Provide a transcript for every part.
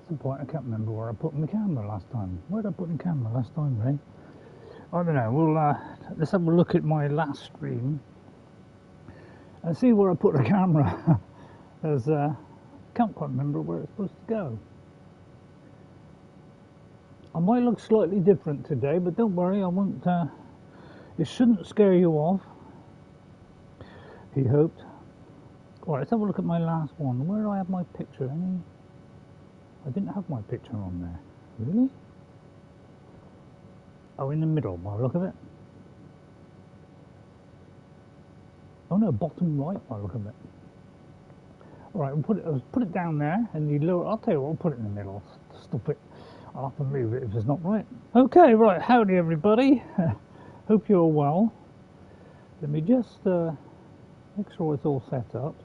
the point? I can't remember where I put my camera last time. Where did I put my camera last time, Ray? I don't know. We'll let's have a look at my last stream and see where I put the camera. As can't quite remember where it's supposed to go. I might look slightly different today, but don't worry, I won't. It shouldn't scare you off. He hoped. Alright, let's have a look at my last one. Where do I have my picture? I didn't have my picture on there. Really? Oh, in the middle, by the look of it. Oh no, bottom right, by the look of it. Alright, we'll put it down there, and you lower. I'll tell you what, I'll put it in the middle. Stop it. I'll have to move it if it's not right. Okay, right, howdy everybody. Hope you're well. Let me just make sure it's all set up.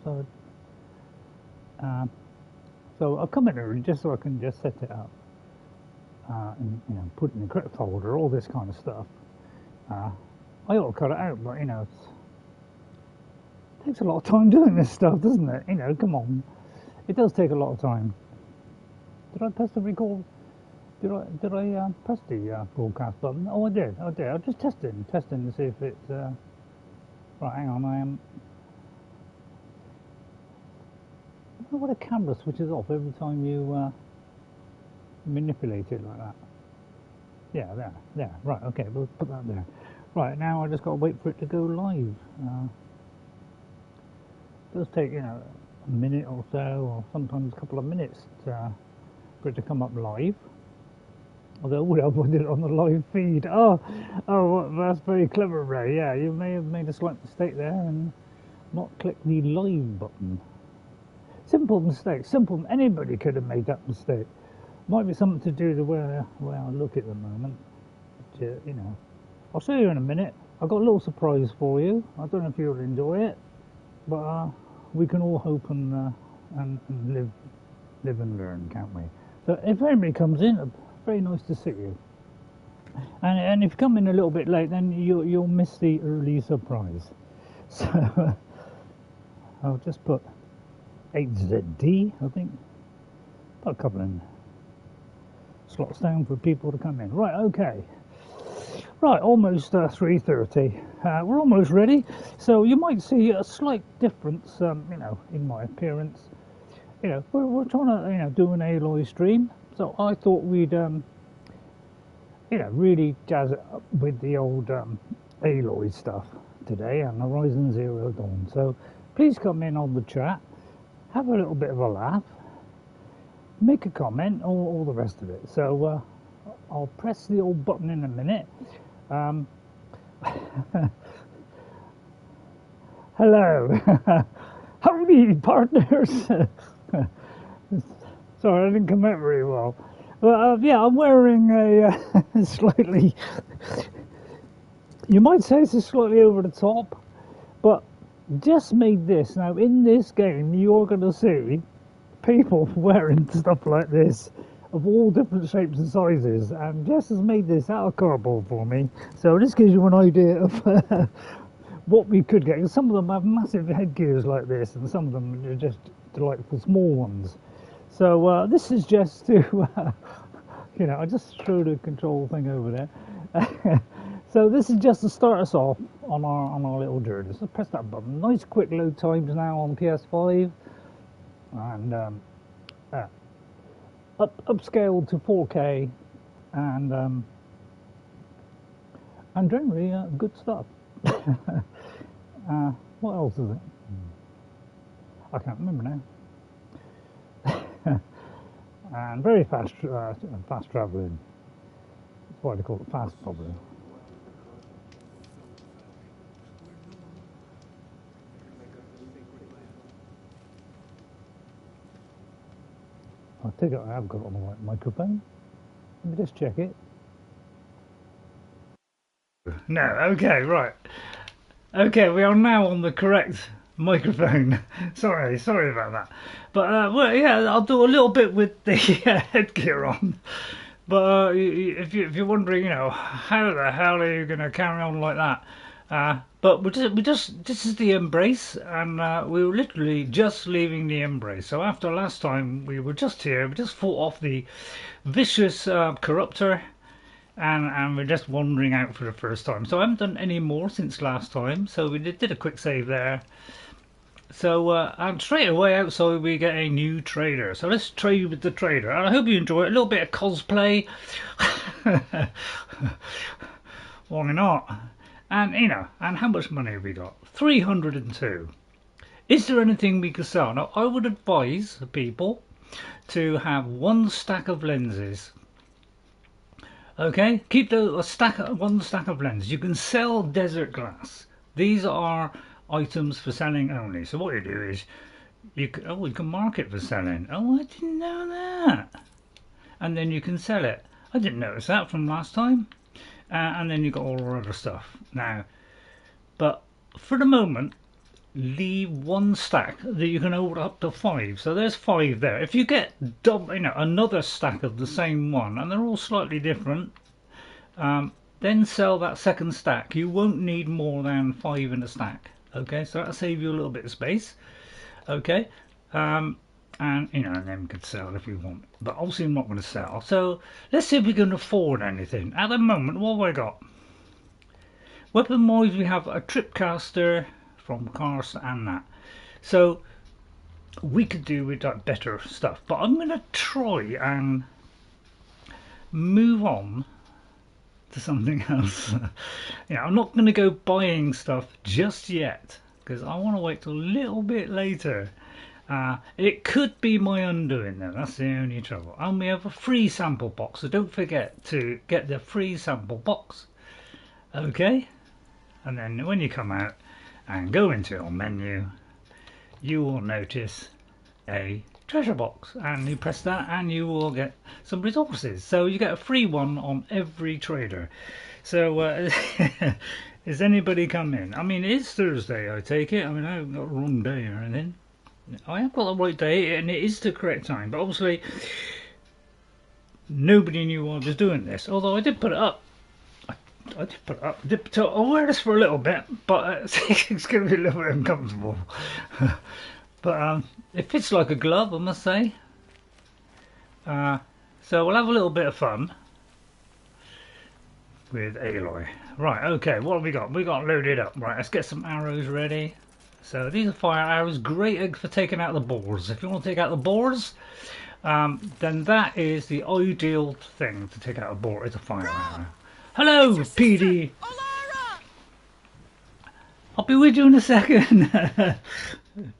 So I'll come in early just so I can just set it up. And put it in the correct folder, all this kind of stuff. I ought to cut it out, but it takes a lot of time doing this stuff, doesn't it? Come on. It does take a lot of time. Did I press the record? Did I press the broadcast button? Oh, I did. I'm just testing to see if it's right. Hang on, I don't know why the camera switches off every time you manipulate it like that. Yeah, there. Right. Okay, we'll put that there. Right, now I just got to wait for it to go live. It does take a minute or so, or sometimes a couple of minutes for it to come up live. Although it would have put it on the live feed. Oh, that's very clever, Ray. Yeah, you may have made a slight mistake there and not clicked the live button. Simple mistake. Simple. Anybody could have made that mistake. Might be something to do with the way I look at the moment. But, I'll show you in a minute. I've got a little surprise for you. I don't know if you'll enjoy it, but we can all hope and live and learn, can't we? So if anybody comes in, very nice to see you. And if you come in a little bit late, then you'll miss the early surprise. So I'll just put 8ZD, I think. Put a couple in slots down for people to come in. Right, okay. Right, almost 3:30. We're almost ready. So you might see a slight difference, in my appearance. We're trying to, do an Aloy stream. So I thought we'd, really jazz it up with the old Aloy stuff today and Horizon Zero Dawn. So please come in on the chat, have a little bit of a laugh, make a comment, all the rest of it. So I'll press the old button in a minute. Hello. Howdy, partners. Sorry, I didn't come out very well. But yeah, I'm wearing a slightly, you might say it's a slightly over the top, but just made this. Now in this game, you're going to see people wearing stuff like this of all different shapes and sizes, and Jess has made this out of cardboard for me. So this gives you an idea of what we could get. Some of them have massive headgears like this, and some of them are just delightful small ones. So this is just to, I just threw the control thing over there. So this is just to start us off on our little journey. So press that button. Nice quick load times now on PS5, and upscaled to 4K, and generally good stuff. What else is it? I can't remember now. And very fast travelling. That's why they call it fast travelling. I think I have got it on the right microphone. Let me just check it. No, okay, right. Okay, we are now on the correct microphone. sorry about that. But well, yeah, I'll do a little bit with the headgear on. But if you're wondering, how the hell are you going to carry on like that? But this is the embrace, and we were literally just leaving the embrace. So after last time, we were just here. We just fought off the vicious corruptor, and we're just wandering out for the first time. So I haven't done any more since last time. So we did a quick save there. So and straight away outside we get a new trader. So let's trade with the trader. And I hope you enjoy it. A little bit of cosplay. Why not? And, you know, and how much money have we got? 302. Is there anything we can sell? Now, I would advise people to have one stack of lenses. Okay? Keep one stack of lenses. You can sell desert glass. These are items for selling only. So what you do is, you can mark it for selling. Oh, I didn't know that. And then you can sell it. I didn't notice that from last time. And then you've got all our other stuff now, but for the moment leave one stack that you can hold up to 5. So there's 5 there. If you get another stack of the same one, and they're all slightly different, then sell that second stack. You won't need more than 5 in a stack. Okay, so that'll save you a little bit of space. Okay, and and then we could sell if we want, but obviously I'm not going to sell. So let's see if we can afford anything at the moment. What have I got? Weapon wise, we have a tripcaster from Karst and that, so we could do with that better stuff, but I'm going to try and move on to something else. I'm not going to go buying stuff just yet because I want to wait till a little bit later. It could be my undoing though, that's the only trouble. And we have a free sample box, so don't forget to get the free sample box. Okay? And then when you come out and go into your menu, you will notice a treasure box, and you press that and you will get some resources. So you get a free one on every trader. So is anybody come in? I mean, it's Thursday, I take it. I mean, I haven't got the wrong day or anything. I have got the right day and it is the correct time, but obviously nobody knew I was doing this, although I did put it up. I did put it up. I'll wear this for a little bit, but it's going to be a little bit uncomfortable. But it fits like a glove, I must say. So we'll have a little bit of fun with Aloy. Right, okay, what have we got? We got loaded up. Right, let's get some arrows ready. So these are fire arrows, great for taking out the boars. If you want to take out the boars, then that is the ideal thing to take out a boar, is a fire arrow. Hello, PD. Olara! I'll be with you in a second.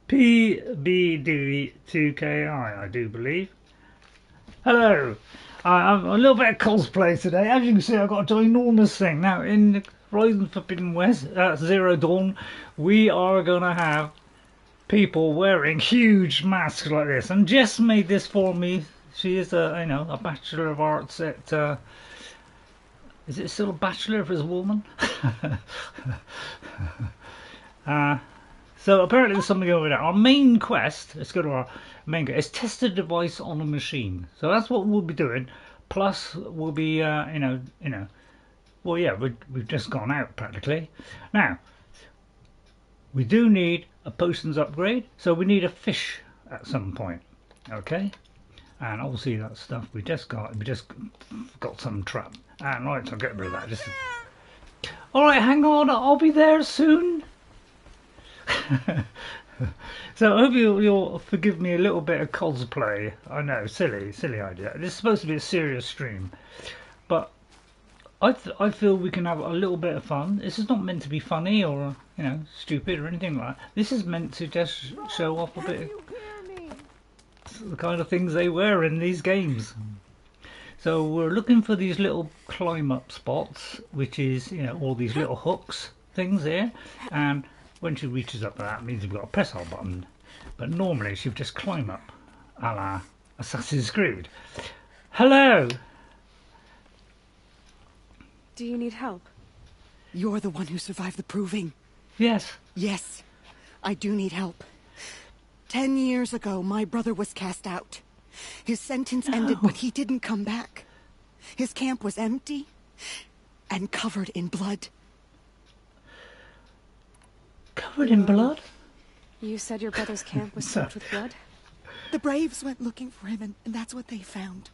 PBD2KI, I do believe. Hello. I'm a little bit of cosplay today. As you can see, I've got a ginormous thing. Now, in the Horizon Forbidden West, Zero Dawn, we are going to have people wearing huge masks like this. And Jess made this for me. She is a Bachelor of Arts at... is it still a Bachelor if it's a woman? So apparently there's something over there. Our main quest, let's go to our main quest, is test a device on a machine. So that's what we'll be doing. Plus we'll be, well, yeah, we've just gone out practically. Now, we do need a potions upgrade, so we need a fish at some point. Okay, and obviously that stuff we just got some trap. And right, I'll get rid of that. All right, hang on, I'll be there soon. So I hope you'll forgive me a little bit of cosplay. I know, silly idea. This is supposed to be a serious stream, but I feel we can have a little bit of fun. This is not meant to be funny or stupid or anything like that. This is meant to just show off a bit of the kind of things they wear in these games. So we're looking for these little climb up spots, which is all these little hooks things here, and when she reaches up to that, it means we've got a press our button. But normally she'll just climb up, a la Assassin's Creed. Hello! Do you need help? You're the one who survived the proving. Yes. Yes, I do need help. 10 years ago, my brother was cast out. His sentence ended, but he didn't come back. His camp was empty and covered in blood. Covered in blood? You said your brother's camp was soaked with blood? The Braves went looking for him, and that's what they found.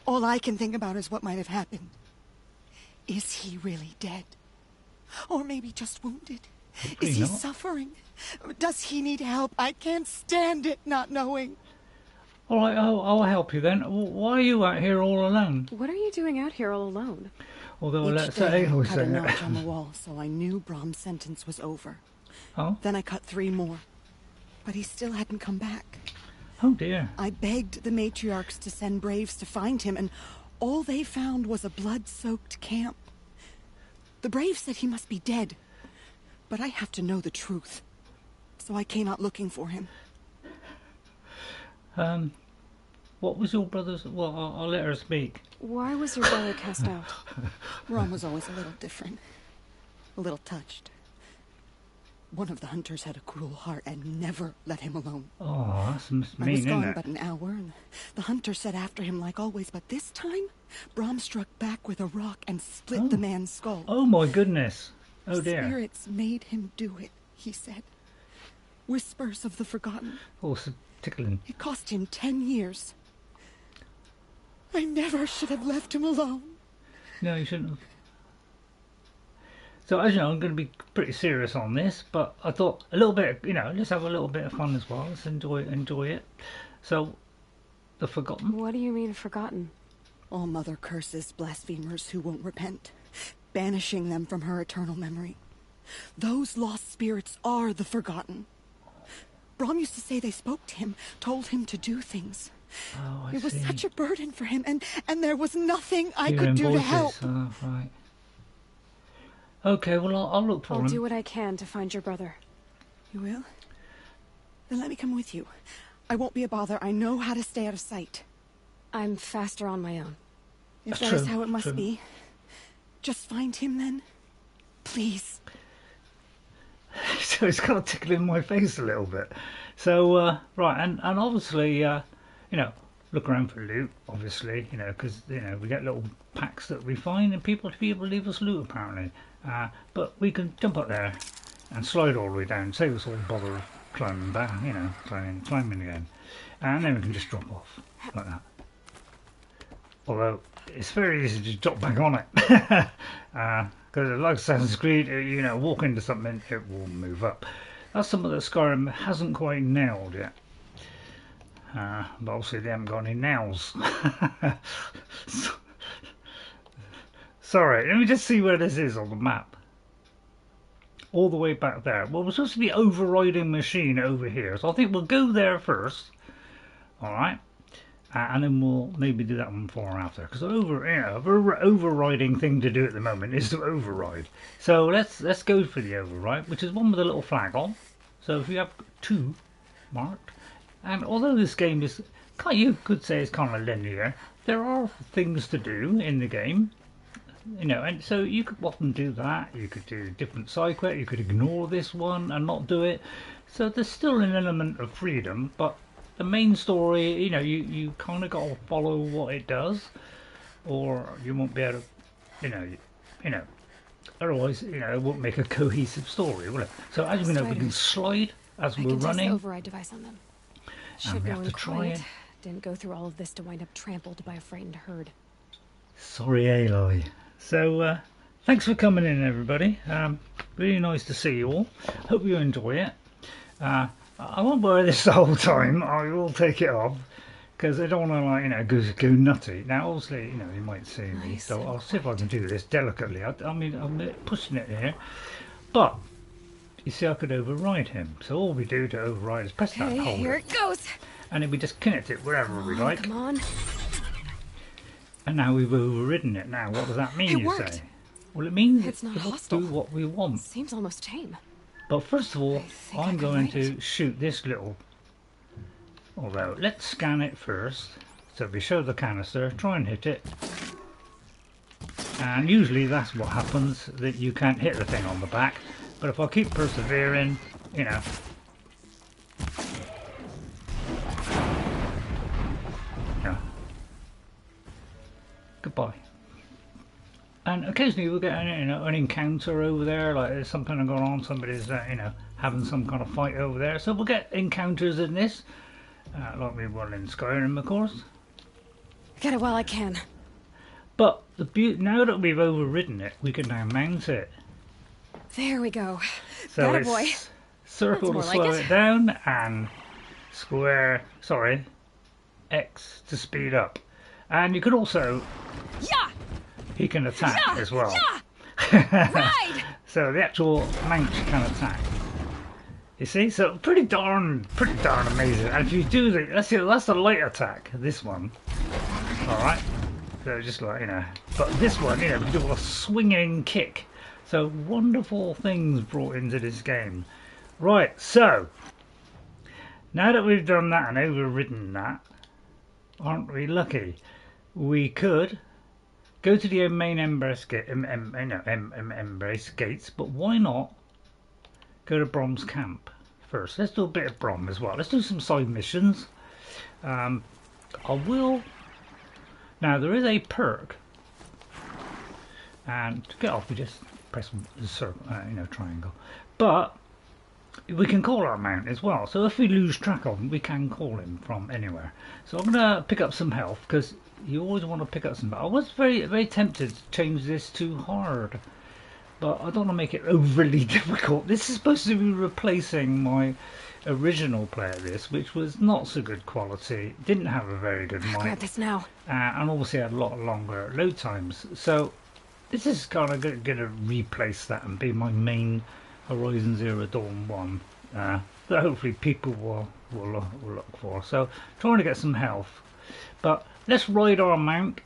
All I can think about is what might have happened. Is he really dead? Or maybe just wounded? Is he suffering? Does he need help? I can't stand it not knowing. All right, I'll help you then. Why are you out here all alone? What are you doing out here all alone? Although Each let's day say, I cut a notch on the wall, so I knew Brom's sentence was over. Oh? Then I cut 3 more. But he still hadn't come back. Oh dear. I begged the matriarchs to send Braves to find him, and all they found was a blood-soaked camp. The Braves said he must be dead. But I have to know the truth. So I came out looking for him. What was your brother's... Well, I'll let her speak. Why was your brother cast out? Brom was always a little different. A little touched. One of the hunters had a cruel heart and never let him alone. Oh, that's mean, I was gone isn't it? but an hour, and the hunter set after him like always, but this time, Brom struck back with a rock and split the man's skull. Oh my goodness. Oh dear. Spirits made him do it, he said. Whispers of the forgotten. Oh, it's tickling. It cost him 10 years. I never should have left him alone. No, you shouldn't have. So as you know, I'm going to be pretty serious on this, but I thought a little bit, you know, let's have a little bit of fun as well. Let's enjoy it. So, the forgotten. What do you mean forgotten? All Mother curses blasphemers who won't repent, banishing them from her eternal memory. Those lost spirits are the forgotten. Brom used to say they spoke to him, told him to do things. Oh, I It was see. such a burden for him, and there was nothing I Hearing could do to voices. help. Oh, right. Okay, well, I'll look for I'll him. do what I can to find your brother. You will? Then let me come with you. I won't be a bother. I know how to stay out of sight. I'm faster on my own. If That's that is true, how it must true. be, just find him then. Please. So it's kind of tickling my face a little bit. So, right, and obviously, you know, look around for loot, obviously, you know, because, you know, we get little packs that we find and people leave us loot, apparently. But we can jump up there and slide all the way down, save us all the bother of climbing back, you know, climbing again. And then we can just drop off, like that. Although, it's very easy to drop back on it. Because like Assassin's Creed, you know, walk into something, it will move up. That's something that Skyrim hasn't quite nailed yet. But obviously they haven't got any nails. Sorry, let me just see where this is on the map. All the way back there. Well, we're supposed to be overriding machine over here, so I think we'll go there first. Alright. And then we'll maybe do that one before or after. Because overriding thing to do at the moment is to override. So let's go for the override, which is one with a little flag on. So if you have 2 marked, and although this game is, you could say it's kind of linear, there are things to do in the game. You know, and so you could often do that. You could do a different side quest. You could ignore this one and not do it. So there's still an element of freedom, but the main story, you know, you kind of got to follow what it does, or you won't be able to, you know, otherwise, you know, it won't make a cohesive story, will it? So as we know, we can slide as we're running. I can test the override device on them. Should we go have in to try quiet. it. Didn't go through all of this to wind up trampled by a frightened herd. Sorry, Aloy. So, thanks for coming in, everybody. Really nice to see you all. Hope you enjoy it. I won't wear this the whole time. I will take it off because I don't want to, like, you know, go nutty. Now, obviously, you know, you might see me, so I'll see if I can do this delicately. I mean, I'm pushing it here, but you see, I could override him. So all we do to override is press that Okay, hold here it, it goes. and then we just connect it wherever we like. Come on. And now we've overridden it. Now, what does that mean, It you worked. say? Well, it means It's not it will hostile. do what we want. Seems almost tame. But first of all, think I I'm can going ride to it. shoot this little... Although, let's scan it first. So we show the canister, try and hit it. And usually that's what happens, that you can't hit the thing on the back. But if I keep persevering, you know... Yeah. Goodbye. And occasionally we'll get an encounter over there, like there's something going on, somebody's having some kind of fight over there. So we'll get encounters in this, like we will in Skyrim, of course. Get it while I can. But now that we've overridden it, we can now mount it. There we go. So That a it's boy. circle to That's more slow like it down, and X to speed up. And you could also, Yeah! he can attack Yeah! as well. Yeah! Ride! So the actual mount can attack. You see, so pretty darn amazing. And if you do that's the light attack. This one, all right. So just like but this one, we do a swinging kick. So wonderful things brought into this game. Right. So now that we've done that and overridden that, aren't we lucky? We could go to the main embrace gates, but why not go to Brom's camp first? Let's do a bit of Brom as well. Let's do some side missions. I will. Now there is a perk, and to get off we just press the circle, triangle. But we can call our mount as well. So if we lose track of him, we can call him from anywhere. So I'm gonna pick up some health because you always want to pick up some. I was very tempted to change this to hard, but I don't want to make it overly difficult. This is supposed to be replacing my original play of this, which was not so good quality, didn't have a very good mic, Grab this now. and obviously had a lot longer load times. So this is kind of going to replace that and be my main Horizon Zero Dawn 1 that hopefully people will look for. So trying to get some health, but let's ride our mount.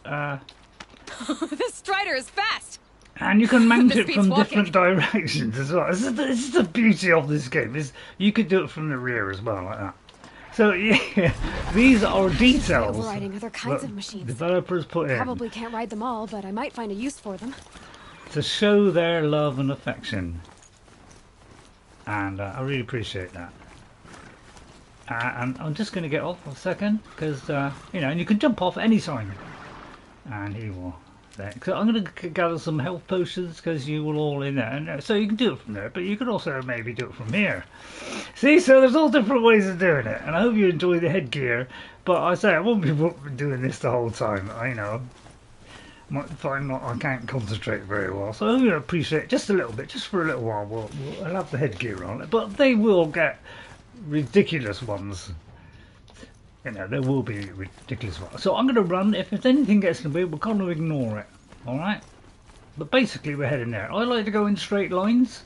This strider is fast. And you can mount This it beats from walking. different directions as well. This is the beauty of this game. Is you could do it from the rear as well, like that. So yeah, these are details Overriding other kinds that of machines. developers put in Probably can't ride them all, but I might find a use for them. to show their love and affection. And I really appreciate that. And I'm just going to get off a second because and you can jump off any time. And he will. So I'm going to gather some health potions because you will all in there, and so you can do it from there, but you could also maybe do it from here. See, so there's all different ways of doing it, and I hope you enjoy the headgear. But I say I won't be doing this the whole time. I might find I can't concentrate very well, so I hope you appreciate it just a little bit, just for a little while. I'll have the headgear on, but they will get ridiculous ones. There will be ridiculous ones. So I'm going to run. If anything gets in the way, we're going to ignore it. Alright? But basically we're heading there. I like to go in straight lines.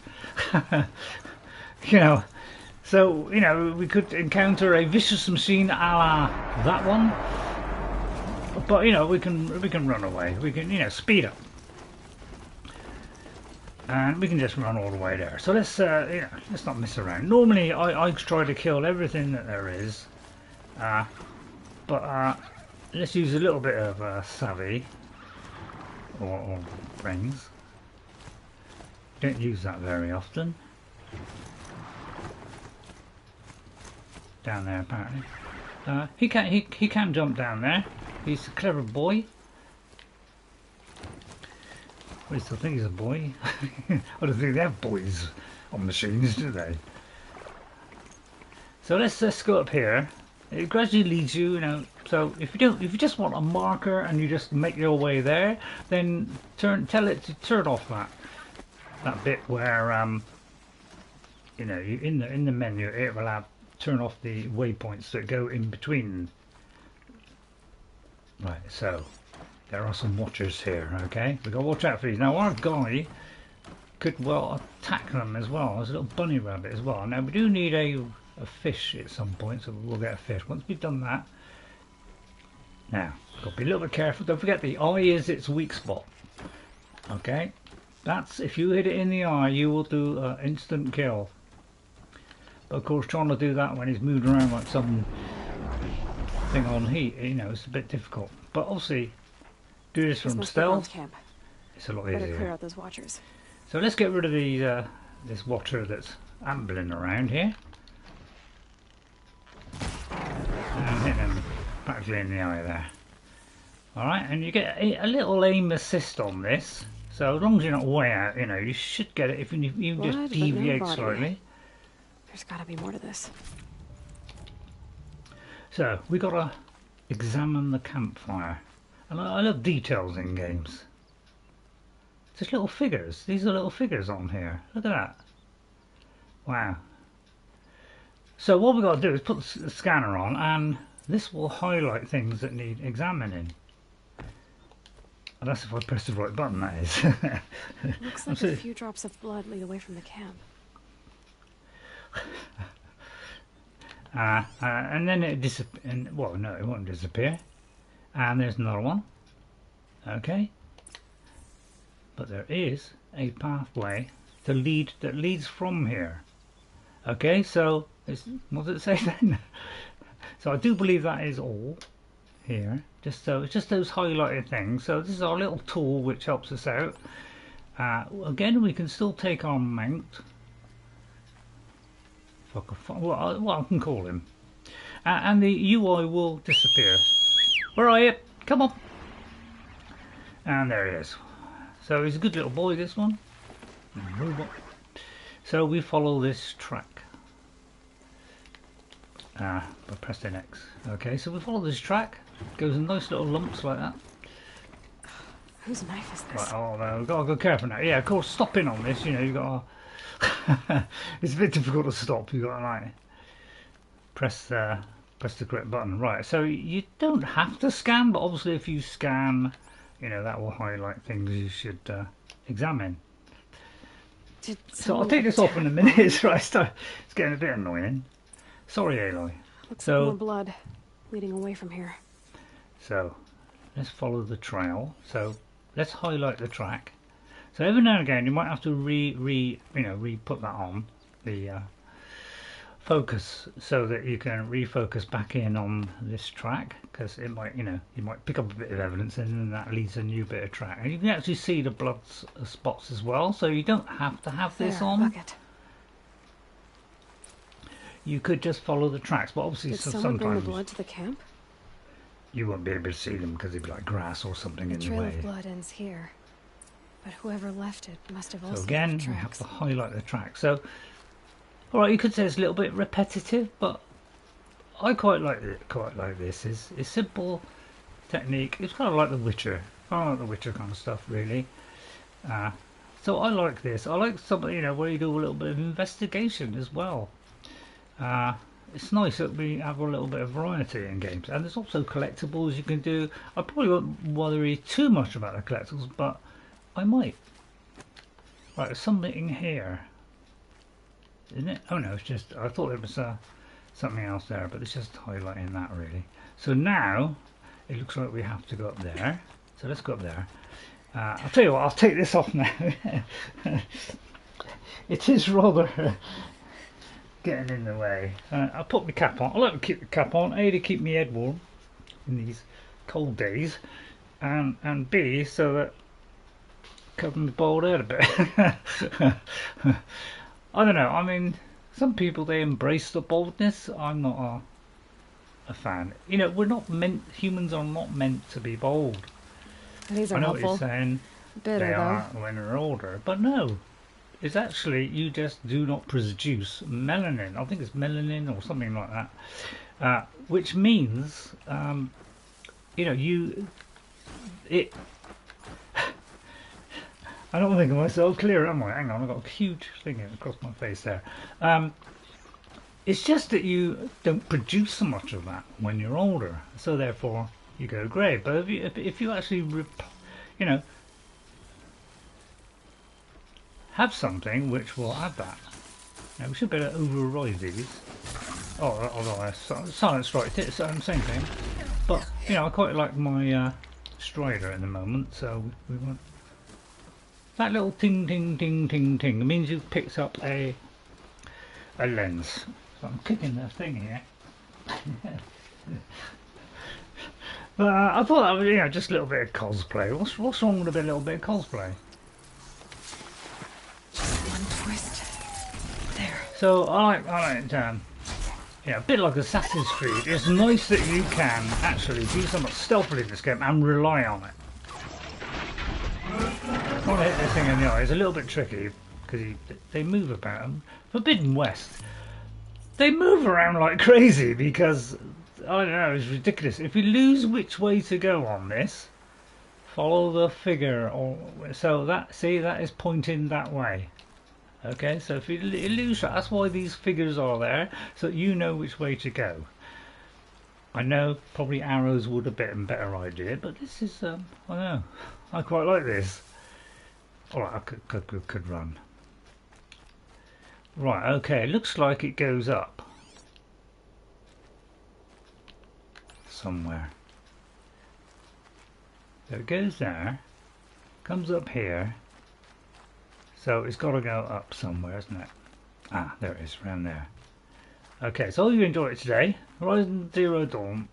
So, we could encounter a vicious machine a la that one. But, we can run away. We can, speed up. And we can just run all the way there. So let's not mess around. Normally I try to kill everything that there is. But let's use a little bit of savvy or brains. Don't use that very often. Down there apparently. He can jump down there. He's a clever boy. I still think he's a boy. I don't think they have boys on machines, do they? So let's go up here. It gradually leads you, So if you just want a marker and you just make your way there, then tell it to turn off that bit where you in the menu it will turn off the waypoints that go in between. Right, so there are some watchers here. Okay, we got to watch out for these. Now our guy could well attack them as well. There's a little bunny rabbit as well. Now we do need a fish at some point, so we'll get a fish once we've done that. Now, got to be a little bit careful. Don't forget the eye is its weak spot. Okay, that's if you hit it in the eye, you will do an instant kill. But of course, trying to do that when he's moved around like some thing on heat, it's a bit difficult. But obviously, do this from stealth. It's a lot easier. Better clear out those watchers. So let's get rid of the this watcher that's ambling around here. And hit him practically in the eye there. Alright, and you get a little aim assist on this. So as long as you're not way out, you know, you should get it if you Blood, just but no deviate body. slightly. There's gotta be more to this. So, we gotta examine the campfire. And I love details in games. Just little figures. These are little figures on here. Look at that. Wow. So what we've got to do is put the scanner on, and this will highlight things that need examining. And that's if I press the right button, that is. Looks like a few drops of blood lead away from the camp. And then it disappears. Well, no, it won't disappear. And there's another one. Okay. But there is a pathway that leads from here. Okay, so what does it say then? So I do believe that is all here. It's just those highlighted things. So this is our little tool which helps us out. Again, we can still take our mount. If I can find what I can call him. And the UI will disappear. Where are you? Come on. And there he is. So he's a good little boy, this one. Robot. So we follow this track. By pressing X. Okay, so we follow this track. Goes in nice little lumps like that. Whose knife is this? Right, oh no, we've got to go careful now. Yeah, of course, stopping on this, you know, you've got to... it's a bit difficult to stop. You've got to like press the correct button. Right, so you don't have to scan, but obviously if you scan, you know, that will highlight things you should examine. So I'll take this off in a minute. It's getting a bit annoying. Sorry, Aloy. Looks like more blood leading away from here. So let's follow the trail. So let's highlight the track. So every now and again you might have to re-put that on the focus so that you can refocus back in on this track, because it might, you might pick up a bit of evidence and then that leads a new bit of track. And you can actually see the blood spots as well, so you don't have to have this on. Bucket. You could just follow the tracks, but obviously Did someone sometimes bring the blood to the camp? You won't be able to see them because they'd be like grass or something in the way. The trail of blood ends here, but whoever left it must have also So again, left we tracks. have to highlight the track. So, all right, you could say it's a little bit repetitive, but I quite like it. Quite like this. It's simple technique. It's kind of like The Witcher. I like The Witcher kind of stuff, really. So I like this. I like something, where you do a little bit of investigation as well. It's nice that we have a little bit of variety in games, and there's also collectibles you can do. I probably won't worry too much about the collectibles, but I might. Right, there's something here, isn't it? Oh no, it's just, I thought there was something else there, but it's just highlighting that really. So now it looks like we have to go up there, so let's go up there. I'll tell you what, I'll take this off now. It is rather getting in the way. I'll put my cap on. I like to keep the cap on, A, to keep my head warm in these cold days, and B, so that cover my bald head a bit. I don't know, I mean, some people, they embrace the baldness. I'm not a fan. We're not meant, humans are not meant to be bald. These are I know helpful. what you're saying. Bitter, they are though. when they're older, but no. It's actually, you just do not produce melanin. I think it's melanin or something like that, which means, it. I don't think of myself clear, am I? Hang on, I've got a huge thing across my face there. It's just that you don't produce so much of that when you're older, so therefore you go grey. But if you actually, have something which will add that. Now we should better override these. Oh, although silent strike, it's the same thing. But I quite like my Strider at the moment, so we want that little ting ting ting ting ting. It means you've picked up a lens. So I'm kicking the thing here. But I thought that was just a little bit of cosplay. What's wrong with a little bit of cosplay? One twist. There. So I like Yeah, a bit like Assassin's Creed. It's nice that you can actually do something stealthily in this game and rely on it. I want to hit this thing in the eye. It's a little bit tricky because they move about them. Forbidden West, they move around like crazy because, I don't know, it's ridiculous. If you lose which way to go on this, follow the figure. Or so that, see, that is pointing that way. Okay, so if you lose that, that's why these figures are there, so that you know which way to go. I know probably arrows would have been a better idea, but this is, I don't know, I quite like this. Alright, I could run. Right, okay, looks like it goes up. Somewhere. So it goes there, comes up here. So it's got to go up somewhere, isn't it? Ah, there it is, around there. Okay, so I hope you enjoyed it today. Horizon Zero Dawn.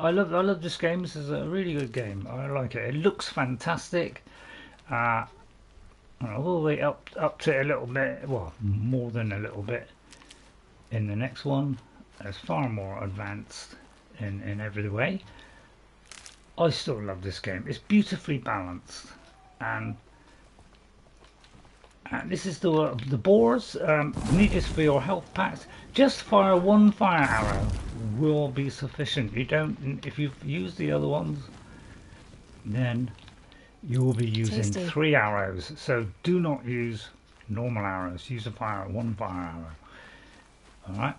I love this game. This is a really good game. I like it. It looks fantastic. All the way up to it a little bit. Well, more than a little bit. In the next one, it's far more advanced in every way. I still love this game. It's beautifully balanced, and this is the boars. Need this for your health packs. Just fire one fire arrow will be sufficient. You don't, if you've used the other ones, then you will be using 3 arrows. So do not use normal arrows. Use one fire arrow. All right.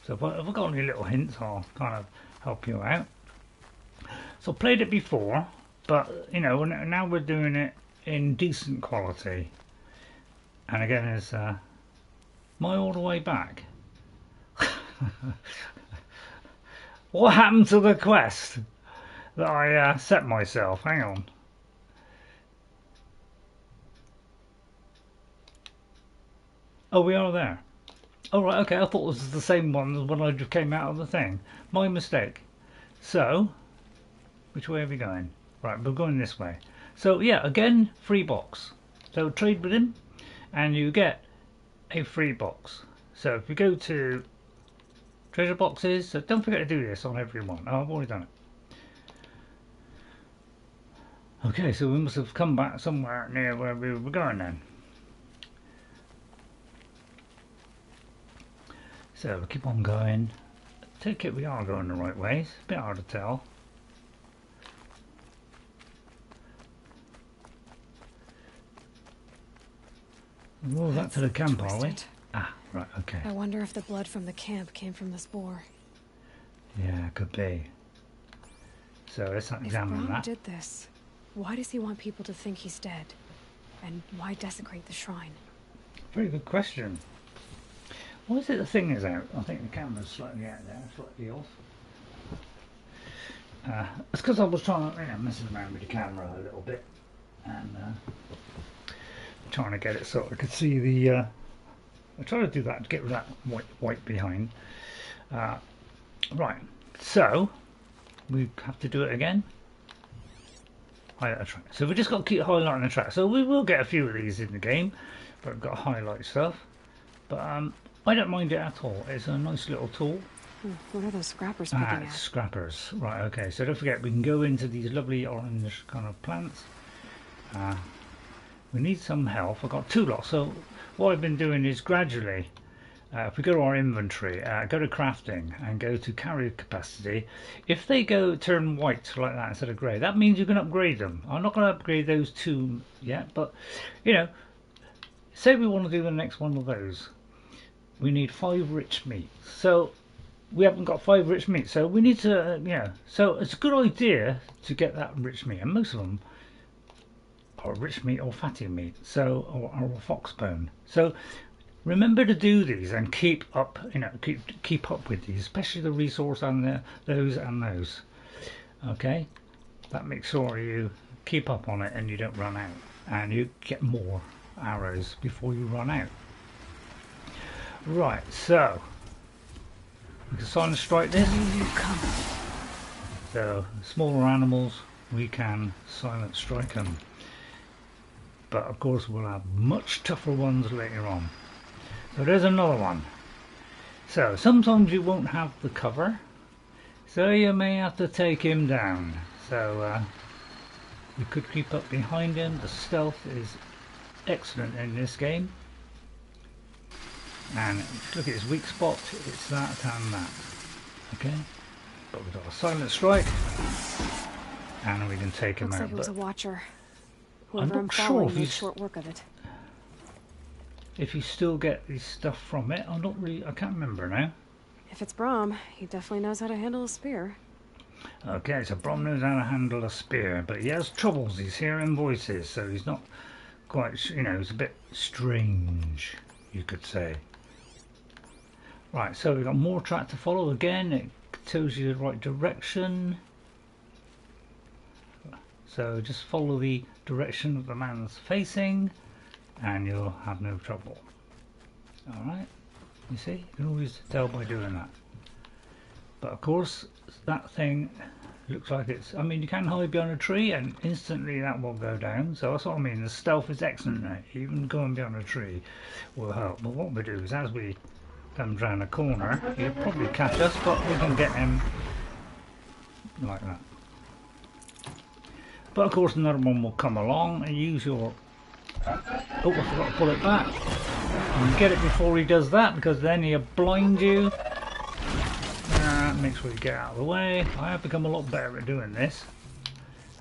So if I've got any little hints, I'll kind of help you out. So I played it before, but you know, now we're doing it in decent quality. And again, is my all the way back. What happened to the quest that I set myself? Hang on. Oh, we are there. Oh, right, okay, I thought this was the same one as when I just came out of the thing. My mistake. So, which way are we going? Right, we're going this way. So, yeah, again, free box. So, trade with him, and you get a free box. So, if you go to treasure boxes, so don't forget to do this on every one. Oh, I've already done it. Okay, so we must have come back somewhere near where we were going then. So we keep on going. I take it we are going the right way. It's a bit hard to tell. Oh, back to the camp, are we? Ah, right, okay. I wonder if the blood from the camp came from this boar. Yeah, could be. So let's examine If Brom that. did this, why does he want people to think he's dead? And why desecrate the shrine? Very good question. Why is it the thing is out? I think the camera's slightly out there, slightly off. It's because I was trying to, messing around with the camera a little bit, and trying to get it so I could see the. I try to do that to get rid of that white behind. Right, so we have to do it again. Highlight a track. So we just got to keep highlighting the track. So we will get a few of these in the game, but I've got to highlight stuff. But I don't mind it at all. It's a nice little tool. What are those scrappers picking at? Scrappers. Right, okay. So don't forget, we can go into these lovely orange kind of plants. We need some health. I've got 2 lots. So what I've been doing is gradually, if we go to our inventory, go to crafting and go to carrier capacity, if they turn white like that instead of grey, that means you can upgrade them. I'm not going to upgrade those 2 yet, but say we want to do the next one of those. We need 5 rich meat. So we haven't got 5 rich meat, so we need to, so it's a good idea to get that rich meat, and most of them are rich meat or fatty meat, so or fox bone. So remember to do these and keep up, keep up with these, especially the resource and those and those. Okay, that makes sure you keep up on it and you don't run out, and you get more arrows before you run out. Right, so we can silent strike this. So smaller animals, we can silent strike them, but of course we'll have much tougher ones later on. So there's another one. So sometimes you won't have the cover, so you may have to take him down. So you could creep up behind him. The stealth is excellent in this game. And look at his weak spot, it's that and that. Okay, but we've got a silent strike, and we can take him Looks out. like it was a watcher. I'm Whoever I'm not sure following if made he's short work of it. If you still get his stuff from it. I'm not really, I can't remember now. If it's Brom, he definitely knows how to handle a spear. Okay, so Brom knows how to handle a spear, but he has troubles. He's hearing voices, so he's not quite, you know, he's a bit strange, you could say. Right, so we've got more track to follow. Again, it tells you the right direction. So just follow the direction that the man's facing, and you'll have no trouble. Alright, you see, you can always tell by doing that. But of course, that thing looks like it's, I mean, you can hide behind a tree and instantly that will go down. So that's what I mean, the stealth is excellent now. Even going behind a tree will help. But what we do is, as we come round the corner, he'll probably catch us, but we can get him like that. But of course another one will come along and use your, oh, I forgot to pull it back. And get it before he does that, because then he'll blind you. Make sure you get out of the way. I have become a lot better at doing this.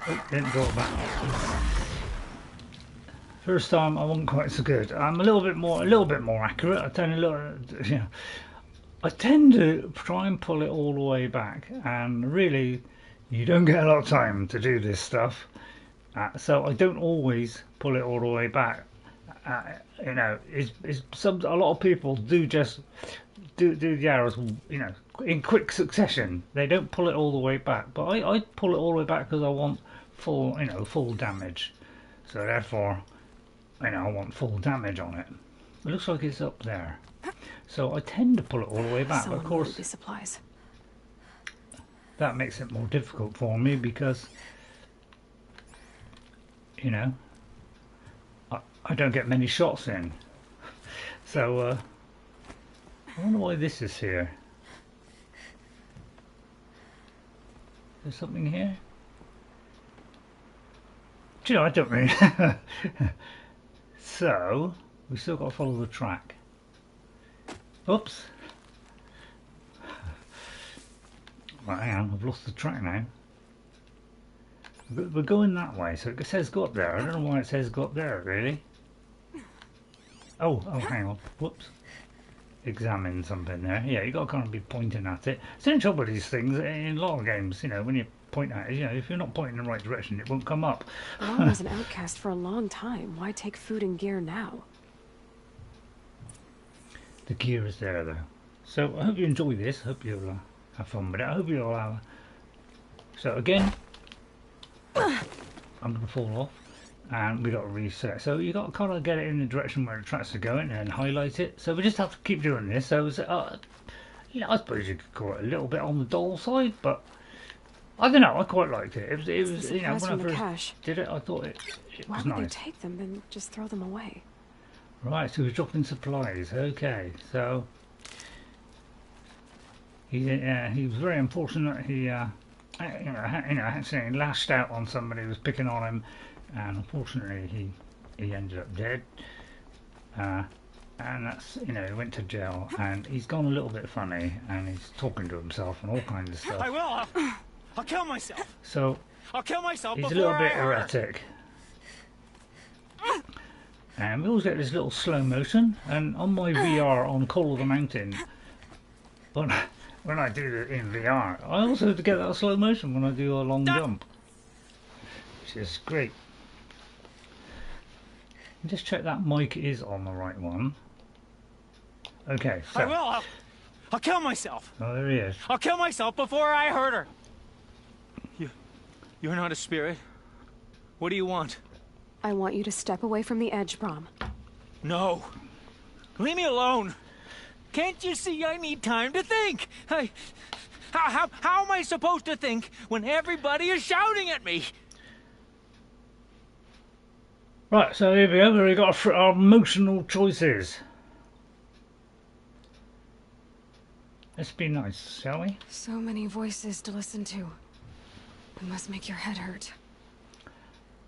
Oh, didn't draw it back. First time I wasn't quite so good. I'm a little bit more accurate. I tend to try and pull it all the way back, and really you don't get a lot of time to do this stuff. So I don't always pull it all the way back. You know, a lot of people do just do the arrows, you know, in quick succession. They don't pull it all the way back, but I pull it all the way back because I want full, you know, full damage. So therefore, you know, I want full damage on it. It looks like it's up there, so I tend to pull it all the way back. But of course, supplies. That makes it more difficult for me because, you know, I don't get many shots in. So I wonder why this is here. There's something here? Do you know, I don't really. So we still got to follow the track. Oops. Right, hang on, I've lost the track now. We're going that way, so it says go up there. I don't know why it says go up there, really. Oh, hang on. Whoops. Examine something there. Yeah, you got to kind of be pointing at it. It's the trouble with these things in a lot of games, you know, when you point at it, you know, if you're not pointing in the right direction, it won't come up. Brom was an outcast for a long time. Why take food and gear now? The gear is there, though. So I hope you enjoy this. I hope you'll have fun with it. I hope you'll have... So again, I'm going to fall off. And we got to reset, so you got to kind of get it in the direction where the tracks are going and highlight it. So we just have to keep doing this. So you know, I suppose you could call it a little bit on the dull side, but I don't know. I quite liked it. It was you know, when I first did it, I thought it was nice. Why would they take them and just throw them away? Right, so he's dropping supplies. Okay, so he was very unfortunate. He you know, actually lashed out on somebody who was picking on him. And unfortunately he ended up dead, and that's, you know, he went to jail, and he's gone a little bit funny, and he's talking to himself and all kinds of stuff. I will. I'll kill myself. So I'll kill myself. He's a little bit erratic, and we always get this little slow motion. And on my VR on Call of the Mountain, when I do it in VR, I also get that slow motion when I do a long jump, which is great. Just check that mic is on the right one. Okay, so... I will! I'll kill myself! Oh, there he is. I'll kill myself before I hurt her! You're not a spirit. What do you want? I want you to step away from the edge, Brom. No. Leave me alone! Can't you see I need time to think? How am I supposed to think when everybody is shouting at me? Right, so here we go. We've got our emotional choices. Let's be nice, shall we? So many voices to listen to. It must make your head hurt.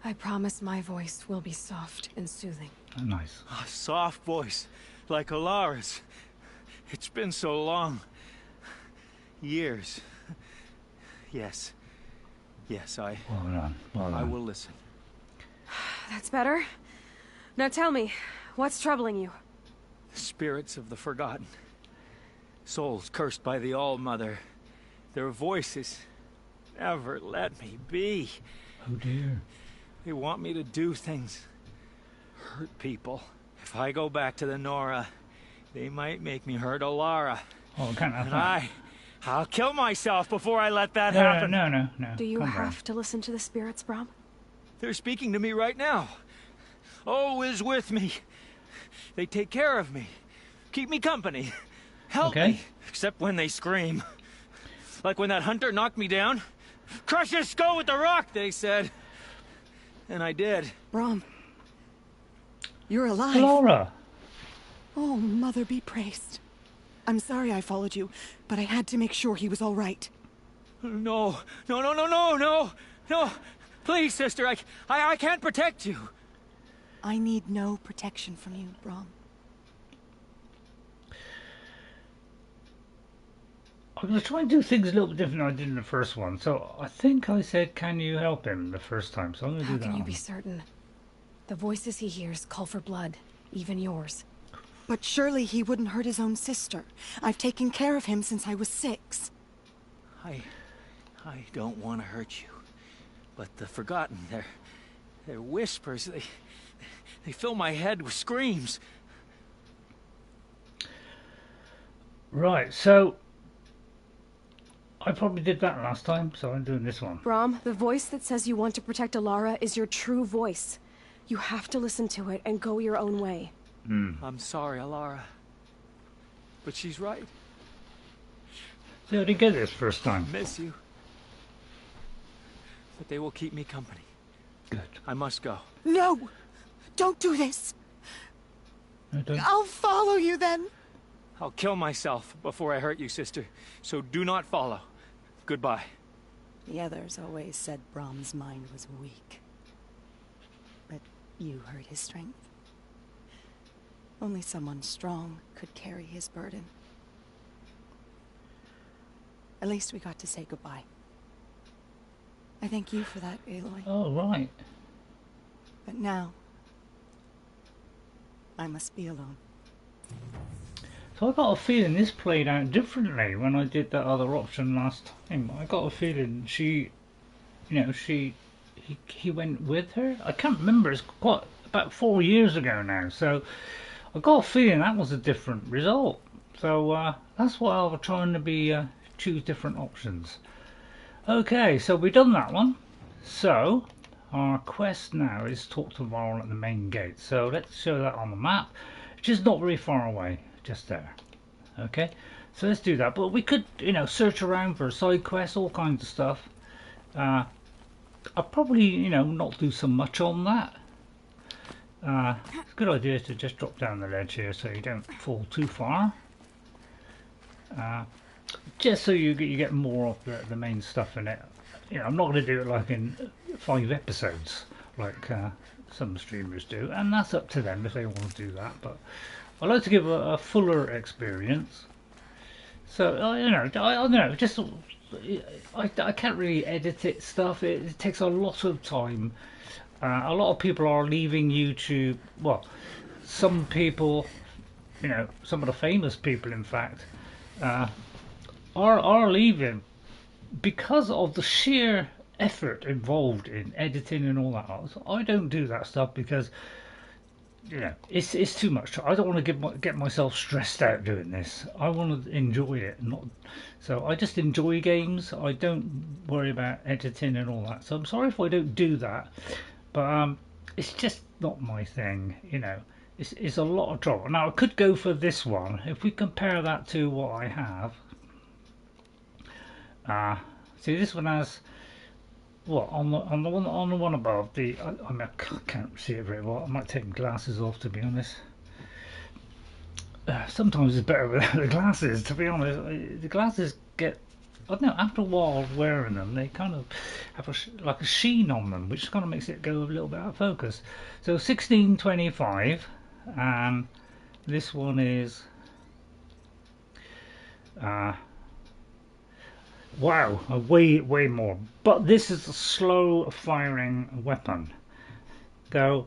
I promise my voice will be soft and soothing. Oh, nice. A soft voice, like Olara's. It's been so long. Years. Yes. Yes, Well done. Well done. I will listen. That's better. Now tell me, what's troubling you? Spirits of the forgotten. Souls cursed by the All-Mother. Their voices never let me be. Oh dear. They want me to do things. Hurt people. If I go back to the Nora, they might make me hurt Olara. Oh, I can't have And that. I'll kill myself before I let that happen. No. Do you Calm have down. to listen to the spirits, Brom? They're speaking to me right now. O is with me. They take care of me. Keep me company. Help me. Except when they scream. Like when that hunter knocked me down. Crush his skull with the rock, they said. And I did. Brom, you're alive. Olara. Oh, Mother be praised. I'm sorry I followed you, but I had to make sure he was all right. No. Please, sister, I can't protect you. I need no protection from you, Brom. I'm going to try and do things a little bit different than I did in the first one. So I think I said, can you help him the first time? So I'm going to How do that can you one. be certain? The voices he hears call for blood, even yours. But surely he wouldn't hurt his own sister. I've taken care of him since I was 6. I don't want to hurt you. But the forgotten, their whispers, they fill my head with screams. Right, so I probably did that last time, so I'm doing this one. Brom, the voice that says you want to protect Olara is your true voice. You have to listen to it and go your own way. I'm sorry, Olara. But she's right. See, I didn't get this first time. Miss you. But they will keep me company. Good. I must go. No! Don't do this! No, don't. I'll follow you then! I'll kill myself before I hurt you, sister. So do not follow. Goodbye. The others always said Brom's mind was weak. But you heard his strength. Only someone strong could carry his burden. At least we got to say goodbye. I thank you for that, Aloy. Oh, right. But now, I must be alone. So I got a feeling this played out differently when I did that other option last time. I got a feeling he went with her. I can't remember. It's quite about 4 years ago now. So I got a feeling that was a different result. So that's why I was trying to be choose different options. Okay, so we've done that one. So our quest now is talk to Varl at the main gate. So let's show that on the map. It's just not very far away, just there. Okay, so let's do that. But we could, search around for side quests, all kinds of stuff. I'll probably, not do so much on that. It's a good idea to just drop down the ledge here so you don't fall too far. Just so you get more of the main stuff in it. I'm not going to do it like in 5 episodes like some streamers do, and that's up to them if they want to do that. But I like to give a fuller experience. So I don't know. Just I can't really edit it stuff. It takes a lot of time. A lot of people are leaving YouTube. Well, some people, some of the famous people, in fact, are leaving because of the sheer effort involved in editing and all that. So I don't do that stuff because it's too much. I don't want to get myself stressed out doing this. I want to enjoy it, so I just enjoy games. I don't worry about editing and all that. So I'm sorry if I don't do that, but it's just not my thing. It's a lot of trouble. Now I could go for this one if we compare that to what I have. See, this one has what on the one above. I can't see it very well. I might take my glasses off, to be honest. sometimes it's better without the glasses, to be honest. The glasses get, I don't know, after a while wearing them, they kind of have like a sheen on them, which kind of makes it go a little bit out of focus. So 1625, and this one is wow, way more. But this is a slow firing weapon, though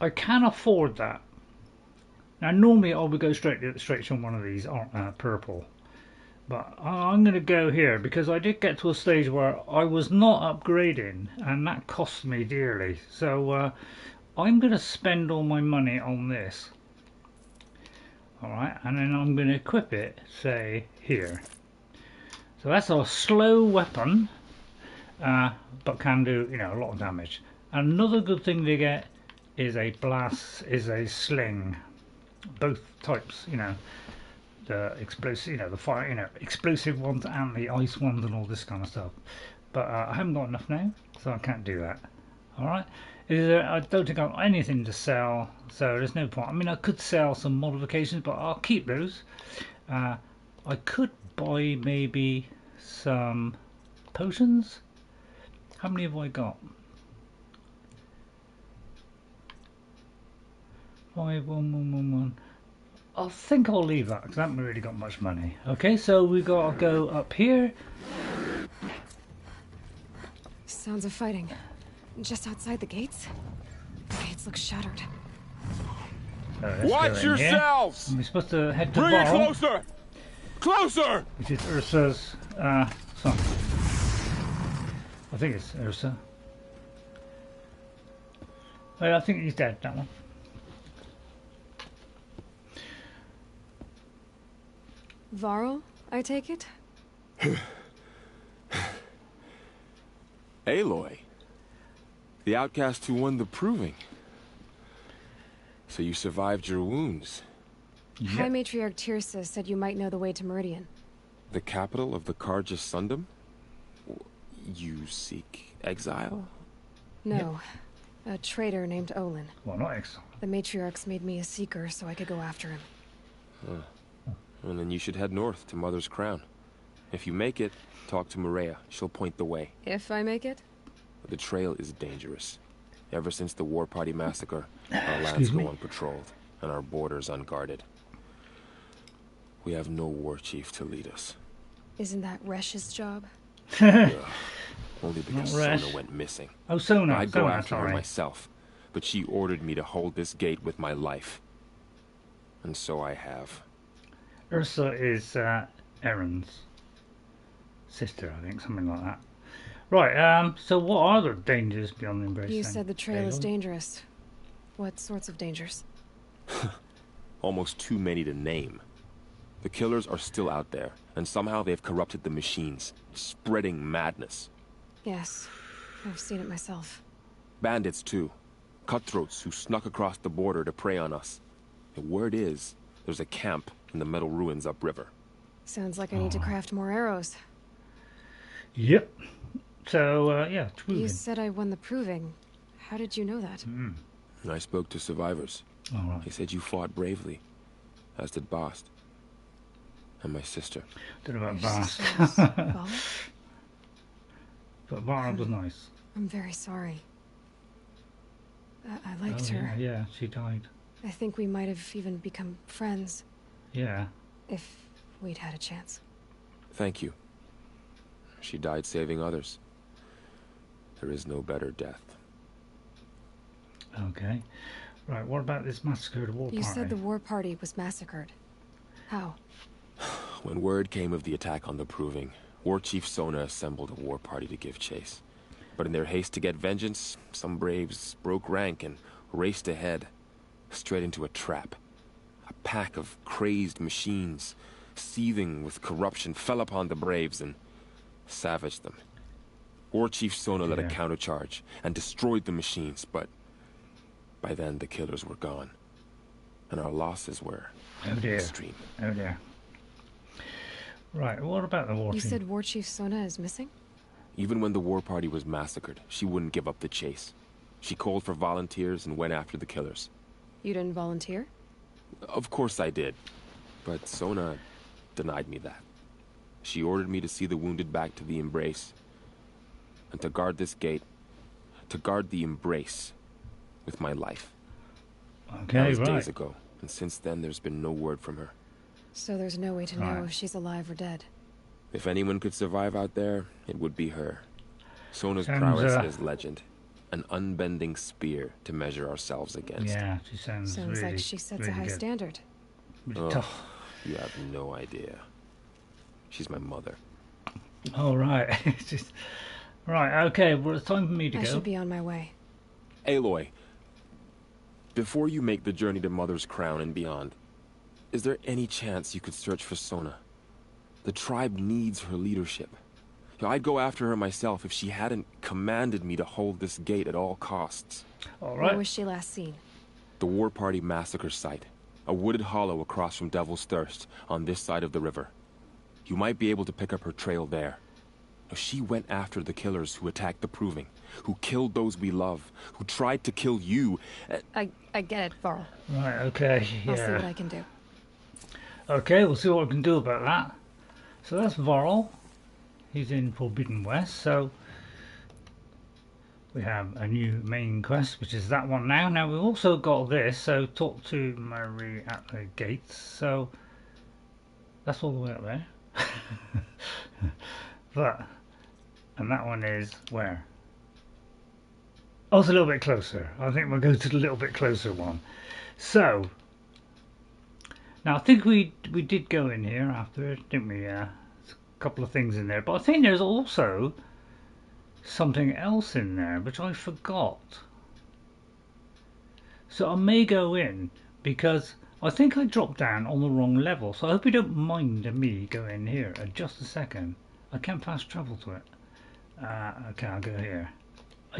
I can afford that. Now normally I would go straight to one of these purple, but I'm going to go here because I did get to a stage where I was not upgrading and that cost me dearly. So I'm going to spend all my money on this. Alright, and then I'm going to equip it, say, here. So that's a slow weapon, but can do, you know, a lot of damage. Another good thing to get is a sling. Both types, you know, the explosive, you know, the fire, you know, explosive ones and the ice ones and all this kind of stuff. But I haven't got enough now, so I can't do that. All right, I don't think I've got anything to sell, so there's no point. I mean, I could sell some modifications, but I'll keep those. I could buy maybe some potions. How many have I got? 5111. I think I'll leave that because I haven't really got much money. Okay, so we got to go up here. Sounds of fighting. Just outside the gates. The gates look shattered. Watch yourselves! We're supposed to head to Bring it Brom, closer! Closer! which is Ursa's son. I think it's Ursa. I think he's dead, that one. Varl, I take it? Aloy. The outcast who won the proving. So you survived your wounds. Yep. High Matriarch Tirsa said you might know the way to Meridian. The capital of the Carja Sundom? You seek exile? No. A traitor named Olin. Well, not exile. The Matriarchs made me a Seeker so I could go after him. Huh. And then you should head north to Mother's Crown. If you make it, talk to Maria. She'll point the way. If I make it? The trail is dangerous. Ever since the War Party massacre, our lands go unpatrolled, and our borders unguarded. We have no war chief to lead us. Isn't that Resh's job? Only because Sona went missing. Oh, Sona. I'd go after her myself, but she ordered me to hold this gate with my life. And so I have. Ursa is Erin's sister, I think, something like that. Right, so what are the dangers beyond the embrace? You said the trail is dangerous. What sorts of dangers? Almost too many to name. The killers are still out there, and somehow they've corrupted the machines, spreading madness. Yes, I've seen it myself. Bandits, too. Cutthroats who snuck across the border to prey on us. The word is, there's a camp in the metal ruins upriver. Sounds like I need to craft more arrows. Yep. So, yeah, You said I won the proving. How did you know that? I spoke to survivors. All right. They said you fought bravely, as did Bast. And my sister. Don't know about Bast. Vala? But Varl was nice. I'm very sorry. I liked Oh, her. Yeah, she died. I think we might have even become friends. Yeah. If we'd had a chance. Thank you. She died saving others. There is no better death. Okay. Right, what about this massacre, the war party? You said the war party was massacred. How? When word came of the attack on the Proving, War Chief Sona assembled a war party to give chase. But in their haste to get vengeance, some braves broke rank and raced ahead, straight into a trap. A pack of crazed machines, seething with corruption, fell upon the braves and savaged them. War Chief Sona led a countercharge and destroyed the machines, but by then the killers were gone, and our losses were extreme. Oh dear. Right, what about the war You chief? said War Chief Sona is missing? Even when the war party was massacred, she wouldn't give up the chase. She called for volunteers and went after the killers. You didn't volunteer? Of course I did. But Sona denied me that. She ordered me to see the wounded back to the embrace, and to guard this gate, to guard the embrace with my life. Okay, that was right. days ago, and since then there's been no word from her. So there's no way to know if she's alive or dead. If anyone could survive out there, it would be her. Sona's Sounds, prowess is legend. An unbending spear to measure ourselves against. Yeah, she sounds really, like she sets really a high good. standard. Really tough. You have no idea. She's my mother. Oh, right. It's just... Right, okay, well, it's time for me to I go. should be on my way. Aloy, before you make the journey to Mother's Crown and beyond, is there any chance you could search for Sona? The tribe needs her leadership. I'd go after her myself if she hadn't commanded me to hold this gate at all costs. All right. Where was she last seen? The War Party massacre site. A wooded hollow across from Devil's Thirst, on this side of the river. You might be able to pick up her trail there. She went after the killers who attacked the Proving, who killed those we love, who tried to kill you. I get it, Varl. Right, okay, yeah. I'll see what I can do. Okay, we'll see what we can do about that. So that's Varl. He's in Forbidden West, so we have a new main quest, which is that one now. Now we've also got this, so talk to Mary at the gates, so that's all the way up there. And that one is where? Oh, it's a little bit closer. I think we'll go to the little bit closer one. So, now I think we did go in here after it, didn't we? There's a couple of things in there, but I think there's also something else in there which I forgot. So I may go in because I think I dropped down on the wrong level. So I hope you don't mind me going here. Just a second. I can't fast travel to it. Okay, I'll go here.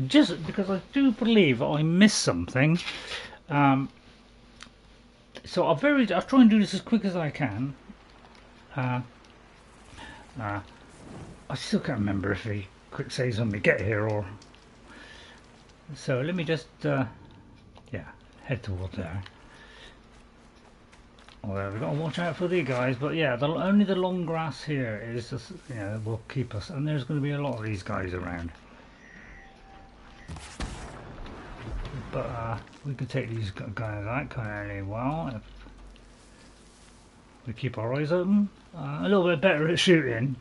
Just because I do believe I missed something. So I'll try and do this as quick as I can. I still can't remember if he quick saves when we get here or. So let me just head towards there. Well, we've got to watch out for these guys, but yeah, only the long grass here is just, will keep us, and there's going to be a lot of these guys around. But we can take these guys out kind of well if we keep our eyes open. A little bit better at shooting.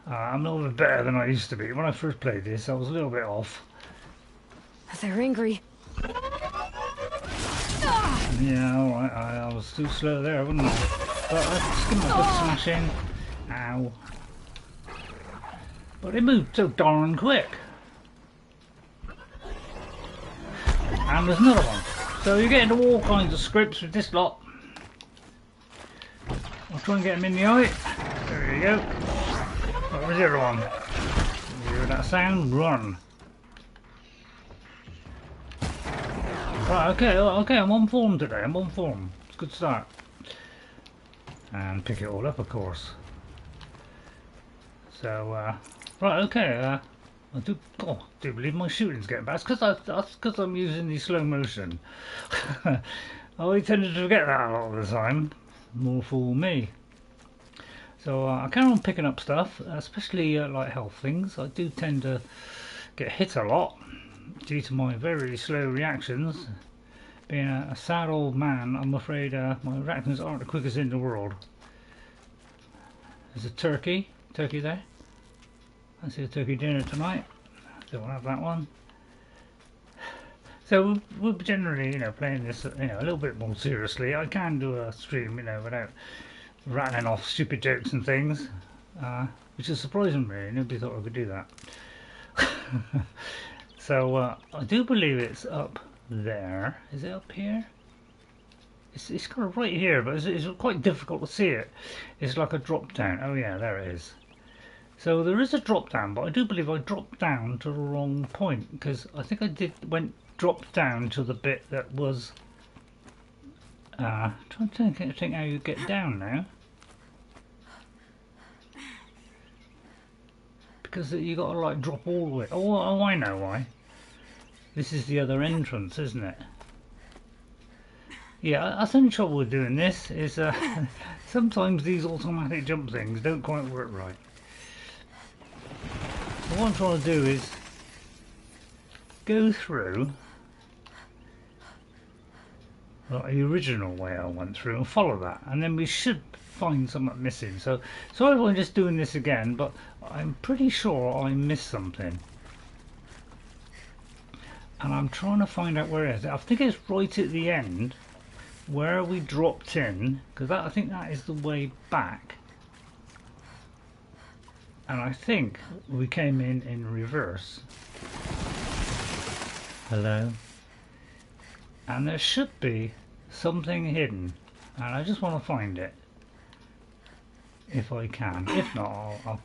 I'm a little bit better than I used to be. When I first played this, I was a little bit off. They're angry. Yeah, alright, I was too slow there, wasn't I? But I just give them a good smashing. Ow. But it moved so darn quick. And there's another one. So you get into all kinds of scripts with this lot. I'll try and get him in the eye. There you go. What was the other one? You hear that sound? Run. Right, okay, I'm on form today, I'm on form. It's a good start. And pick it all up, of course. So, right, okay, I do believe my shooting's getting bad. That's because I'm using the slow motion. I tended to forget that a lot of the time. More fool me. So, I carry on picking up stuff, especially like health things. I do tend to get hit a lot. Due to my very slow reactions. Being a sad old man, I'm afraid my reactions aren't the quickest in the world. There's a turkey there. I see a turkey dinner tonight. Don't have that one. So we're generally, playing this, a little bit more seriously. I can do a stream, without rattling off stupid jokes and things, which is surprising me. Nobody thought I could do that. So I do believe it's up there. Is it up here? It's kind of right here, but it's quite difficult to see it. It's like a drop down. Oh yeah, there it is. So there is a drop down, but I do believe I dropped down to the wrong point because I think I dropped down to the bit that was. Trying to think how you get down now. Because you got to like drop all the way. Oh, I know why. This is the other entrance, isn't it? Yeah, that's the only trouble with doing this is sometimes these automatic jump things don't quite work right. So what I'm trying to do is go through the original way I went through and follow that, and then we should find something missing. So sorry if I'm just doing this again, but I'm pretty sure I missed something. And I'm trying to find out where it is. I think it's right at the end where we dropped in, because I think that is the way back. And I think we came in reverse. Hello. And there should be something hidden, and I just want to find it if I can. If not, I'll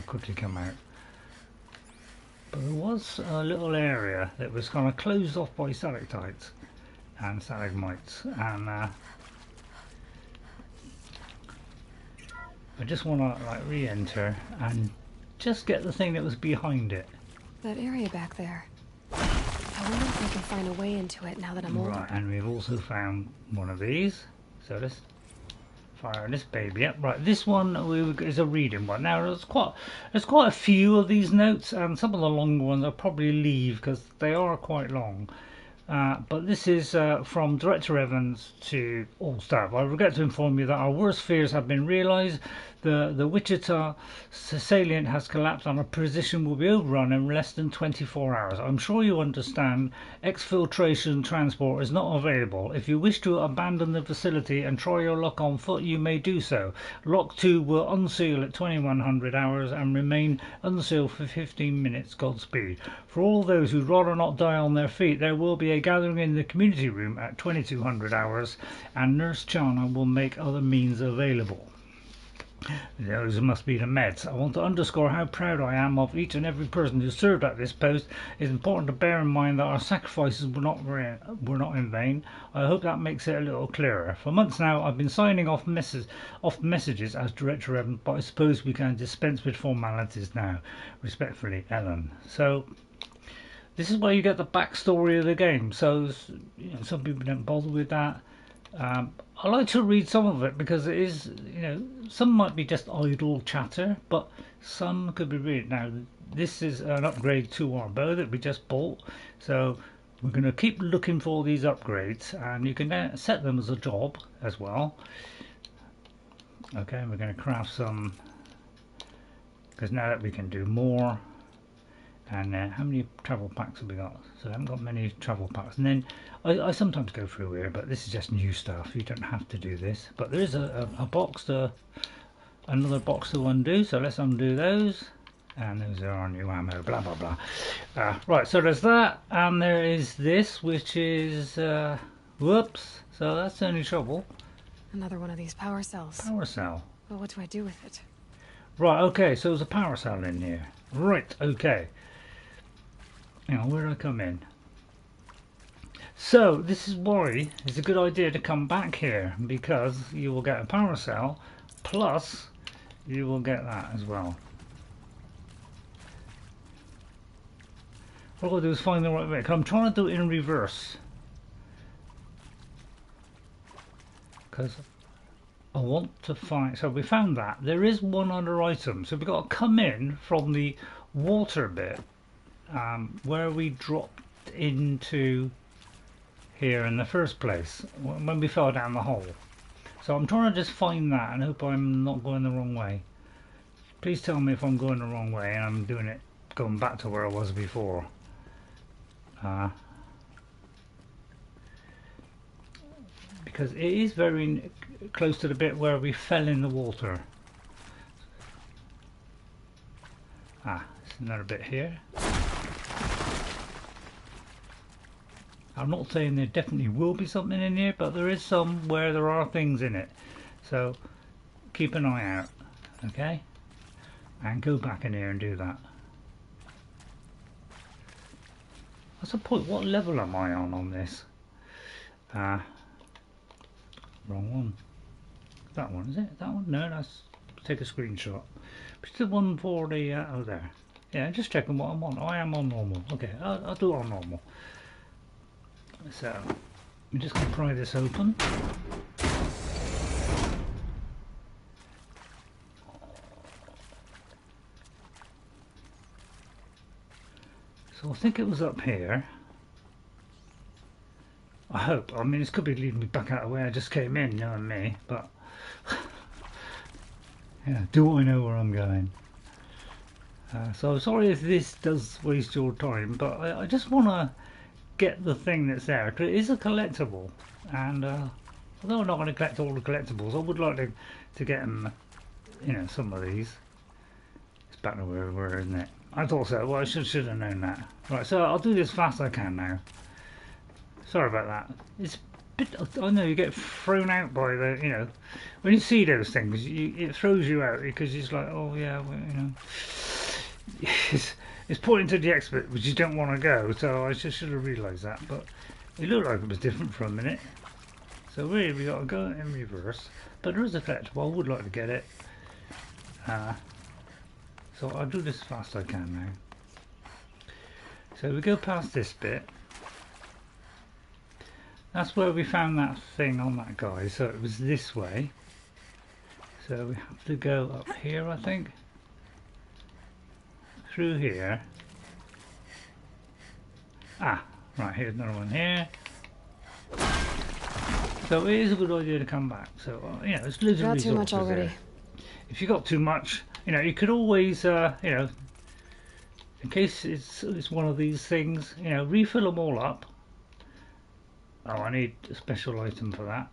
quickly come out. But there was a little area that was kind of closed off by stalactites and stalagmites, and I just want to like re-enter and just get the thing that was behind it. That area back there. I wonder if I can find a way into it now that I'm older. Right, and we've also found one of these. So let's fire this baby up. Right, this one is a reading one. Now there's quite a few of these notes, and some of the longer ones I'll probably leave because they are quite long. But this is from Director Evans to all staff. I regret to inform you that our worst fears have been realised. The Wichita salient has collapsed and our position will be overrun in less than 24 hours. I'm sure you understand exfiltration transport is not available. If you wish to abandon the facility and try your luck on foot, you may do so. Lock 2 will unseal at 2100 hours and remain unsealed for 15 minutes. Godspeed. For all those who'd rather not die on their feet, there will be a gathering in the community room at 2200 hours and Nurse Chana will make other means available. Those must be the meds. I want to underscore how proud I am of each and every person who served at this post. It's important to bear in mind that our sacrifices were not in vain. I hope that makes it a little clearer. For months now I've been signing off messages as Director Evans, but I suppose we can dispense with formalities now. Respectfully, Ellen. So this is where you get the backstory of the game. So you know, some people don't bother with that. I like to read some of it because it is, you know, some might be just idle chatter, but some could be read. Now, this is an upgrade to our bow that we just bought, so we're going to keep looking for these upgrades, and you can set them as a job as well. Okay, we're going to craft some, because now that we can do more. And how many travel packs have we got? So I haven't got many travel packs. And then I sometimes go through here, but this is just new stuff. You don't have to do this. But there is a box to, another box to undo. So let's undo those. And those are our new ammo, blah, blah, blah. Right, so there's that. And there is this, which is, whoops. So that's the only trouble. Another one of these power cells. Power cell. Well, what do I do with it? Right, okay, so there's a power cell in here. Right, okay. Now, where do I come in? So, this is why it's a good idea to come back here, because you will get a power cell, plus you will get that as well. What I'll do is find the right way, because I'm trying to do it in reverse. Because I want to find, so we found that. There is one other item, so we've got to come in from the water bit. Where we dropped into here in the first place when we fell down the hole. So I'm trying to just find that and hope I'm not going the wrong way. Please tell me if I'm going the wrong way and I'm doing it going back to where I was before. Because it is very close to the bit where we fell in the water. There's another bit here. I'm not saying there definitely will be something in here, but there is some where there are things in it. So keep an eye out, okay? And go back in here and do that. What's the point? What level am I on this? Wrong one. That one, is it? That one? No, that's take a screenshot. It's the one for the oh there. Yeah, just checking what I'm on. I am on normal. Okay, I'll do it on normal. So We're just going to pry this open. So I think it was up here. I hope. I mean, this could be leading me back out of the way I just came in, knowing me, but yeah, do I know where I'm going? So I'm sorry if this does waste your time, but I just want to get the thing that's there. It is a collectible, and although I'm not going to collect all the collectibles, I would like to get them, you know, some of these. It's back to where we were, isn't it? I thought so. Well, I should have known that. Right, so I'll do this fast as I can now. Sorry about that. It's a bit, I know you get thrown out by the, you know, when you see those things, it throws you out because it's like, oh yeah, well, you know, it's pointing to the expert, which you don't want to go. So I should have realised that, but it looked like it was different for a minute. So really, we got to go in reverse. But there is a collectible. I would like to get it. So I'll do this as fast as I can now. So we go past this bit. That's where we found that thing on that guy, so it was this way. So we have to go up here, I think. Through here. Ah, right, here's another one here. So it is a good idea to come back. So, you know, it's loads of resources. Got too much already. There. If you got too much, you know, you could always, you know, in case it's one of these things, you know, refill them all up. Oh, I need a special item for that.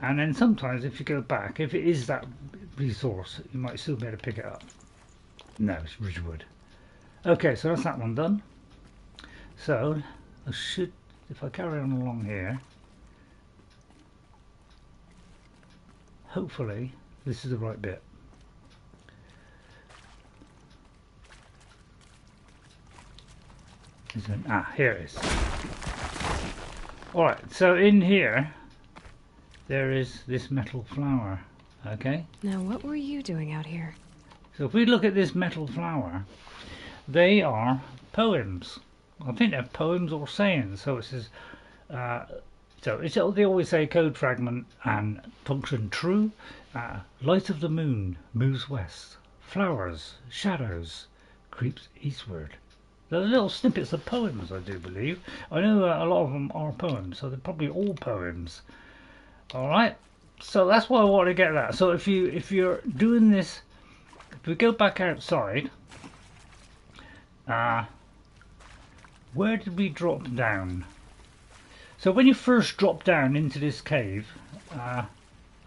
And then sometimes if you go back, if it is that resource, you might still be able to pick it up. No, it's Ridgewood. Okay, so that's that one done. So, I should, if I carry on along here, hopefully this is the right bit. Here it is. Alright, so in here there is this metal flower, okay? Now what were you doing out here? So if we look at this metal flower, they are poems. I think they're poems or sayings. So it says, they always say code fragment and function true. Light of the moon moves west. Flowers, shadows, creeps eastward. They're little snippets of poems, I do believe. I know a lot of them are poems, so they're probably all poems. Alright, so that's why I want to get that. So if you're doing this, if we go back outside, where did we drop down? So when you first drop down into this cave,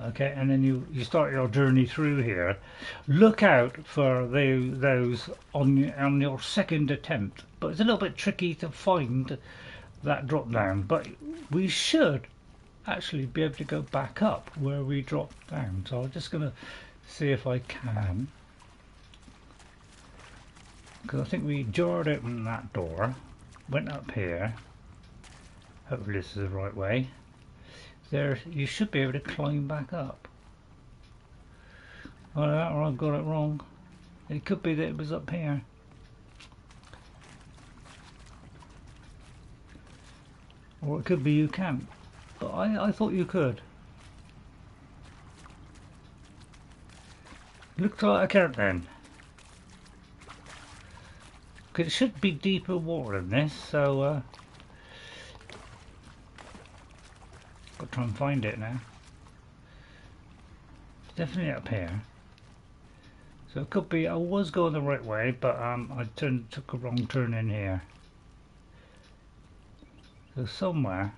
okay, and then you start your journey through here, look out for those on your second attempt. But it's a little bit tricky to find that drop down, but we should actually be able to go back up where we dropped down. So I'm just going to see if I can, because I think we jarred open that door, went up here. Hopefully this is the right way. There, you should be able to climb back up. Or I've got it wrong. It could be that it was up here. Or it could be you can't. But I thought you could. Looks like I can't then. Because it should be deeper water than this, so got to try and find it now. It's definitely up here. So it could be I was going the right way, but I took a wrong turn in here. So somewhere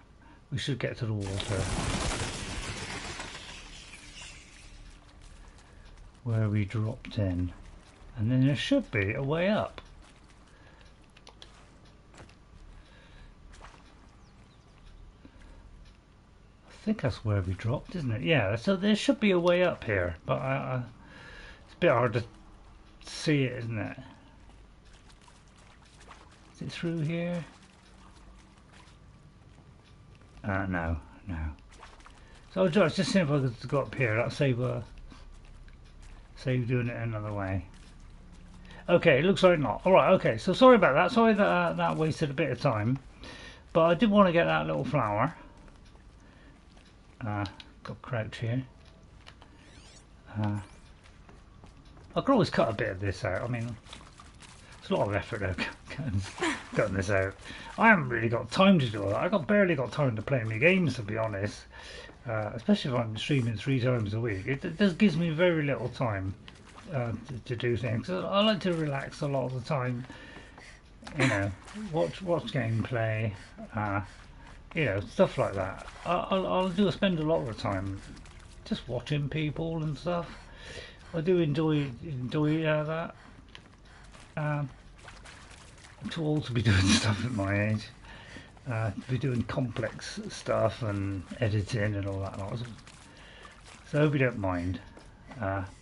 we should get to the water where we dropped in, and then there should be a way up. I think that's where we dropped, isn't it? Yeah, so there should be a way up here, but it's a bit hard to see it, isn't it? Is it through here? No. So I'll just see if I could go up here. That'll save doing it another way. Okay, it looks like not. Alright, okay, so sorry about that. Sorry that that wasted a bit of time. But I did want to get that little flower. Got crouch here. I could always cut a bit of this out. I mean, it's a lot of effort though, cutting this out. I haven't really got time to do all that. Barely got time to play my games, to be honest. Especially if I'm streaming 3 times a week. It just gives me very little time to do things. I like to relax a lot of the time. You know, watch gameplay. You know, stuff like that. I'll spend a lot of the time just watching people and stuff. I do enjoy that. I'm too old to be doing stuff at my age. To be doing complex stuff and editing and all that lot. So I hope you don't mind.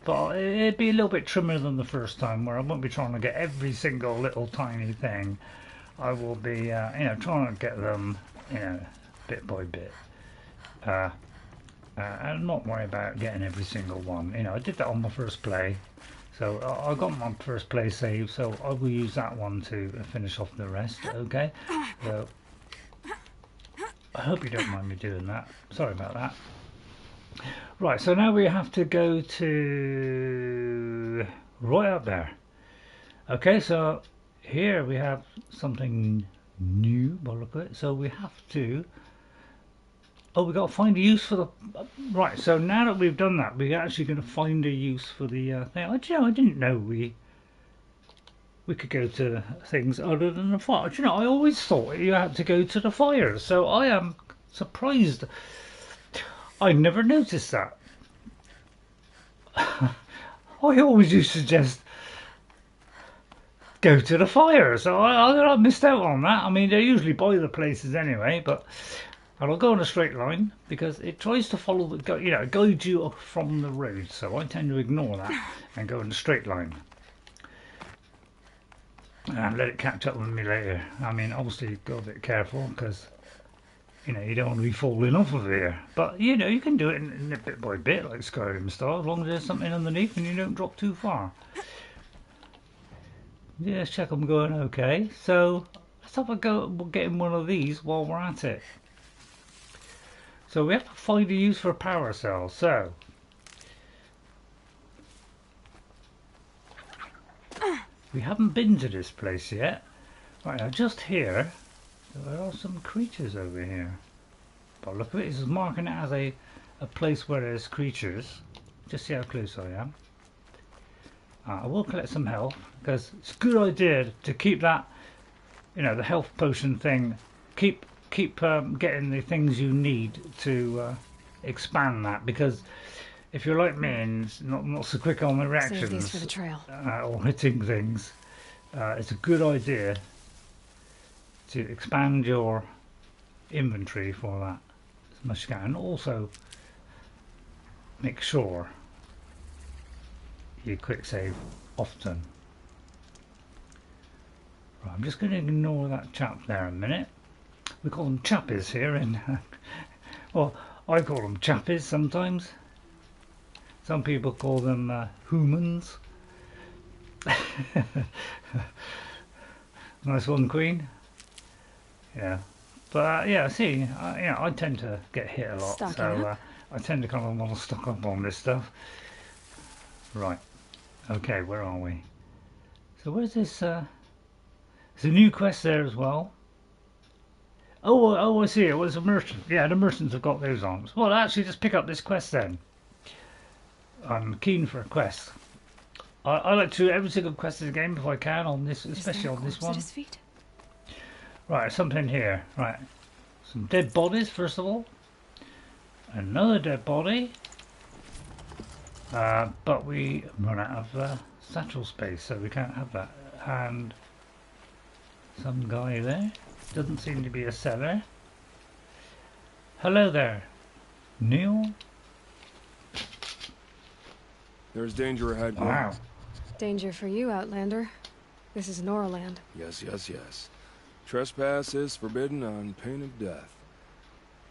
But it'd be a little bit trimmer than the first time, where I won't be trying to get every single little tiny thing. I will be, you know, trying to get them, you know, bit by bit. And not worry about getting every single one. You know, I did that on my first play. So I got my first play saved, so I will use that one to finish off the rest, okay? So I hope you don't mind me doing that. Sorry about that. Right, so now we have to go to right up there. Okay, so here we have something new by the look of it. So we have to... Oh, we got to find a use for the... Right, so now that we've done that, we're actually going to find a use for the thing. I didn't know we could go to things other than the fire. Do you know, I always thought you had to go to the fire. So I am surprised. I never noticed that. I always used to just go to the fire. So I missed out on that. I mean, they're usually by the places anyway, but... And I'll go on a straight line because it tries to follow the, you know, guide you from the road. So I tend to ignore that and go in a straight line and let it catch up with me later. I mean, obviously you've got to be a bit careful because, you know, you don't want to be falling off of here. But you know, you can do it in a bit by bit, like Skyrim style, as long as there's something underneath and you don't drop too far. Yeah, let's check I'm going okay. So let's have a go at getting one of these while we're at it. So we have to find a use for a power cell. So we haven't been to this place yet. Right, now just here there are some creatures over here. But look at it, it's marking it as a place where there's creatures. Just see how close I am. I will collect some health because it's a good idea to keep that, you know, the health potion thing. Keep getting the things you need to expand that, because if you're like me and not so quick on the reactions, save these for the trail. Or hitting things, it's a good idea to expand your inventory for that as much as you can, and also make sure you quick save often. Right, I'm just going to ignore that chap there a minute. We call them chappies here in well, I call them chappies sometimes. Some people call them humans. Nice one, Queen. Yeah, but yeah, see, you know, I tend to get hit a lot, so I tend to kind of want to stock up on this stuff. Right, okay, where are we? So where's this? There's a new quest there as well. Oh, I see. It was a merchant. Yeah, the merchants have got those arms. Well, actually, just pick up this quest then. I'm keen for a quest. I like to do every single quest in the game if I can on this, especially on this one. At his feet? Right, something here. Right, some dead bodies first of all. Another dead body. But we run out of satchel space, so we can't have that. And some guy there. Doesn't seem to be a seller. Hello there, Neil. There's danger ahead. Wow. Danger for you, Outlander. This is Noraland. Yes. Trespass is forbidden on pain of death.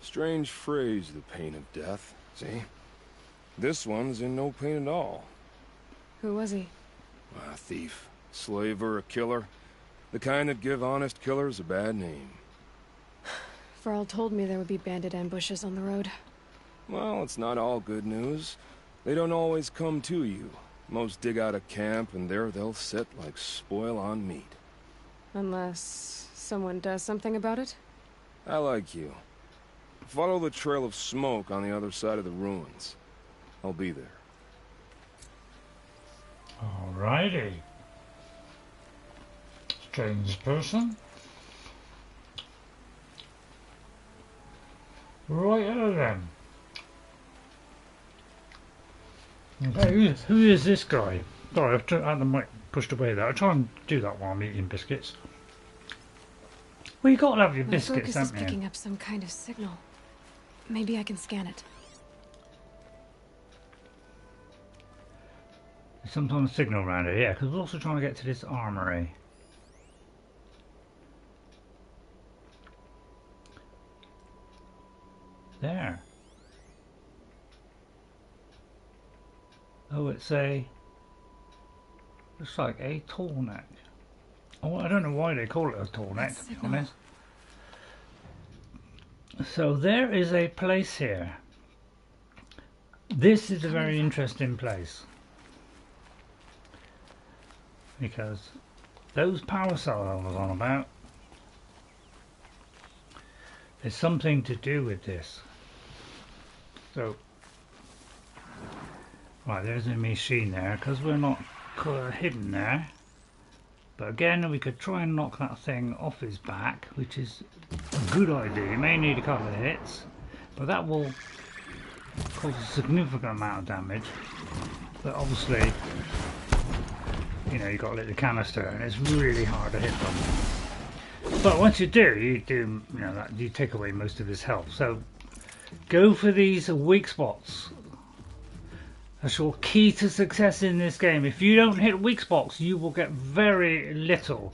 Strange phrase, the pain of death. See? This one's in no pain at all. Who was he? A thief, slaver, a killer. The kind that give honest killers a bad name. Varl told me there would be bandit ambushes on the road. Well, it's not all good news. They don't always come to you. Most dig out of camp, and there they'll sit like spoil on meat. Unless someone does something about it? I like you. Follow the trail of smoke on the other side of the ruins. I'll be there. Alrighty. Strange person. Right then. Okay, who is this guy? Sorry, I've had the mic pushed away there. I try and do that while I'm eating biscuits. Well, you got to have your biscuits, haven't you? My focus is you? picking up some kind of signal. Maybe I can scan it. There's some kind of signal around here, yeah, because we're also trying to get to this armory. There. Oh, it's a... Looks like a Tallneck. Oh, I don't know why they call it a Tallneck, to be honest. So there is a place here. This is a very interesting place. Because those power cells I was on about, there's something to do with this. So, right, there's a machine there, because we're not hidden there. But again, we could try and knock that thing off his back, which is a good idea. You may need a couple of hits, but that will cause a significant amount of damage. But obviously, you know, you've got a little canister, and it's really hard to hit them. But once you do, you know, that you take away most of his health. So go for these weak spots. That's your key to success in this game. If you don't hit weak spots, you will get very little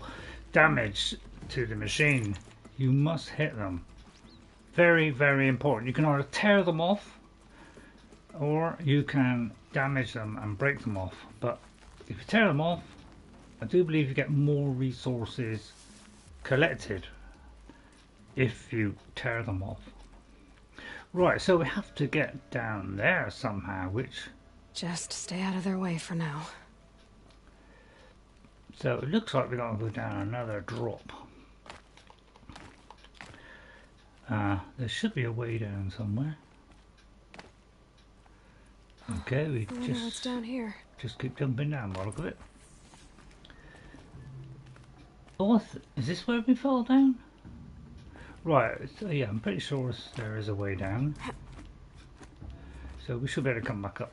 damage to the machine. You must hit them. Very, very important. You can either tear them off, or you can damage them and break them off. But if you tear them off, I do believe you get more resources collected if you tear them off. Right, so we have to get down there somehow, which... Just stay out of their way for now. So it looks like we're going to go down another drop. There should be a way down somewhere. Okay, we just... what's down here? Just keep jumping down by the look of it. Oh, is this where we fell down? Right, so yeah, I'm pretty sure there is a way down. So we should be able to come back up.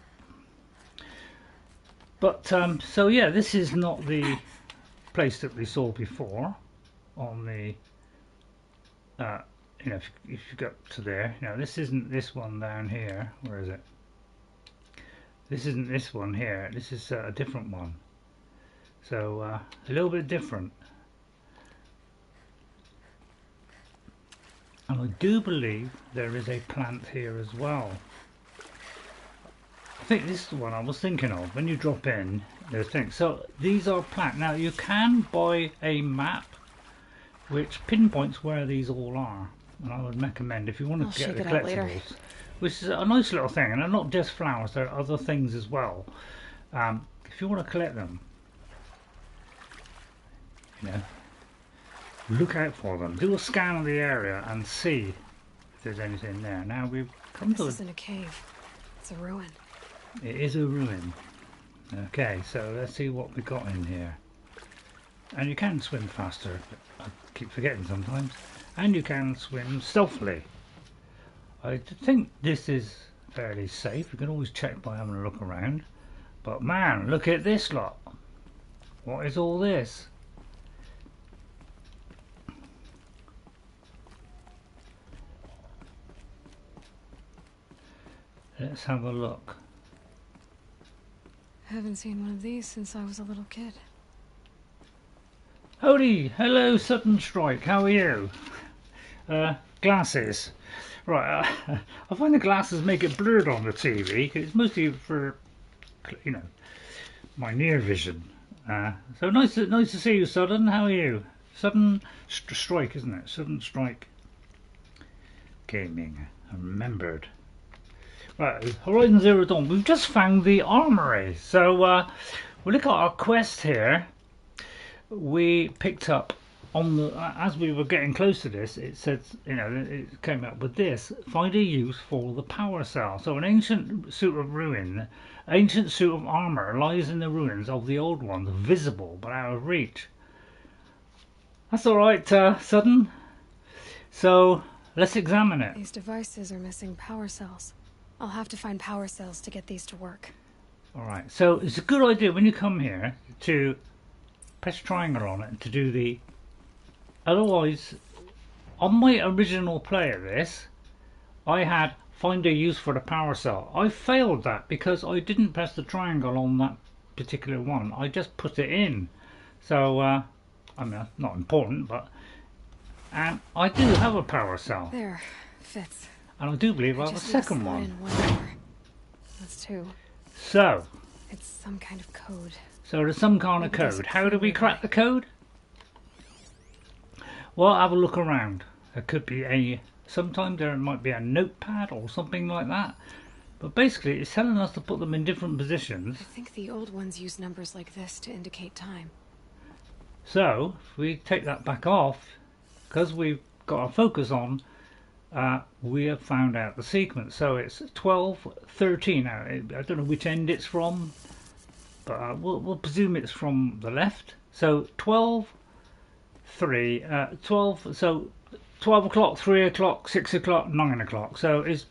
But, so yeah, this is not the place that we saw before on the, you know, if you go to there, you know, this isn't this one down here. Where is it? This isn't this one here. This is a different one. So, a little bit different. And I do believe there is a plant here as well. I think this is the one I was thinking of. When you drop in, there's things. So these are plant. Now you can buy a map which pinpoints where these all are. And I would recommend if you want to get the collectibles, which is a nice little thing. And they're not just flowers, there are other things as well. If you want to collect them, you know, look out for them. Do a scan of the area and see if there's anything there. Now we've come to... This isn't a cave. It's a ruin. It is a ruin. Okay, so let's see what we got in here. And you can swim faster, but I keep forgetting sometimes. And you can swim stealthily. I think this is fairly safe. You can always check by having a look around. But man, look at this lot. What is all this? Let's have a look. I haven't seen one of these since I was a little kid. Howdy! Hello, Sudden Strike. How are you? Glasses. Right, I find the glasses make it blurred on the TV. It's mostly for, you know, my near vision. So nice to see you, Sudden. How are you? Sudden Strike, isn't it? Sudden Strike Gaming. I remembered. Right, Horizon Zero Dawn. We've just found the Armoury. So we look at our quest here. We picked up on the as we were getting close to this. It said, you know, it came up with this: find a use for the power cell. So an ancient suit of armor lies in the ruins of the old ones, visible but out of reach. That's all right, Sudden. So let's examine it. These devices are missing power cells. I'll have to find power cells to get these to work. Alright, so it's a good idea when you come here to press triangle on it to do the... Otherwise, on my original play of this, I had find a use for the power cell. I failed that because I didn't press the triangle on that particular one. I just put it in. So, I mean, not important, but... And I do have a power cell. There, fits. And I do believe I have a second one. That's two. So. It's some kind of code. So there's some kind of code. How do we crack the code? Well, have a look around. There could be a... Sometimes there might be a notepad or something like that. But basically it's telling us to put them in different positions. I think the old ones use numbers like this to indicate time. So, if we take that back off, because we've got our focus on, we have found out the sequence. So it's 12:13 now. I don't know which end it's from, but we'll presume it's from the left. So 12, 3, 12. So 12 o'clock, 3 o'clock, 6 o'clock, 9 o'clock. So it's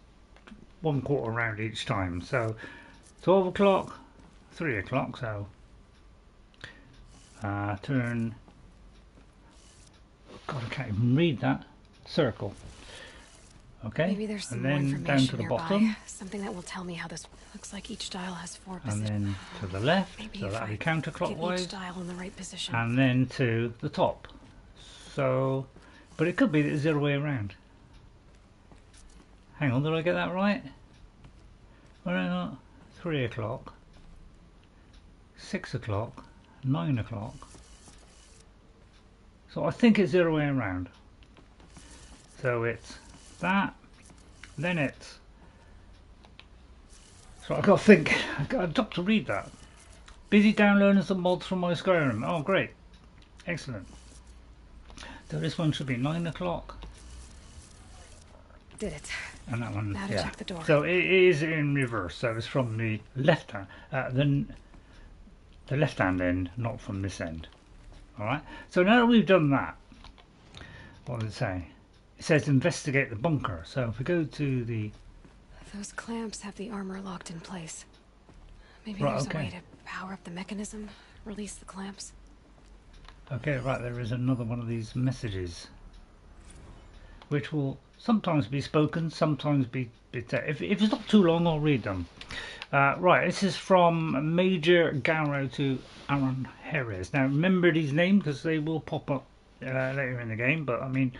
1 quarter round each time. So 12 o'clock, 3 o'clock. So turn. God, I can't even read that. Circle. Okay. Maybe there's some and then more down to the nearby. bottom. Something that will tell me how this looks like. Each dial has 4 And positions. then to the left. Maybe So if that'll be Get each counterclockwise. dial in the right position. And then to the top. So, but it could be the other way around. Hang on, did I get that right? Well, no, 3 o'clock, 6 o'clock, 9 o'clock. So I think it's the other way around. So it's that, then it's... So I've got to think, I've got to read that. Busy downloading some mods from my Skyrim. Oh great, excellent. So this one should be 9 o'clock. Did it. And that one, Now to yeah. check the door. So it is in reverse. So it's from the left hand, the left hand end, not from this end. All right. So now that we've done that, what does it say? It says investigate the bunker. So if we go to the... Those clamps have the armor locked in place. Maybe Right, there's okay. a way to power up the mechanism, release the clamps. Okay, right, there is another one of these messages, which will sometimes be spoken, sometimes be if it's not too long, I'll read them. Right, this is from Major Garrow to Aaron Harris. Now remember these names because they will pop up later in the game, but I mean,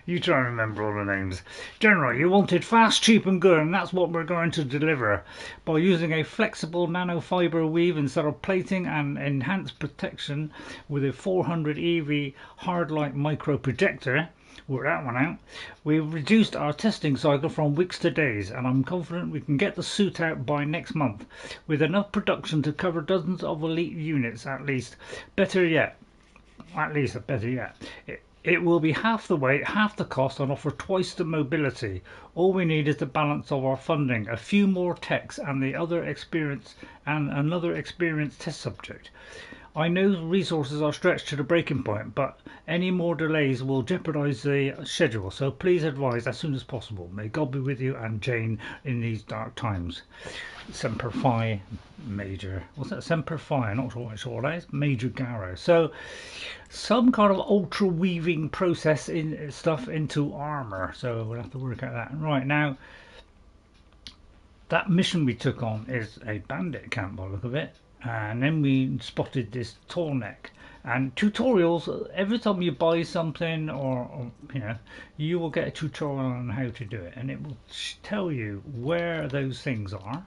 you try and remember all the names. General, you wanted fast, cheap and good, and that's what we're going to deliver. By using a flexible nanofiber weave instead of plating and enhanced protection with a 400 EV hard-light micro projector, work that one out, we've reduced our testing cycle from weeks to days, and I'm confident we can get the suit out by next month with enough production to cover dozens of elite units at least. Better yet, it will be half the weight, half the cost, and offer twice the mobility. All we need is the balance of our funding, a few more techs, and another experienced test subject. I know resources are stretched to the breaking point, but any more delays will jeopardize the schedule, so please advise as soon as possible. May God be with you and Jane in these dark times. Semper Fi, Major. What's that? Semper Fi, I'm not sure what that is. Major Garrow. So, some kind of ultra weaving process in stuff into armor. So we'll have to work out that. Right, now, that mission we took on is a bandit camp by the look of it. And then we spotted this Tallneck. And tutorials, every time you buy something or you know, you will get a tutorial on how to do it, and it will tell you where those things are.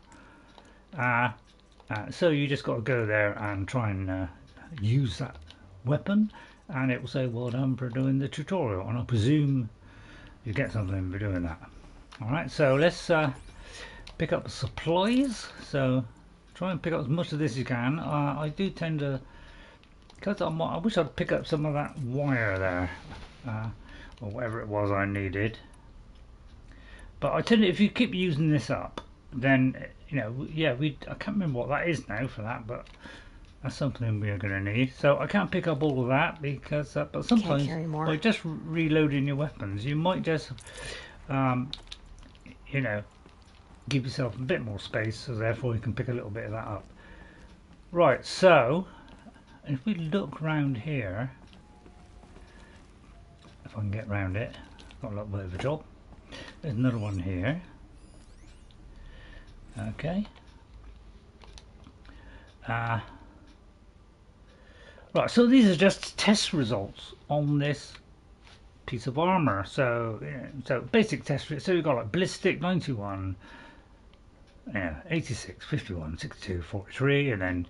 So you just got to go there and try and use that weapon, and it will say well done for doing the tutorial, and I presume you get something for doing that. Alright, so let's pick up the supplies. So try and pick up as much of this as you can. I do tend to, because I wish I'd pick up some of that wire there, or whatever it was I needed. But I tend to, if you keep using this up, then, you know, yeah, I can't remember what that is now for that, but that's something we're going to need. So I can't pick up all of that because, but sometimes by just reloading your weapons, you might just, you know, give yourself a bit more space, so therefore you can pick a little bit of that up. Right, so if we look round here, if I can get round it, got a little bit of a job. There's another one here. Okay. Right, so these are just test results on this piece of armor. So, so basic test. So you've got like ballistic 91, 86, 51, 62, 43, and then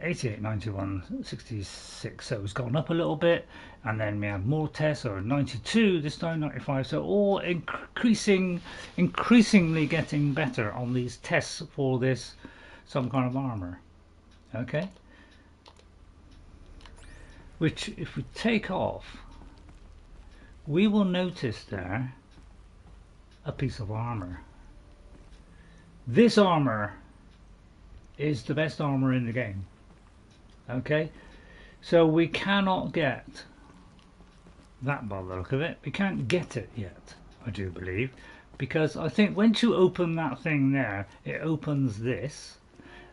88, 91, 66. So it's gone up a little bit, and then we have more tests, or 92 this time, 95. So all increasingly getting better on these tests for this some kind of armor. Okay. Which, if we take off, we will notice there a piece of armor. This armor is the best armor in the game. Okay, so we cannot get that by the look of it. We can't get it yet, I do believe, because I think once you open that thing there, it opens this,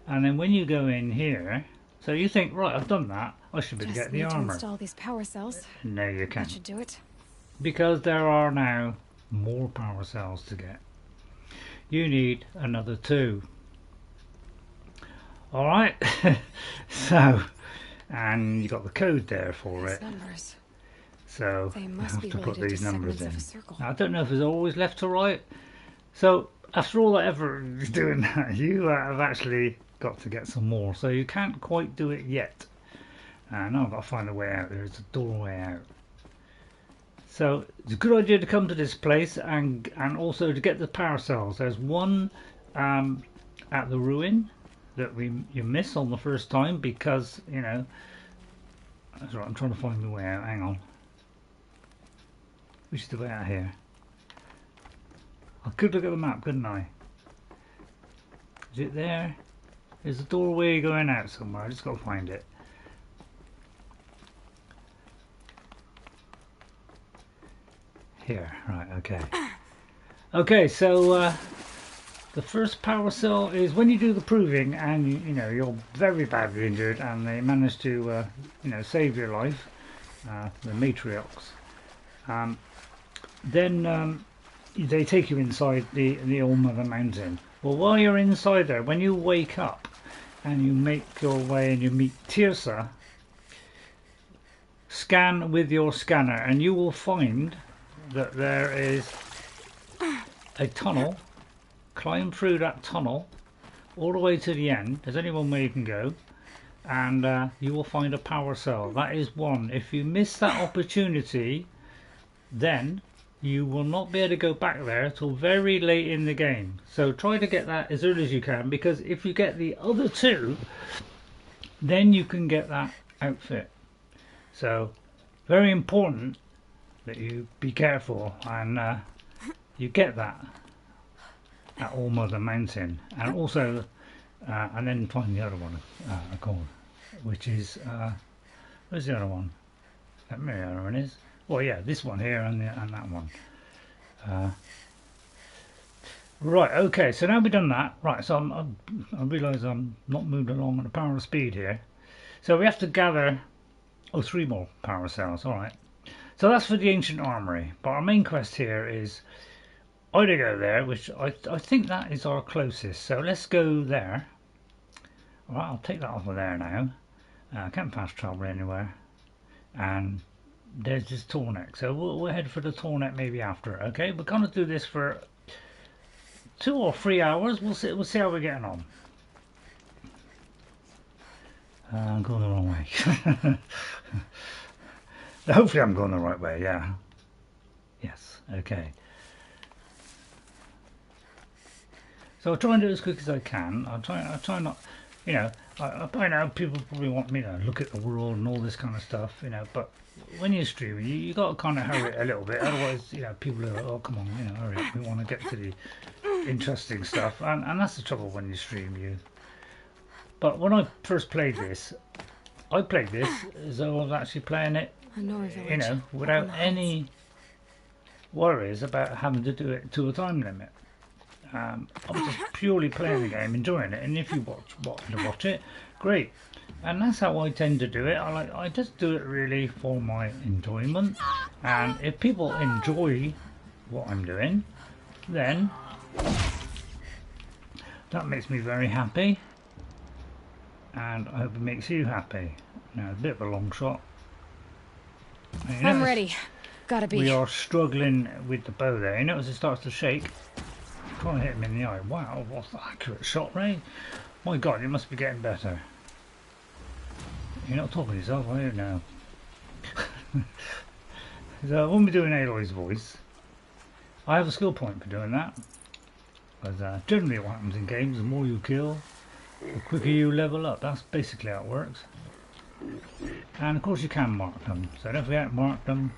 and then when you go in here, so you think, right, I've done that, I should be able to get the armor. Install these power cells. No, you can't. That should do it. Because there are now more power cells to get. You need another 2. Alright, so, and you got the code there for it. Numbers. So they I must have be to put these numbers in. Now, I don't know if it's always left to right. So after all that effort of doing that, you have actually got to get some more. So you can't quite do it yet. Now I've got to find a way out. There's a doorway out. So it's a good idea to come to this place and also to get the power cells. There's one at the ruin that you miss on the first time because, you know, that's right, I'm trying to find my way out. Hang on. Which is the way out here? I could look at the map, couldn't I? Is it there? There's a doorway going out somewhere. I just got to find it. Here, right, okay. Okay, so the first power cell is when you do the proving and you know you're very badly injured and they manage to you know, save your life, the matriarchs. Then they take you inside the All Mother Mountain. Well, while you're inside there, when you wake up and you make your way and you meet Tirsa, scan with your scanner and you will find that there is a tunnel. Climb through that tunnel all the way to the end. There's only one way you can go, and you will find a power cell. That is one. If you miss that opportunity, then you will not be able to go back there until very late in the game. So try to get that as early as you can, because if you get the other 2, then you can get that outfit. So very important that you be careful and you get that at All Mother Mountain, and also and then find the other one, which is where's the other one? That the other one is. Well, yeah, this one here and that one. Right, okay, so now we've done that. Right, so I realise I'm not moving along at the power of speed here. So we have to gather 3 more power cells. All right. So that's for the ancient armory. But our main quest here is either go there, which I think that is our closest. So let's go there. All right, I'll take that off of there now. I can't fast travel anywhere. And there's this Tallneck. So we'll head for the Tallneck maybe after. Okay, we're going to do this for 2 or 3 hours. We'll see how we're getting on. I'm going the wrong way. Hopefully I'm going the right way, yeah. Yes, okay. So I try and do it as quick as I can. I try not, you know, I know people probably want me to look at the world and all this kind of stuff, you know, but when you're streaming, you got to kind of hurry it a little bit, otherwise, you know, people are like, oh, come on, you know, hurry up, we want to get to the interesting stuff, and that's the trouble when you stream. But when I first played this, I played this as though I was actually playing it, you know, without any worries about having to do it to a time limit. I was just purely playing the game, enjoying it, and if you want to watch it, great. And that's how I tend to do it. I just do it really for my enjoyment, and if people enjoy what I'm doing, then that makes me very happy, and I hope it makes you happy. Now, a bit of a long shot. I'm ready. Gotta be. We are struggling with the bow there. You notice it starts to shake. Trying to hit him in the eye. Wow, what's the accurate shot rate? My God, you must be getting better. You're not talking to yourself, are you now? So when we're doing Aloy's voice, I have a skill point for doing that. Because generally what happens in games, the more you kill, the quicker you level up. That's basically how it works. And of course you can mark them. So don't forget, mark them.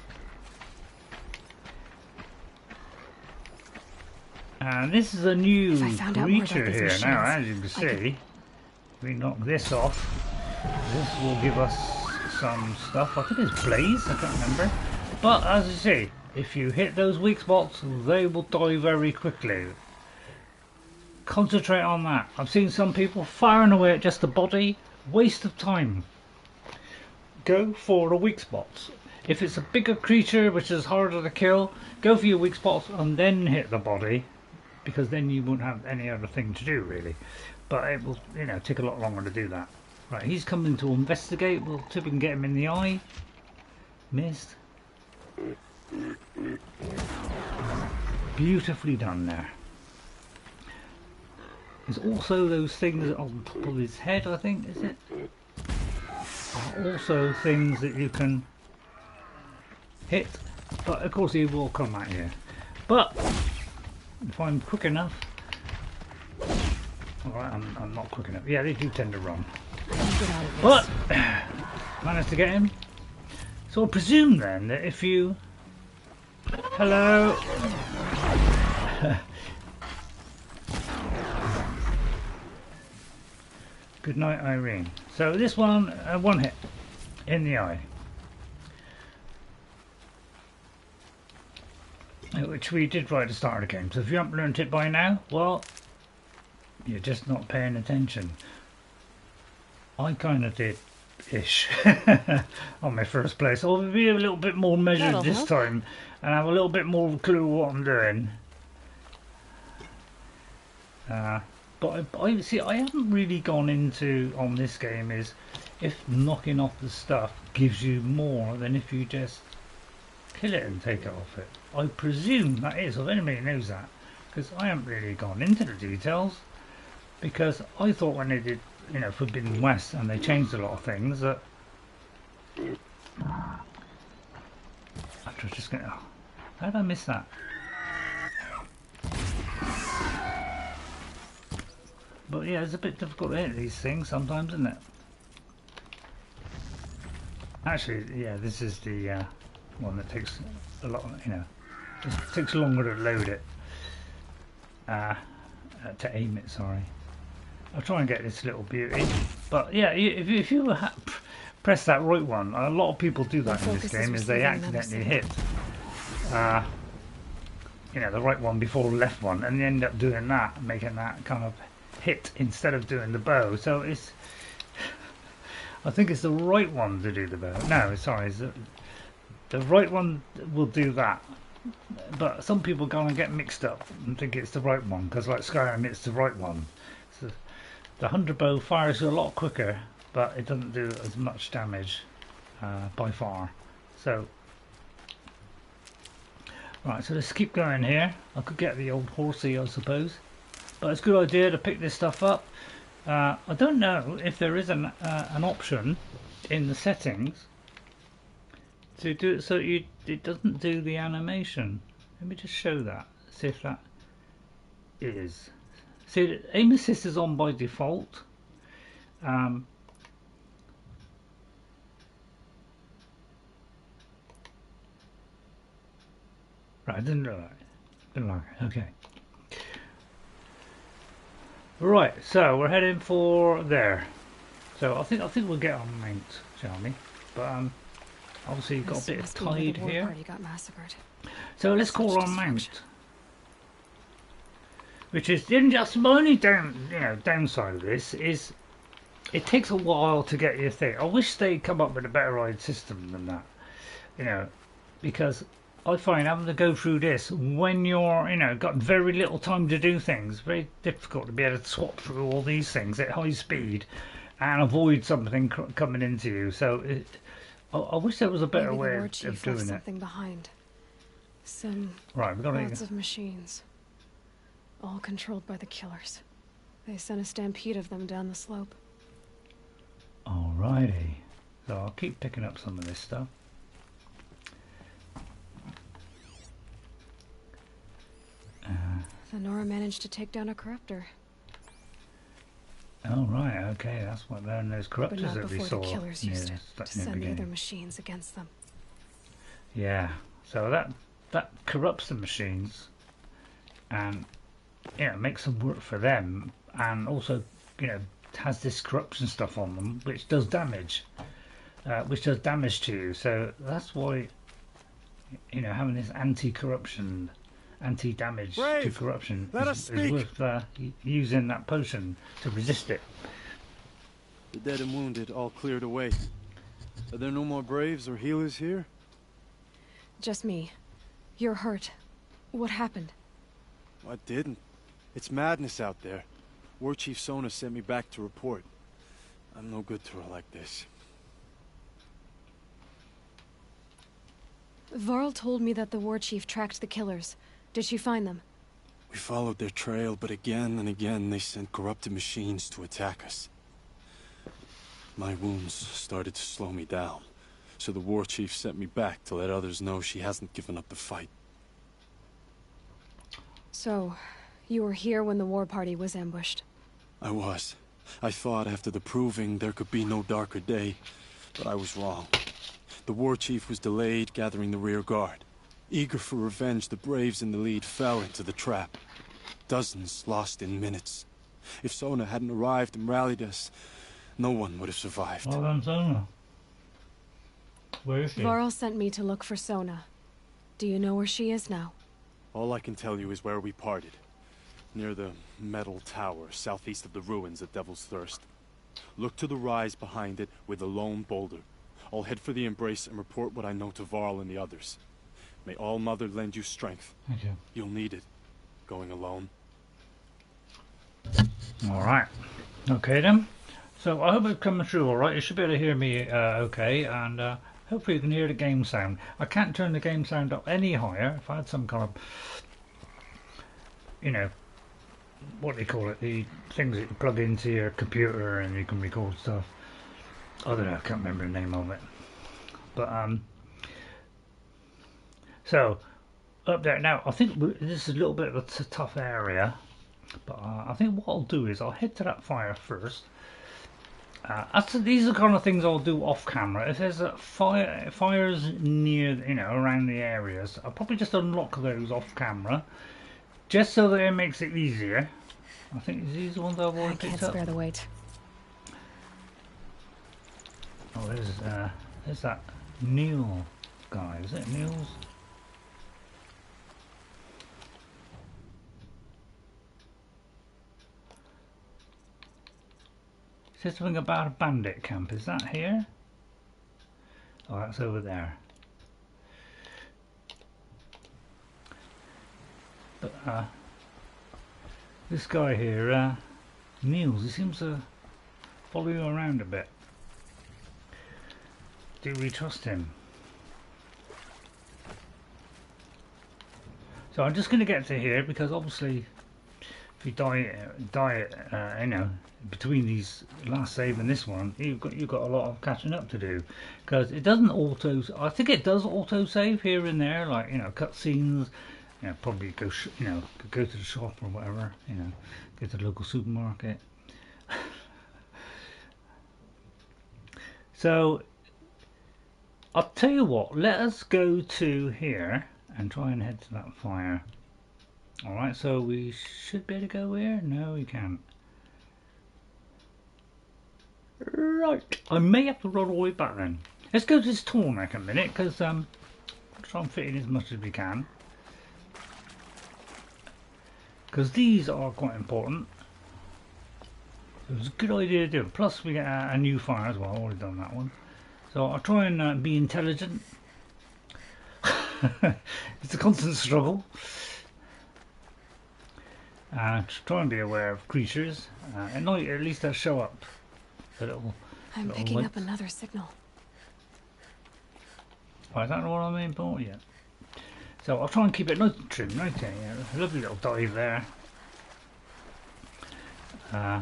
And this is a new creature here now, as you can see. If we knock this off, this will give us some stuff. I think it's Blaze, I can't remember. But as you see, if you hit those weak spots, they will die very quickly. Concentrate on that. I've seen some people firing away at just the body. Waste of time. Go for the weak spots. If it's a bigger creature which is harder to kill, go for your weak spots and then hit the body. Because then you won't have any other thing to do really, but it will, you know, take a lot longer to do that. Right, he's coming to investigate. We'll see if we can get him in the eye. Missed. Beautifully done there. There's also those things on top of his head, I think, is it? Also things that you can hit, but of course he will come at you. But if I'm quick enough, alright, I'm not quick enough. Yeah, they do tend to run. But managed to get him. So I presume then that if you, hello. Good night, Irene. So this one, one hit in the eye. Which we did right at the start of the game. So if you haven't learned it by now, well, you're just not paying attention. I kind of did ish on my first play, so I'll be a little bit more measured this time and have a little bit more clue what I'm doing. But I see, I haven't really gone into on this game is if knocking off the stuff gives you more than if you just kill it and take it off it. I presume that is, if anybody knows that, because I haven't really gone into the details, because I thought when they did, you know, Forbidden West and they changed a lot of things that after just going, how did I miss that? But yeah, it's a bit difficult to hit these things sometimes, isn't it? Actually, yeah, this is the one that takes a lot, you know, it takes longer to load it, to aim it, sorry. I'll try and get this little beauty, but yeah, if you press that right one, a lot of people do that in this game, is they accidentally hit, you know, the right one before the left one, and they end up doing that, making that kind of hit instead of doing the bow. So it's, I think it's the right one to do the bow. No, sorry, it's the right one will do that. But some people go and get mixed up and think it's the right one, because like Skyrim, it's the right one. So the 100 bow fires a lot quicker, but it doesn't do as much damage by far. So, right, so let's keep going here. I could get the old horsey, I suppose. But it's a good idea to pick this stuff up. I don't know if there is an option in the settings to do it so it doesn't do the animation. Let me just show that. See if that is See, aim assist is on by default. Right, I didn't know that. Didn't like it. Okay. Right, so we're heading for there. So I think we'll get on mount, shall we? But obviously you've got a bit of tide here. Party got massacred. So let's call on mount. Which is just my only downside of this is it takes a while to get your thing. I wish they'd come up with a better ride system than that. Because I find having to go through this when you're, got very little time to do things, very difficult to be able to swap through all these things at high speed and avoid something coming into you. So I wish there was a better way of doing it. Something behind. Some right, we've got lots of machines, all controlled by the killers. They sent a stampede of them down the slope. Alrighty, so I'll keep picking up some of this stuff. Nora managed to take down a corruptor. Oh right, okay, that's what they're in those corruptors that we saw. The killers used it to send the other machines against them. Yeah, so that corrupts the machines, and makes them work for them, and also has this corruption stuff on them, which does damage, to you. So that's why having this anti-corruption. Anti-damage to corruption is worth using that potion to resist it. The dead and wounded all cleared away. Are there no more braves or healers here? Just me. You're hurt. What happened? I didn't. It's madness out there. War Chief Sona sent me back to report. I'm no good to her like this. Varl told me that the War Chief tracked the killers. Did she find them? We followed their trail, but again and again they sent corrupted machines to attack us. My wounds started to slow me down, so the War Chief sent me back to let others know she hasn't given up the fight. So, you were here when the war party was ambushed? I was. I thought after the proving there could be no darker day, but I was wrong. The War Chief was delayed gathering the rear guard. Eager for revenge, the Braves in the lead fell into the trap. Dozens lost in minutes. If Sona hadn't arrived and rallied us, no one would have survived. Well done, Sona. Where is she? Varl sent me to look for Sona. Do you know where she is now? All I can tell you is where we parted. Near the metal tower, southeast of the ruins at Devil's Thirst. Look to the rise behind it with a lone boulder. I'll head for the embrace and report what I know to Varl and the others. May All Mother lend you strength. Thank you. You'll need it, going alone. Alright. Okay then. So I hope it's coming through alright. You should be able to hear me okay, and hopefully you can hear the game sound. I can't turn the game sound up any higher. If I had some kind of, what do you call it? The things that you plug into your computer and you can record stuff. I don't know, I can't remember the name of it. But, so, up there. Now, I think this is a little bit of a tough area. But I think what I'll do is I'll head to that fire first. These are the kind of things I'll do off camera. If there's fires near, around the areas, I'll probably just unlock those off camera. Just so that it makes it easier. I think these are the ones I've already picked up. I can't spare the weight. Oh, there's that Neil guy. Is it Neil's? It says something about a bandit camp. Is that here? Oh, that's over there. But this guy here, Niels, he seems to follow you around a bit. Do we trust him? So I'm just going to get to here because obviously, if you die, between these last save and this one, you've got a lot of catching up to do because it doesn't auto. I think it does auto save here and there, like cutscenes, you know, probably go go to the shop or whatever, you know, go to the local supermarket. So I'll tell you what, let us go to here and try and head to that fire. Alright, so we should be able to go here? No, we can't. Right, I may have to run all the way back then. Let's go to this Tallneck a minute, because we'll try and fit in as much as we can. Because these are quite important. It was a good idea to do. Plus we get a new fire as well, I've already done that one. So I'll try and be intelligent. It's a constant struggle. Try and be aware of creatures. At night at least they'll show up. I'm picking up another signal. I don't know what I mean for yet. So I'll try and keep it nice and trim, right there. Yeah, lovely little dive there. I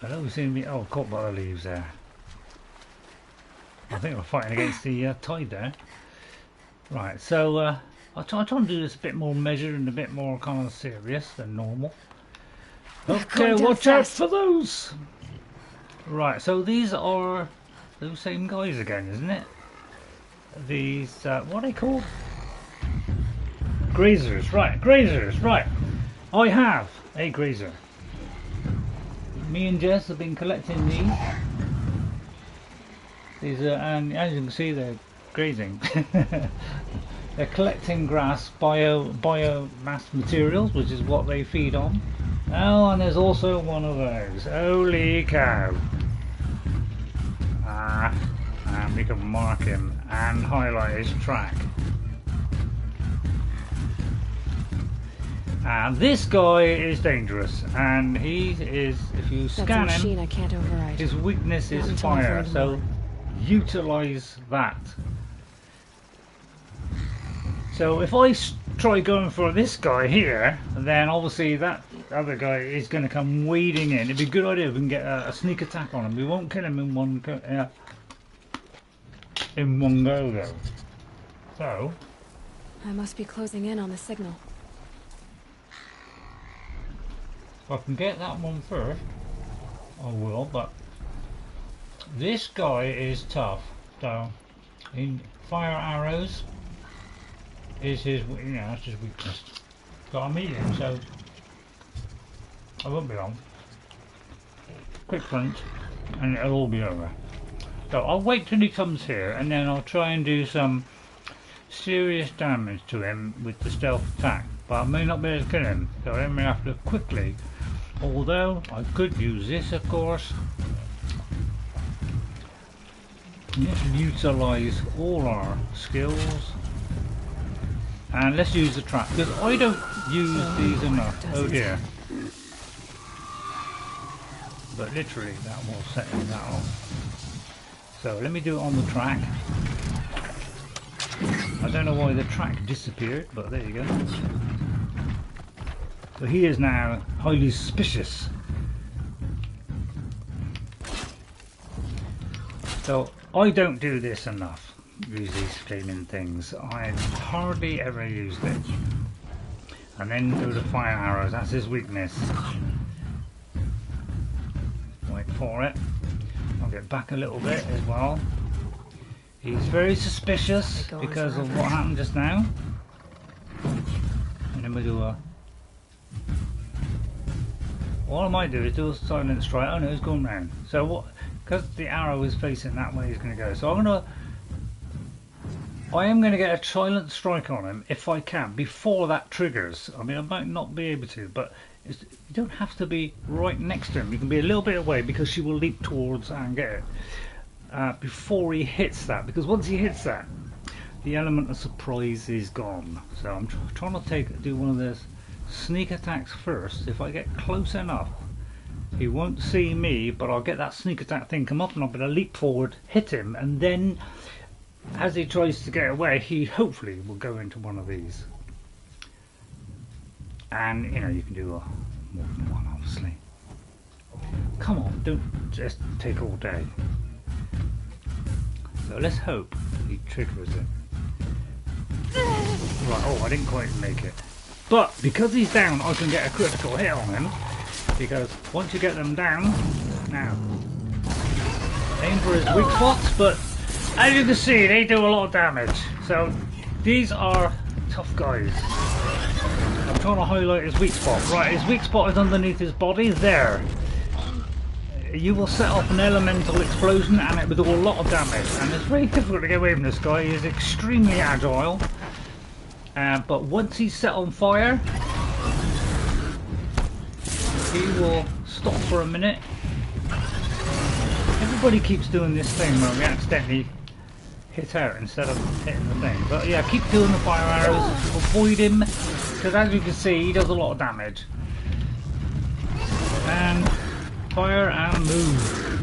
don't seem to be caught by the leaves there. I think we're fighting against the tide there. Right, so I'll try and do this a bit more measured and a bit more kind of serious than normal. Okay, watch out for those! Right, so these are those same guys again, isn't it? These, what are they called? Grazers, right, Grazers, right. I have a Grazer. Me and Jess have been collecting these. These are, and as you can see, they're grazing. They're collecting grass, biomass materials, which is what they feed on. Oh, and there's also one of those. Holy cow. And we can mark him and highlight his track. And this guy is dangerous, and he is, if you scan him, I can't override. His weakness is fire, so utilize that. So if I try going for this guy here, then obviously that other guy is going to come wading in. It'd be a good idea if we can get a sneak attack on him. We won't kill him in one go though. So I must be closing in on the signal. if I can get that one first, I will. But this guy is tough. So in fire arrows is his, that's his weakness. Got a medium, so I won't be long. Quick punch, and it'll all be over. So I'll wait till he comes here, and then I'll try and do some serious damage to him with the stealth attack. But I may not be able to kill him, so I may have to quickly. Although I could use this, of course. Let's utilise all our skills. And let's use the trap, because I don't use these enough. Oh dear. But literally that will set him that off. So let me do it on the track. I don't know why the track disappeared, but there you go. So he is now highly suspicious. So I don't do this enough. Use these flaming things. I've hardly ever used it. And then do the fire arrows, that's his weakness. Wait for it. I'll get back a little bit as well. He's very suspicious because of what happened just now. And then we do a... What I might do is do a silent strike. Oh no, he's going round. So what? Because the arrow is facing that way, he's going to go. So I am going to get a silent strike on him if I can before that triggers. I mean, I might not be able to, but you don't have to be right next to him. You can be a little bit away because she will leap towards and get it before he hits that. Because once he hits that, the element of surprise is gone. So I'm trying to do one of those sneak attacks first. If I get close enough, he won't see me, but I'll get that sneak attack thing come up and I'm going to leap forward, hit him, and then as he tries to get away, he hopefully will go into one of these. And you can do more than one, obviously. Come on, don't just take all day. So let's hope he triggers it. Right, oh, I didn't quite make it. But because he's down, I can get a critical hit on him. Because once you get them down, now, aim for his weak spots, but as you can see, they do a lot of damage. So these are tough guys. I'm trying to highlight his weak spot. Right, his weak spot is underneath his body, there. You will set off an elemental explosion and it will do a lot of damage. And it's very difficult to get away from this guy. He is extremely agile. But once he's set on fire, he will stop for a minute. Everybody keeps doing this thing where we accidentally hit out instead of hitting the thing. But yeah, keep doing the fire arrows, avoid him, because as you can see, he does a lot of damage. And fire and move.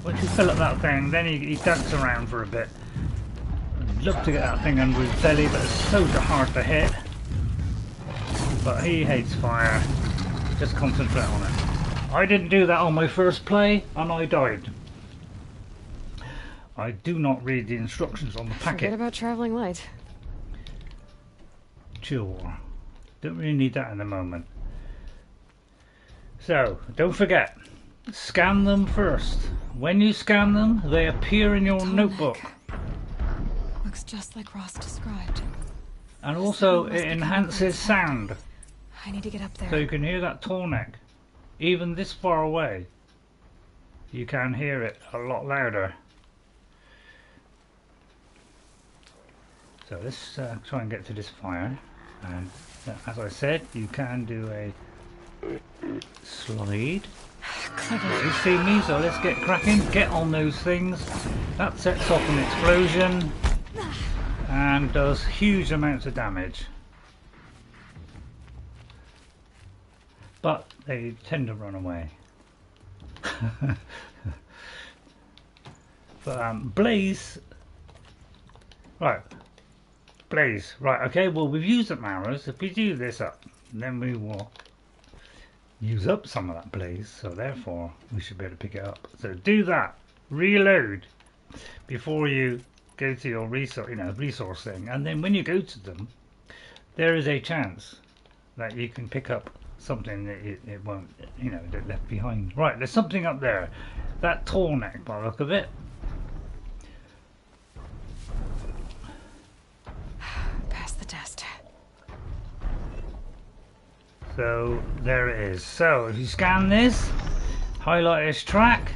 Once you fill up that thing, then he dances around for a bit. I'd love to get that thing under his belly, but it's so hard to hit. But he hates fire. Just concentrate on it. I didn't do that on my first play, and I died. I do not read the instructions on the packet. Forget about traveling light. Chill war. Don't really need that in the moment. So, don't forget, scan them first. When you scan them, they appear in your notebook. Looks just like Ross described. And also, it enhances sound. I need to get up there. So you can hear that Tallneck. Even this far away, you can hear it a lot louder. So let's try and get to this fire. And as I said, you can do a slide. You see me, so let's get cracking. Get on those things. That sets off an explosion and does huge amounts of damage. But they tend to run away. But Blaze, right? Blaze, right? Okay. Well, we've used up arrows. If we do this up, then we will use up some of that blaze. So therefore, we should be able to pick it up. So do that. Reload before you go to your resource thing, and then when you go to them, there is a chance that you can pick up something that it won't, get left behind. Right, there's something up there. That Tallneck, by the look of it. Pass the test. So there it is. So if you scan this, highlight his track.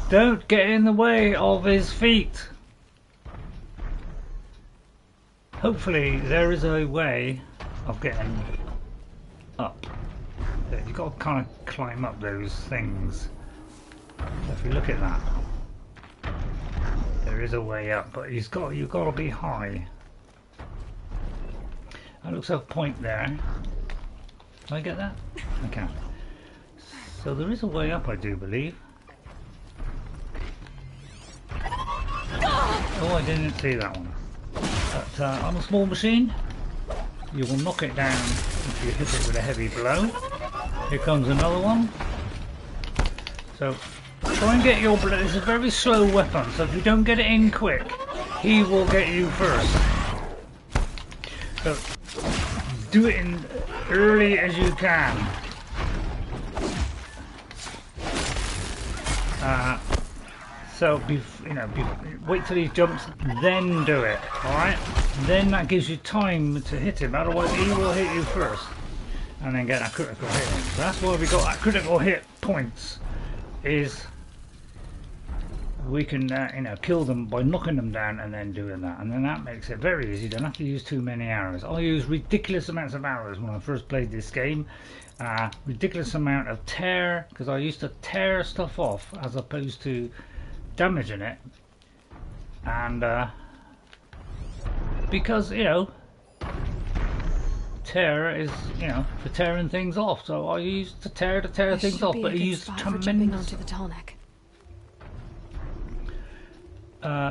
Don't get in the way of his feet. Hopefully there is a way of getting up. You've got to kind of climb up those things. So if you look at that, there is a way up, but you've got to be high. That looks like a point there. Can I get that? I can. So there is a way up, I do believe. Oh, I didn't see that one. But on a small machine, you will knock it down if you hit it with a heavy blow. Here comes another one. So try and get your blow. It's a very slow weapon, so if you don't get it in quick, he will get you first. So do it in early as you can. So wait till he jumps, then do it. All right. Then that gives you time to hit him. Otherwise, he will hit you first, and then get a critical hit. So that's why we got that critical hit points. Is we can kill them by knocking them down and then doing that, and then that makes it very easy. You don't have to use too many arrows. I used ridiculous amounts of arrows when I first played this game. Ridiculous amount of tear, because I used to tear stuff off as opposed to damaging it, and because tear is for tearing things off, so I used to tear things off, but I used tremendous. Onto the Tallneck.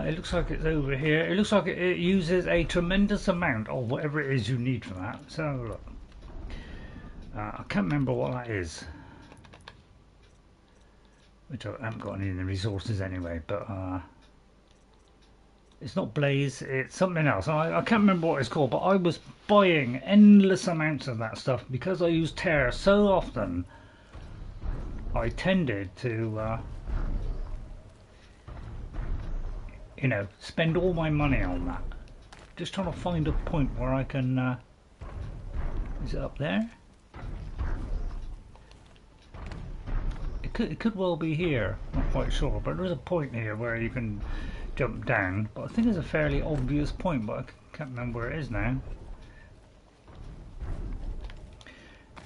It looks like it's over here. It looks like it uses a tremendous amount of whatever it is you need for that. So look, I can't remember what that is, which I haven't got any in the resources anyway, but It's not Blaze, it's something else. I can't remember what it's called, but I was buying endless amounts of that stuff because I use Tear so often. I tended to, you know, spend all my money on that. Just trying to find a point where I can, is it up there? It could well be here, not quite sure, but there's a point here where you can jump down, but I think it's a fairly obvious point, but I can't remember where it is now.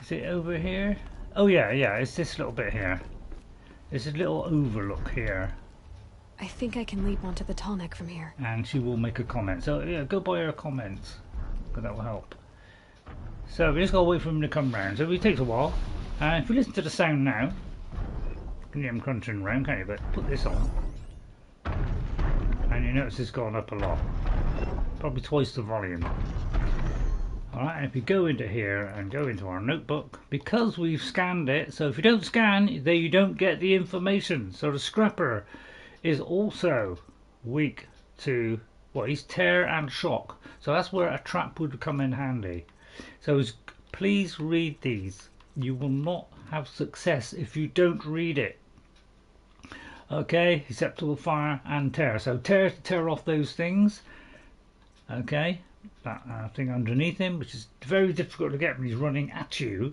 Is it over here? Oh yeah, it's this little bit here. There's a little overlook here. I think I can leap onto the Tallneck from here. And she will make a comment. So yeah, go by her comments, because that will help. So we just gotta wait for him to come round. So it takes a while. And if you listen to the sound now, you can hear him crunching around, can't you? But put this on. And you notice it's gone up a lot. Probably twice the volume. Alright, and if you go into here and go into our notebook, because we've scanned it, so if you don't scan, then you don't get the information. So the scrapper is also weak to, well, he's tear and shock. So that's where a trap would come in handy. So please read these. You will not have success if you don't read it. Okay, susceptible fire and tear. So tear off those things. Okay, that thing underneath him, which is very difficult to get when he's running at you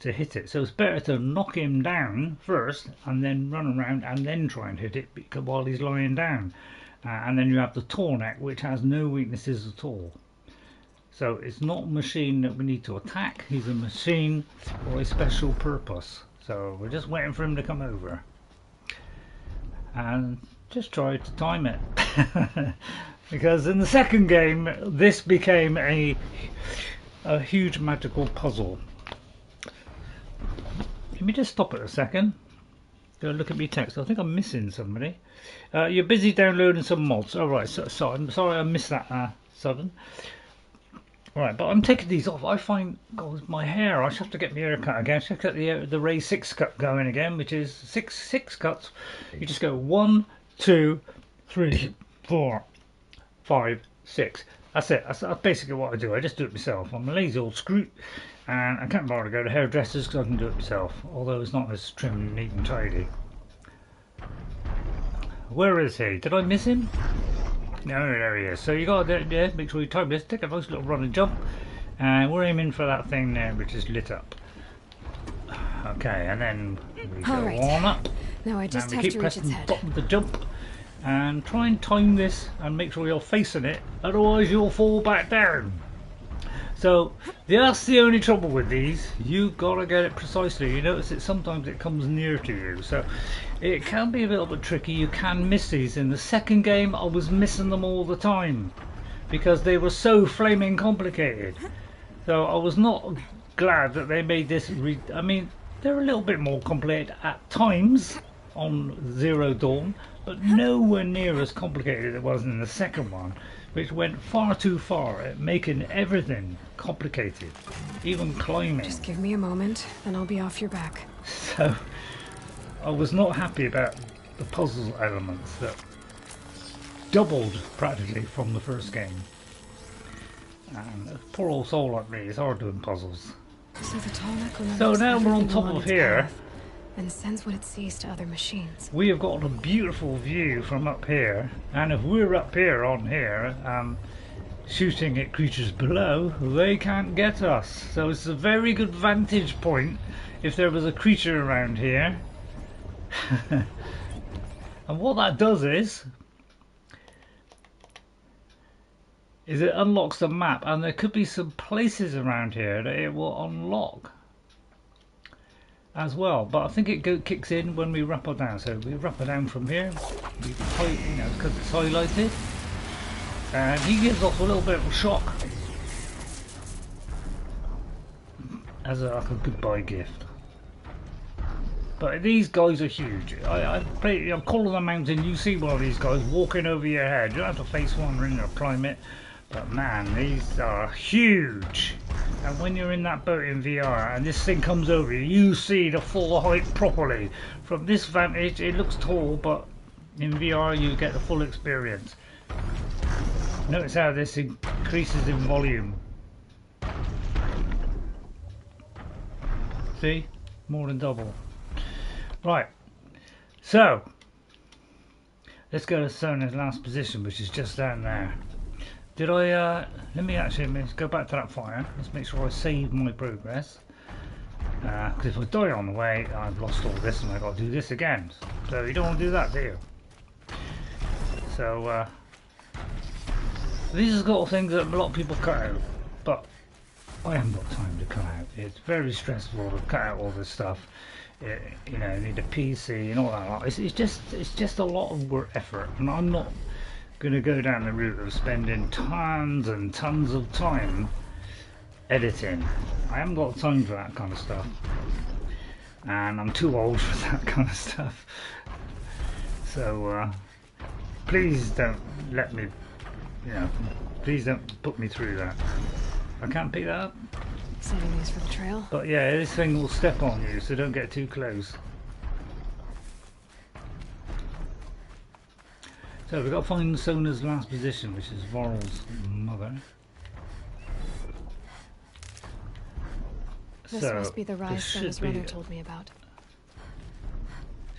to hit it. So it's better to knock him down first and then run around and then try and hit it while he's lying down. And then you have the Tallneck, which has no weaknesses at all. So it's not a machine that we need to attack. He's a machine for a special purpose. So we're just waiting for him to come over. And just try to time it. Because in the second game, this became a huge magical puzzle. Let me just stop it a second. Go look at me text. I think I'm missing somebody. You're busy downloading some mods. Alright, so I'm sorry I missed that, Southern. Right, but I'm taking these off. I find, God, my hair, I should have to get my hair cut again. I should have to get the Ray 6 cut going again, which is six cuts. You just go 1, 2, 3, 4, 5, 6. That's it. That's basically what I do. I just do it myself. I'm a lazy old scroot, and I can't bother to go to hairdressers because I can do it myself. Although it's not as trim, neat and tidy. Where is he? Did I miss him? No, there he is. So you got to make sure you time this. Take a nice little run and jump, and we're aiming for that thing there, which is lit up. Okay, and then we go on up. Now I just and have we keep to reach pressing its head. the button of the jump, and try and time this and make sure you're facing it. Otherwise, you'll fall back down. So that's the only trouble with these. You've got to get it precisely. You notice that sometimes it comes near to you, so it can be a little bit tricky. You can miss these. In the second game, I was missing them all the time because they were so flaming complicated. So I was not glad that they made this. I mean, they're a little bit more complicated at times on Zero Dawn, but nowhere near as complicated as it was in the second one, which went far too far at making everything complicated, even climbing. Just give me a moment, and I'll be off your back. So I was not happy about the puzzle elements that doubled practically from the first game. And a poor old soul like me, it's hard doing puzzles. So the Tallneck remembers So now we're on everything top along of its here. path and sends what it sees to other machines. We have got a beautiful view from up here, and if we're up here on here shooting at creatures below, they can't get us. So it's a very good vantage point if there was a creature around here. And what that does is it unlocks the map, and there could be some places around here that it will unlock as well, but I think it kicks in when we rappel down. So we rappel down from here, you know, because it's highlighted, and he gives off a little bit of a shock as like a goodbye gift. But these guys are huge. I'm calling the mountain. You see one of these guys walking over your head. You don't have to face one ring or climb it. But man, these are huge. And when you're in that boat in VR and this thing comes over you, you see the full height properly. From this vantage, it looks tall, but in VR you get the full experience. Notice how this increases in volume. See? More than double. Right. So, let's go to Sona's last position, which is just down there. Did I, let me go back to that fire. Let's make sure I save my progress. Because if I die on the way, I've lost all this and I've got to do this again. So you don't want to do that, do you? So, these are the sort of things that a lot of people cut out. But I haven't got time to cut out. It's very stressful to cut out all this stuff. You know, you need a PC and all that. It's just a lot of work effort, and I'm not going to go down the route of spending tons and tons of time editing. I haven't got time for that kind of stuff, and I'm too old for that kind of stuff. So please don't let me, you know, please don't put me through that. I can't pick that up. Saving these for the trail. But yeah, this thing will step on you, so don't get too close. So we've got to find Sona's last position, which is Varl's mother. This must be the rise Sona's runner told me about.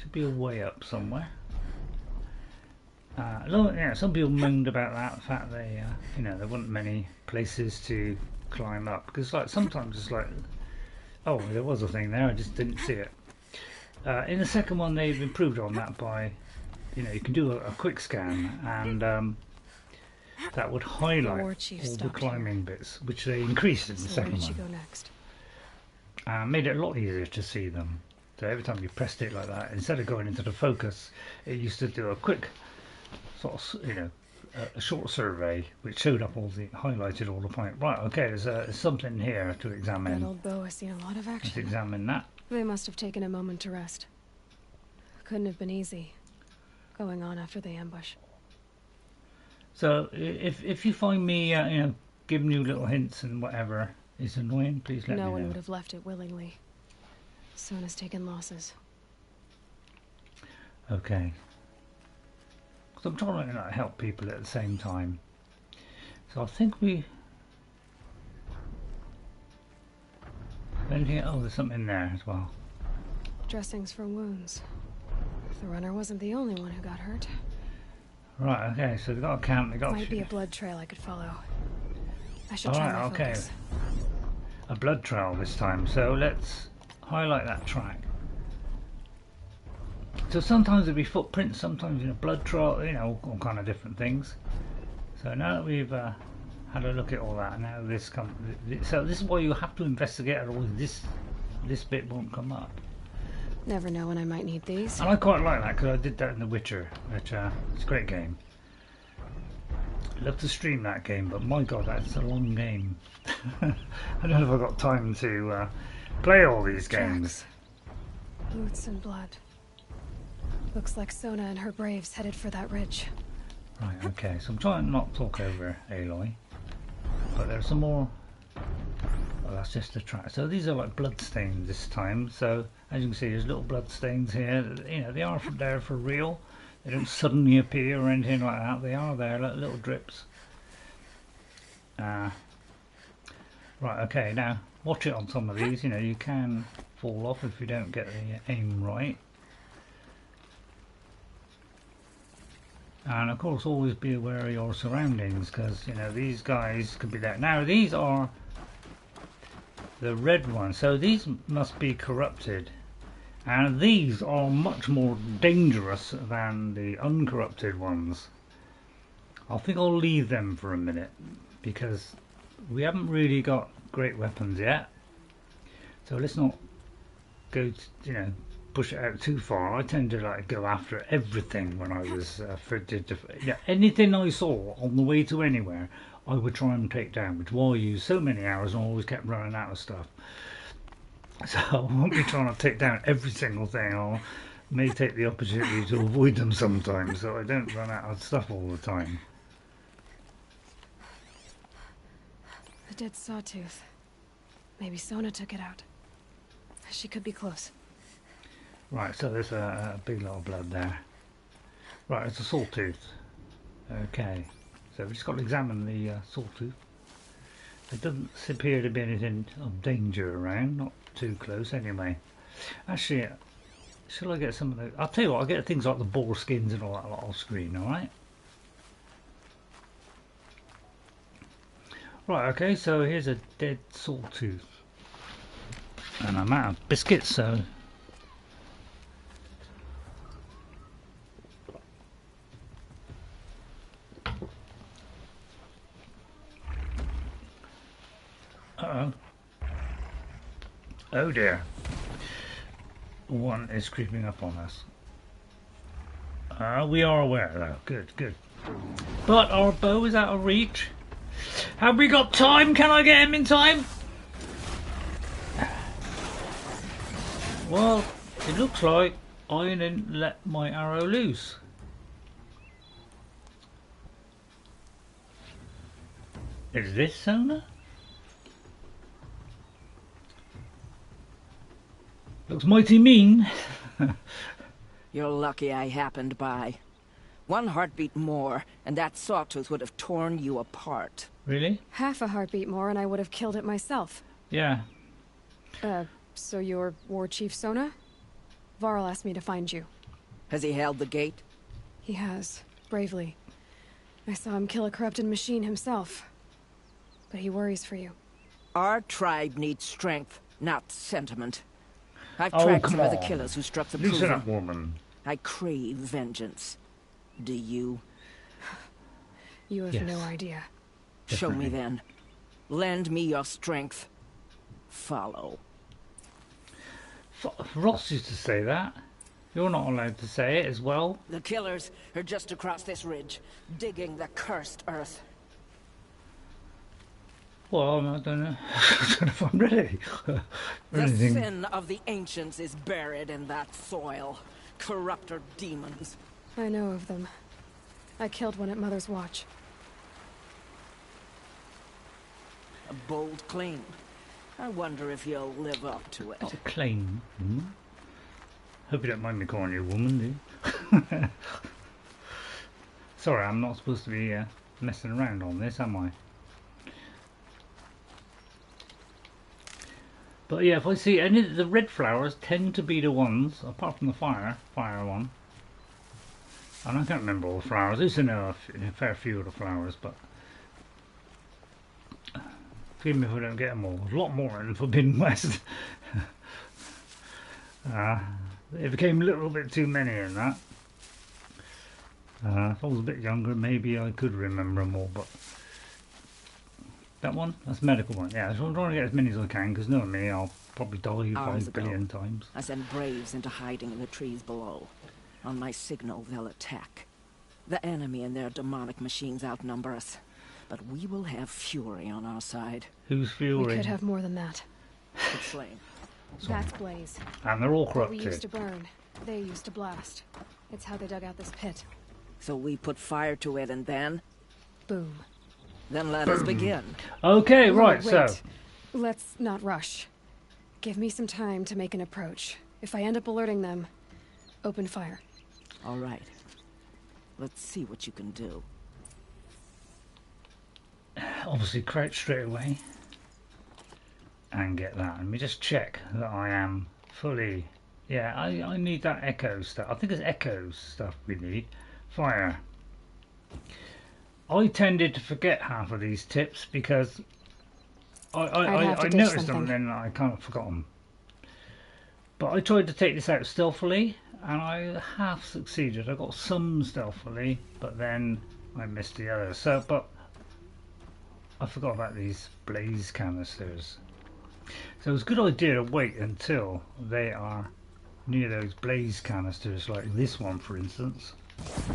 Should be a way up somewhere. Yeah, some people moaned about that fact they, you know, there weren't many places to climb up, because like sometimes it's like, oh, there was a thing there, I just didn't see it. In the second one, they've improved on that by, you know, you can do a quick scan, and that would highlight all the climbing bits, which they increased in the second one. Where did she go next? Made it a lot easier to see them. So every time you pressed it like that, instead of going into the focus, it used to do a quick sort of, you know, a short survey which showed up all the, highlighted all the points. Right, okay, there's something here to examine. That old bow has seen a lot of action. Let's examine that. They must have taken a moment to rest. Couldn't have been easy going on after the ambush. So if you find me, you know, giving you little hints and whatever is annoying, please let me know. No one would have left it willingly. Sona's taken losses. Okay. So I'm trying to help people at the same time. So I think we... Here, oh, there's something there as well. Dressings for wounds. The runner wasn't the only one who got hurt. Right, okay, so they've got a camp, they've got... Might be a blood trail I could follow. I should try my focus. A blood trail this time, so let's highlight that track. So sometimes it'll be footprints, sometimes in a blood trail, you know, all kind of different things. So now that we've had a look at all that, now this comes. So this is why you have to investigate, otherwise this bit won't come up. Never know when I might need these. And I quite like that because I did that in The Witcher, which it's a great game. I'd love to stream that game, but my God, that's a long game. I don't know if I've got time to play all these games. Boots and blood. Looks like Sona and her braves headed for that ridge. Right, okay, so I'm trying not to talk over Aloy. But there's some more. Oh, that's just a track. So these are like blood stains this time. So as you can see, there's little blood stains here. You know, they are there for real. They don't suddenly appear or anything like that. They are there, like little drips. Right, okay, now watch it on some of these. You know, you can fall off if you don't get the aim right. And of course always be aware of your surroundings, because you know these guys could be there. Now these are the red ones, so these must be corrupted, and these are much more dangerous than the uncorrupted ones. I think I'll leave them for a minute because we haven't really got great weapons yet, so let's not go to, you know, push it out too far. I tend to like go after everything when I was anything I saw on the way to anywhere I would try and take down, which why I used so many hours and I always kept running out of stuff. So I won't be trying to take down every single thing. I may take the opportunity to avoid them sometimes so I don't run out of stuff all the time. A dead Sawtooth. Maybe Sona took it out. She could be close. Right, so there's a big lot of blood there. Right, it's a Sawtooth. Okay. So we just got to examine the Sawtooth. There doesn't appear to be anything of danger around, not too close anyway. Actually, shall I get some of the... I'll tell you what, I'll get things like the boar skins and all that off screen, alright? Right, okay, so here's a dead Sawtooth. And I'm out of biscuits, so... Uh-oh. Oh dear. One is creeping up on us. We are aware though. Good, good. But our bow is out of reach. Have we got time? Can I get him in time? Well, it looks like I didn't let my arrow loose. Is this Sona? Looks mighty mean. You're lucky I happened by. One heartbeat more, and that Sawtooth would have torn you apart. Really? Half a heartbeat more and I would have killed it myself. Yeah. So you're War Chief Sona? Varl asked me to find you. Has he held the gate? He has, bravely. I saw him kill a corrupted machine himself. But he worries for you. Our tribe needs strength, not sentiment. I've tracked some of the killers who struck the Listen Proving. up, woman. I crave vengeance. Do you? You have no idea. Show me then. Lend me your strength. Follow. Ross used to say that. You're not allowed to say it as well. The killers are just across this ridge, digging the cursed earth. Well, I don't know. I don't know if I'm ready. The sin of the ancients is buried in that soil. Corrupter demons. I know of them. I killed one at Mother's Watch. A bold claim. I wonder if you'll live up to it. It's a claim. Hope you don't mind me calling you a woman, do you? Sorry, I'm not supposed to be messing around on this, am I? But yeah, if I see any of the red flowers tend to be the ones, apart from the fire one. And I can't remember all the flowers. I used to know a fair few of the flowers, but forgive me if I don't get them all. There's a lot more in the Forbidden West. It became a little bit too many in that. If I was a bit younger, maybe I could remember them all, but that one? That's the medical one. Yeah, so I'm trying to get as many as I can, because knowing me, I'll probably die 5 billion times. I sent braves into hiding in the trees below. On my signal, they'll attack. The enemy and their demonic machines outnumber us. But we will have fury on our side. Who's fury? We could have more than that. It's flame. That's Blaze. And they're all We corrupted. used to burn. They used to blast. It's how they dug out this pit. So we put fire to it and then? Boom. Then let us begin. Okay, right, Wait. so. Let's not rush. Give me some time to make an approach. If I end up alerting them, open fire. All right. Let's see what you can do. Obviously crouch straight away. And get that. Let me just check that I am fully... Yeah, I need that echo stuff. I think it's echo stuff we need. Fire. I tended to forget half of these tips because I noticed them and then I kind of forgot them. But I tried to take this out stealthily and I half succeeded. I got some stealthily, but then I missed the others. So, but I forgot about these blaze canisters. So it's a good idea to wait until they are near those blaze canisters, like this one for instance.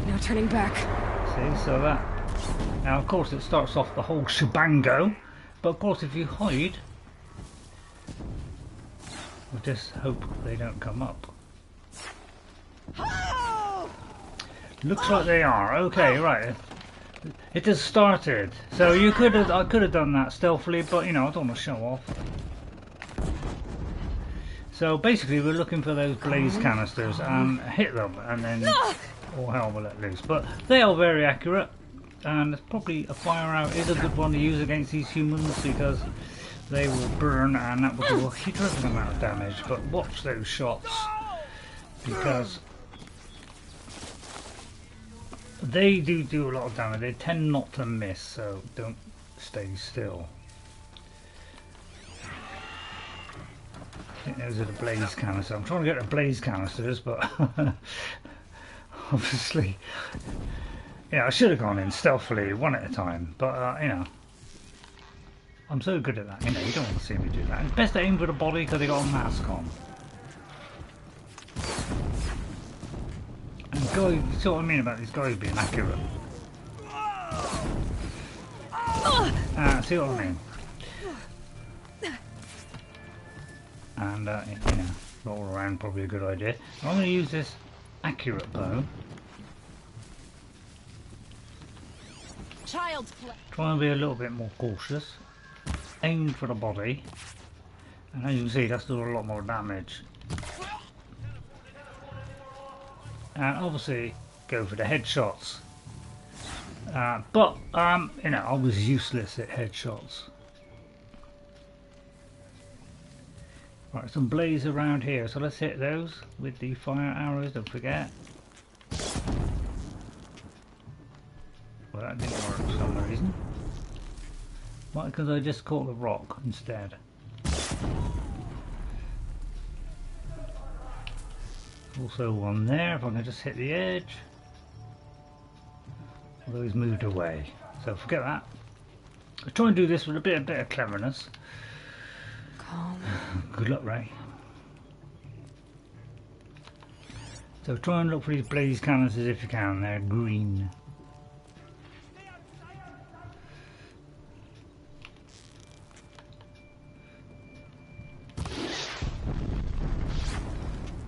No turning back. See, so that... Now of course it starts off the whole shebango, but of course if you hide, we'll just hope they don't come up. Looks like they are. Okay, right. It has started. So you could have, I could have done that stealthily, but you know, I don't want to show off. So basically we're looking for those blaze canisters and hit them and then all hell will let loose. But they are very accurate. and it's probably a fire arrow is a good one to use against these humans because they will burn and that will do a terrific amount of damage. But watch those shots because they do a lot of damage. They tend not to miss, so don't stay still. I think those are the blaze canisters. I'm trying to get the blaze canisters, but obviously, yeah, I should have gone in stealthily, one at a time. But you know, I'm so good at that. You know, you don't want to see me do that. It's best to aim for the body because they got a mask on. And guys, you see what I mean about these guys being accurate. See what I mean? And you know, roll around probably a good idea. I'm going to use this accurate bow. Child's play. Try and be a little bit more cautious. Aim for the body, and as you can see, that's doing a lot more damage. And obviously, go for the headshots. But you know, I was useless at headshots. Right, some blaze around here, so let's hit those with the fire arrows, don't forget. Well, that didn't work for some reason. Why? Because I just caught the rock instead. Also one there, if I can just hit the edge. Although he's moved away, so forget that. I'll try and do this with a bit of cleverness. Calm. Good luck, Ray. So try and look for these blaze canisters if you can. They're green.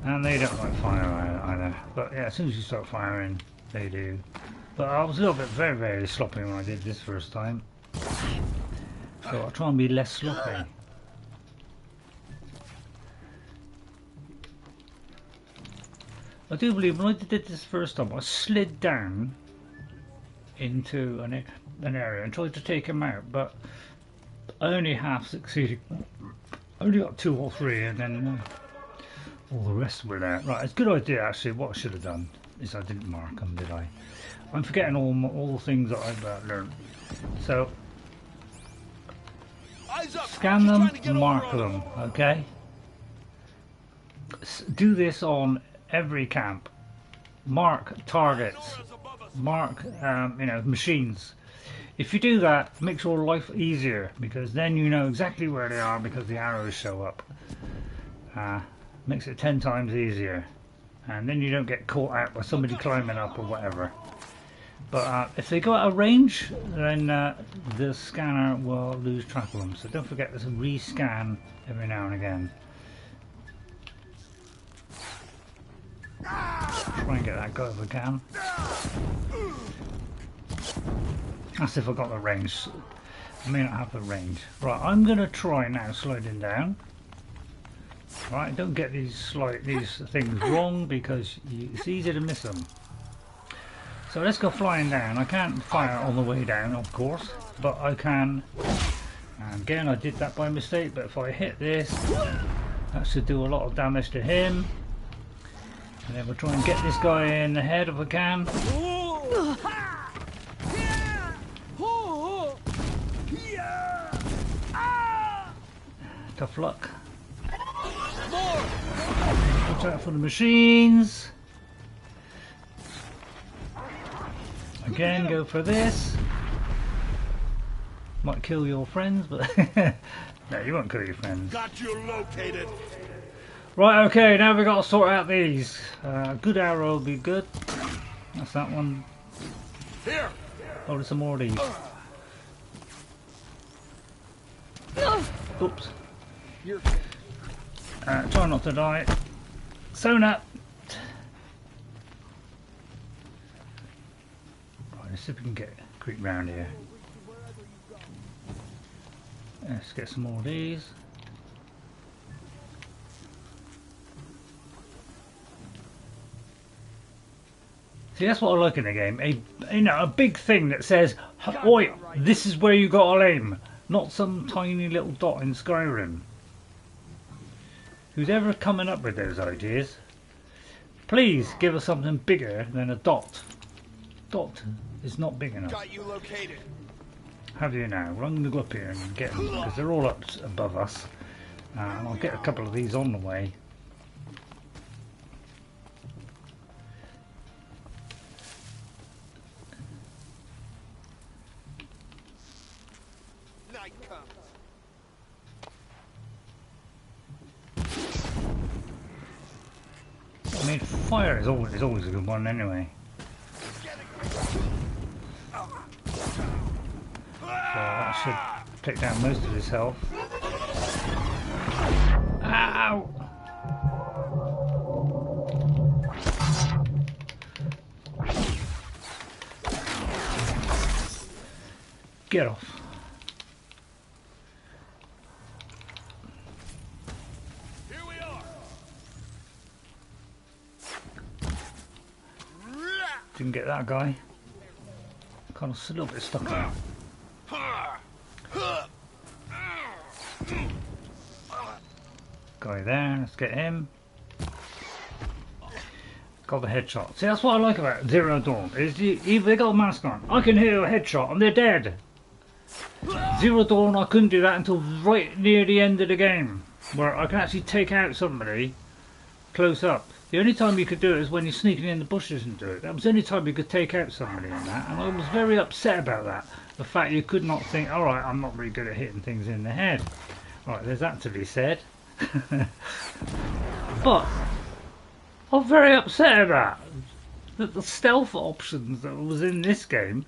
And they don't like fire either. But yeah, as soon as you start firing, they do. But I was a little bit very sloppy when I did this first time. So I'll try and be less sloppy. I do believe when I did this first time, I slid down into an area and tried to take him out, but I only half succeeded. I only got 2 or 3, and then all the rest were there. Right, it's a good idea actually. What I should have done is I didn't mark them, did I? I'm forgetting all the things that I've learned. So scan them, mark them, okay? Do this on every camp. Mark targets, mark you know, machines. If you do that, it makes your life easier because then you know exactly where they are because the arrows show up. Makes it 10 times easier, and then you don't get caught out by somebody climbing up or whatever. But if they go out of range, then the scanner will lose track of them. So don't forget to rescan every now and again. Try and get that guy if I can. That's if I got the range. I may not have the range. Right, I'm going to try now sliding down. Right, don't get these things wrong because it's easy to miss them. So let's go flying down. I can't fire on the way down, of course, but I can. And again, I did that by mistake, but if I hit this, that should do a lot of damage to him. And then we'll try and get this guy in the head if I can. Tough luck. Watch out for the machines. Again, go for this. Might kill your friends, but no, you won't kill your friends. Got you located. Right, okay, now we've got to sort out these. Good arrow will be good. That's that one. Here. Oh, there's some more of these. Oops. Try not to die. Sona! Right, let's see if we can creep round here. Let's get some more of these. See, that's what I like in the game. A big thing that says, "Oi, this is where you got to aim," not some tiny little dot in Skyrim. Who's ever coming up with those ideas? Please give us something bigger than a dot. Dot is not big enough. Got you located. Have you now? Well, I'm going to go up here and get them because they're all up above us. And I'll get a couple of these on the way. Night comes. I mean, fire is always a good one anyway. So that should take down most of his health. Ow! Get off. Here we are. Didn't get that guy. Kind of a little bit stuck on. Guy there, let's get him. Got the headshot. See, that's what I like about Zero Dawn, is even they got a mask on, I can hear a headshot and they're dead. Zero Dawn, I couldn't do that until right near the end of the game, where I can actually take out somebody close up. The only time you could do it is when you're sneaking in the bushes and do it. That was the only time you could take out somebody in that, and I was very upset about that. The fact you could not think, alright, I'm not really good at hitting things in the head. Alright, there's that to be said. But I'm very upset about that the stealth options that was in this game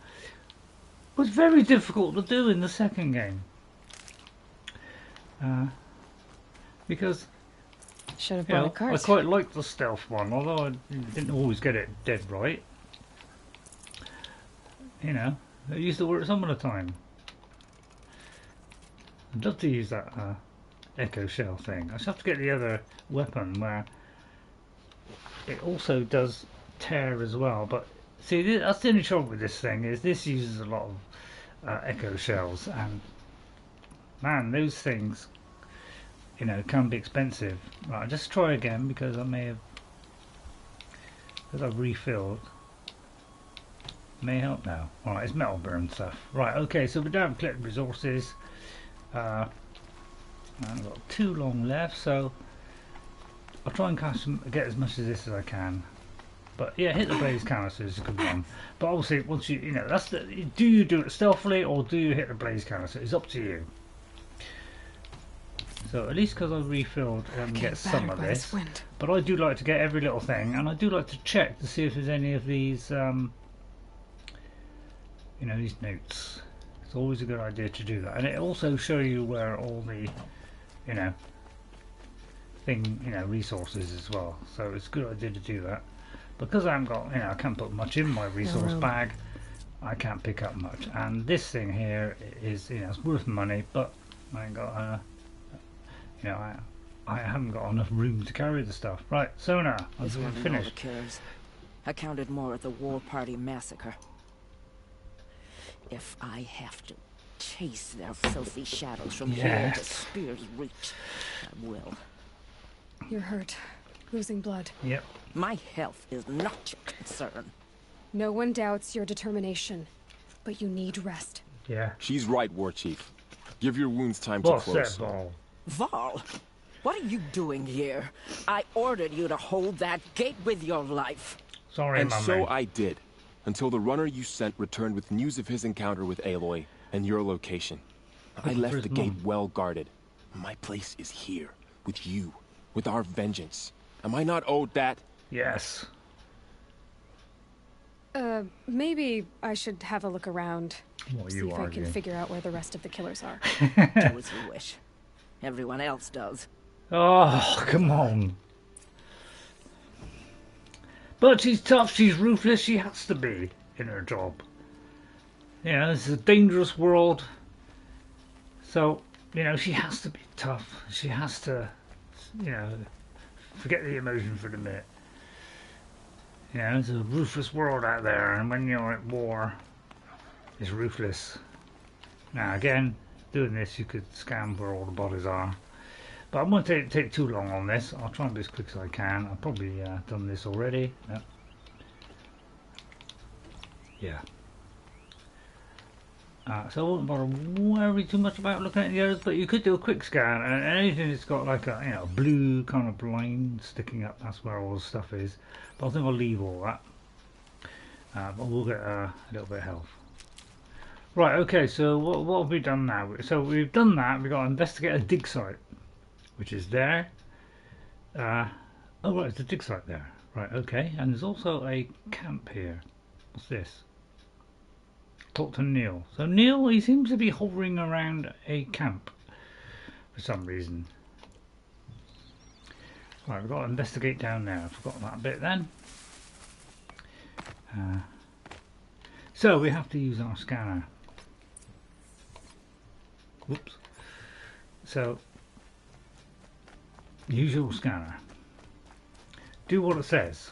was very difficult to do in the second game. Because should have brought a cart. I quite liked the stealth one, although I didn't always get it dead right. You know, it used to work some of the time. I'd love to use that echo shell thing. I just have to get the other weapon where it also does tear as well. But see, that's the only trouble with this thing, is this uses a lot of echo shells, and man, those things, you know, can be expensive. Right, just try again because I may have, because I've refilled. May help now. Alright, it's metal burn stuff. Right, okay, so we don't have collected resources. I've got too long left, so I'll try and get as much of this as I can. But yeah, hit the blaze canister is a good one. But obviously, once you know, that's the, do you do it stealthily or do you hit the blaze canister? It's up to you. So at least because I refilled and get some of this. But I do like to get every little thing, and I do like to check to see if there's any of these, you know, these notes. It's always a good idea to do that, and it also shows you where all the, you know, resources as well. So it's a good idea to do that. Because I haven't got, you know, I can't put much in my resource bag. I can't pick up much, and this thing here is, you know, it's worth money, but I ain't got, you know, I haven't got enough room to carry the stuff. Right, Sona, I'm finished. I counted more at the War Party massacre. If I have to chase their filthy shadows from here to spear's reach, I will. You're hurt. Losing blood. Yep. My health is not your concern. No one doubts your determination, but you need rest. Yeah. She's right, War Chief. Give your wounds time to close. Varl, what are you doing here? I ordered you to hold that gate with your life. Sorry, and so I did, until the runner you sent returned with news of his encounter with Aloy and your location. I left the gate well guarded. My place is here, with you, with our vengeance. Am I not owed that? Yes. Maybe I should have a look around. What see if I can figure out where the rest of the killers are. Do as you wish. Everyone else does. Oh, come on. But she's tough, she's ruthless, she has to be in her job. You know, this is a dangerous world. So, you know, she has to be tough. She has to, you know, forget the emotion for the minute. You know, it's a ruthless world out there, and when you're at war, it's ruthless. Now again, doing this, you could scan where all the bodies are. But I won't take too long on this. I'll try and be as quick as I can. I've probably done this already. Yeah. So I won't bother worry too much about looking at the others, but you could do a quick scan, and anything that's got like a blue kind of line sticking up, that's where all the stuff is. But I think I'll leave all that. But we'll get a little bit of health. Right, okay, so what have we done now? So we've done that, we've got to investigate a dig site, which is there. Oh right, it's a dig site there. Right, okay, and there's also a camp here. What's this? Talk to Neil. So Neil, he seems to be hovering around a camp for some reason. Right, we've got to investigate down there. I forgot that bit then. So we have to use our scanner. Whoops. So use your scanner. Do what it says.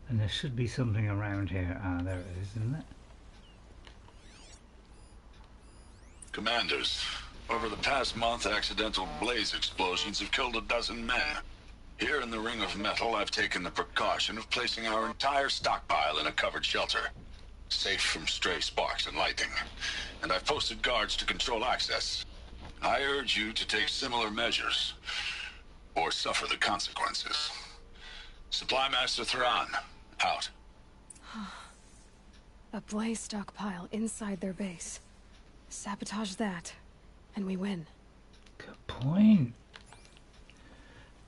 And there should be something around here. Ah, there it is, isn't it? Commanders, over the past month, accidental blaze explosions have killed 12 men. Here in the Ring of Metal, I've taken the precaution of placing our entire stockpile in a covered shelter, safe from stray sparks and lightning. And I've posted guards to control access. I urge you to take similar measures, or suffer the consequences. Supply Master Thran, out. A blaze stockpile inside their base. Sabotage that, and we win. Good point.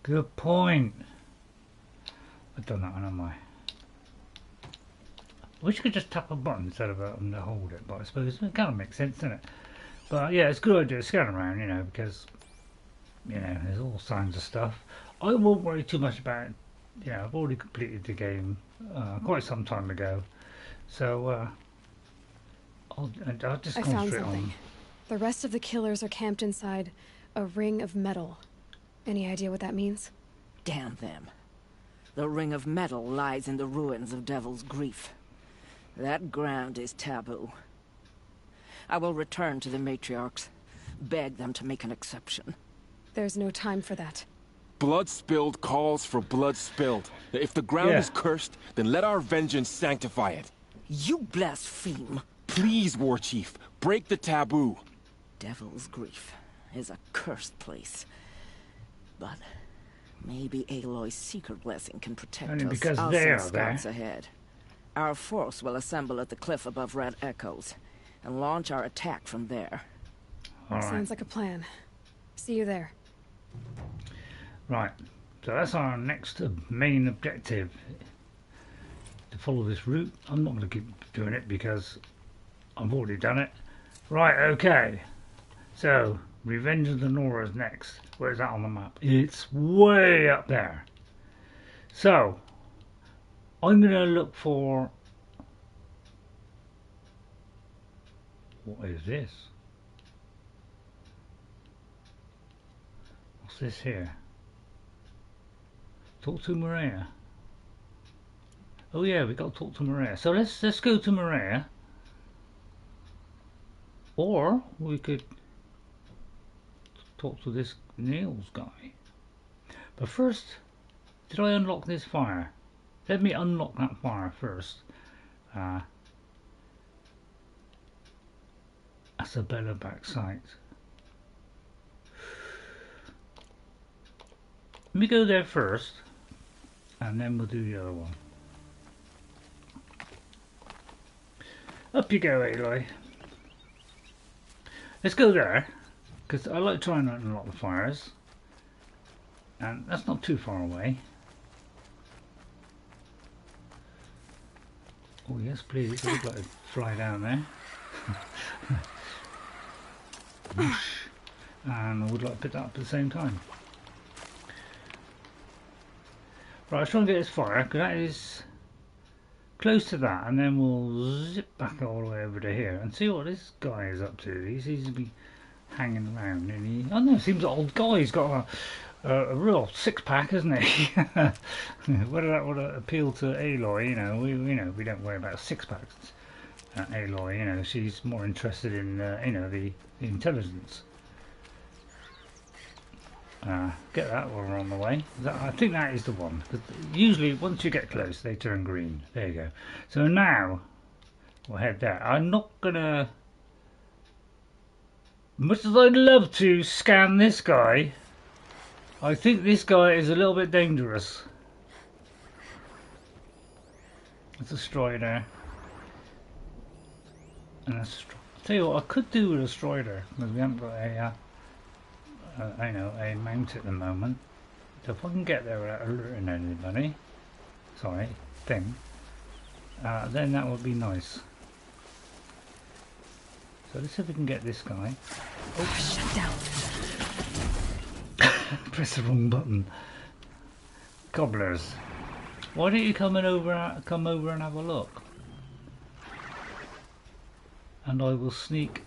Good point. I've done that one, haven't I? I wish you could just tap a button instead of to hold it, but I suppose it kind of makes sense, doesn't it? But yeah, it's a good idea to scan around, you know, because, you know, there's all kinds of stuff. I won't worry too much about it. You know, I've already completed the game quite some time ago, so I'll just I found concentrate something. on... The rest of the killers are camped inside a ring of metal. Any idea what that means? Damn them. The Ring of Metal lies in the ruins of Devil's Grief. That ground is taboo. I will return to the matriarchs, beg them to make an exception. There's no time for that. Blood spilled calls for blood spilled. If the ground is cursed, then let our vengeance sanctify it. You blaspheme. Please, War Chief, break the taboo. Devil's Grief is a cursed place. But maybe Aloy's Seeker blessing can protect Only us. because I'll they send are scouts there. ahead. Our force will assemble at the cliff above Red Echoes and launch our attack from there. All right. Sounds like a plan. See you there. Right, so that's our next main objective, to follow this route. I'm not going to keep doing it because I've already done it. Right, okay, so Revenge of the Nora is next. Where's that on the map? It's way up there. So I'm going to look for... What is this? What's this here? Talk to Maria. Oh yeah, we got to talk to Maria. So let's go to Maria. Or we could talk to this Neil's guy. But first, did I unlock this fire? Let me unlock that fire first. That's a better back sight. Let me go there first, and then we'll do the other one. Up you go, Aloy. Let's go there, because I like trying to unlock the fires, and that's not too far away. Oh yes, please, I would like to fly down there. And I would like to pick that up at the same time. Right, let's try and get this fire, because that is close to that, and then we'll zip back all the way over to here and see what this guy is up to. He seems to be hanging around, and he, I don't know, seems an old guy. He's got a real six-pack, isn't he? Whether that would appeal to Aloy, we don't worry about six-packs. Aloy, she's more interested in, the intelligence. Get that while we're on the way. I think that is the one. Usually, once you get close, they turn green. There you go. So now, we'll head there. I'm not gonna, much as I'd love to scan this guy, I think this guy is a little bit dangerous. It's a strider. And I'll tell you what I could do with a strider, because we haven't got a mount at the moment. So if I can get there without alerting anybody, then that would be nice. So let's see if we can get this guy. Oh, shut down. Press the wrong button. Cobblers. Why don't you come over and have a look? And I will sneak.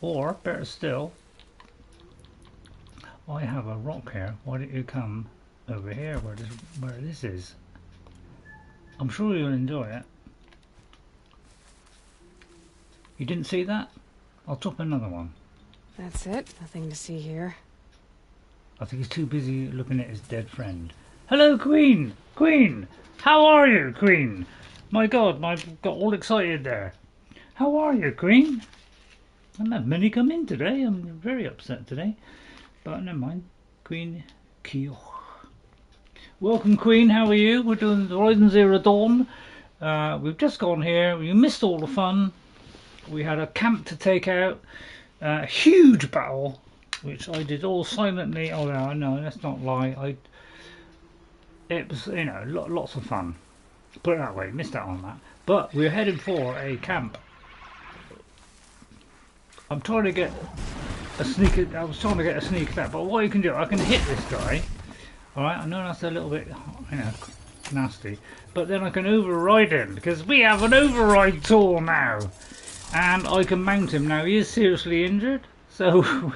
Or, better still, I have a rock here. Why don't you come over here where this is? I'm sure you'll enjoy it. You didn't see that? I'll drop another one. That's it. Nothing to see here. I think he's too busy looking at his dead friend. Hello, Queen! Queen! How are you, Queen? My God, I got all excited there. How are you, Queen? I haven't had many come in today. I'm very upset today. But never mind. Queen Kyo. Welcome, Queen. How are you? We're doing the Horizon Zero Dawn. We've just gone here. We missed all the fun. We had a camp to take out. Huge battle, which I did all silently. Oh no, let's not lie. It was, lots of fun. Put it that way. Missed out on that. But we're heading for a camp. I'm trying to get a sneak. I was trying to get a sneak attack, but what you can do, I can hit this guy. All right, I know that's a little bit, nasty, but then I can override him because we have an override tool now. And I can mount him. Now he is seriously injured, so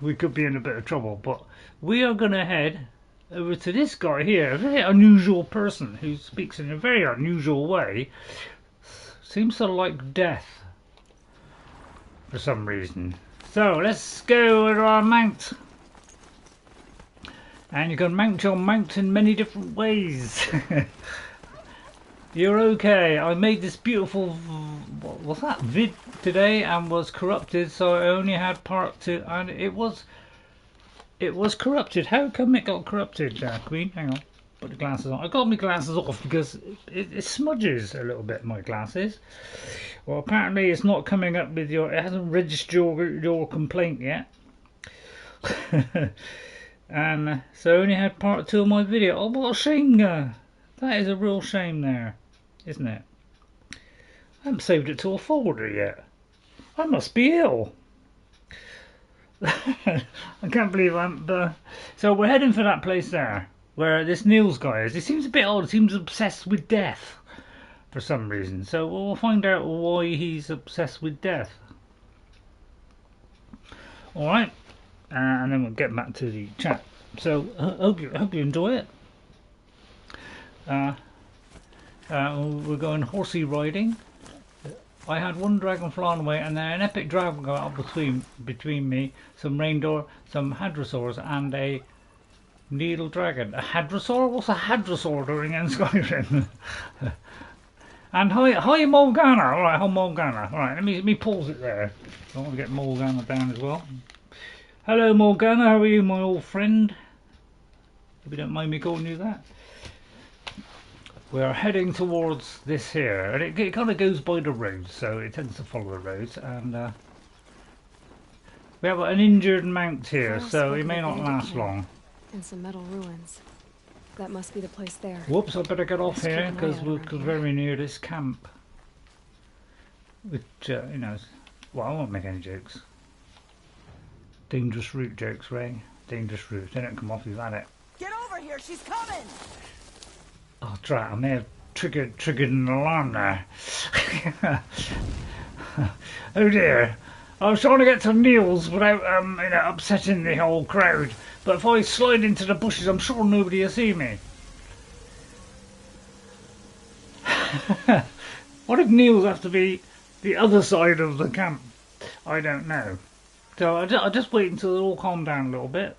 we could be in a bit of trouble. But we are going to head over to this guy here, a very unusual person who speaks in a very unusual way. Seems to like death for some reason. So let's go with our mount. And you can mount your mount in many different ways. You're okay. I made this beautiful, what was that, vid today and was corrupted, so I only had part 2, and it was corrupted. How come it got corrupted, Queen? Hang on, put the glasses on. I got my glasses off because it smudges a little bit, my glasses. Well, apparently it's not coming up with it hasn't registered your complaint yet. And so I only had part 2 of my video. Oh, what a shame, that is a real shame there, isn't it? I haven't saved it to a folder yet. I must be ill. I can't believe I'm... So we're heading for that place there, where this Niels guy is. He seems a bit odd. He seems obsessed with death for some reason. So we'll find out why he's obsessed with death. Alright. And then we'll get back to the chat. So hope you enjoy it. We're going horsey riding. I had one dragon flying away, and then an epic dragon got up between me, some reindeer, some hadrosaurs, and a needle dragon. A hadrosaur? What's a hadrosaur doing in Skyrim? And hi Morgana. Alright, hi Morgana. Alright, let me pause it there. I want to get Morgana down as well. Hello Morgana, how are you, my old friend? If you don't mind me calling you that. We're heading towards this here, and it kind of goes by the roads, so it tends to follow the roads. And we have an injured mount here, so he may not last long. And some metal ruins. That must be the place there. Whoops! I better get off here because we're very near this camp. Which well, I won't make any jokes. Dangerous route jokes, Ray. Dangerous route. They don't come off. You've had it. Get over here! She's coming! Oh, drat, I may have triggered an alarm there. Oh dear. I was trying to get to Neil's without upsetting the whole crowd. But if I slide into the bushes, I'm sure nobody will see me. What if Neil's have to be the other side of the camp? I don't know. So I'll just wait until it all calm down a little bit.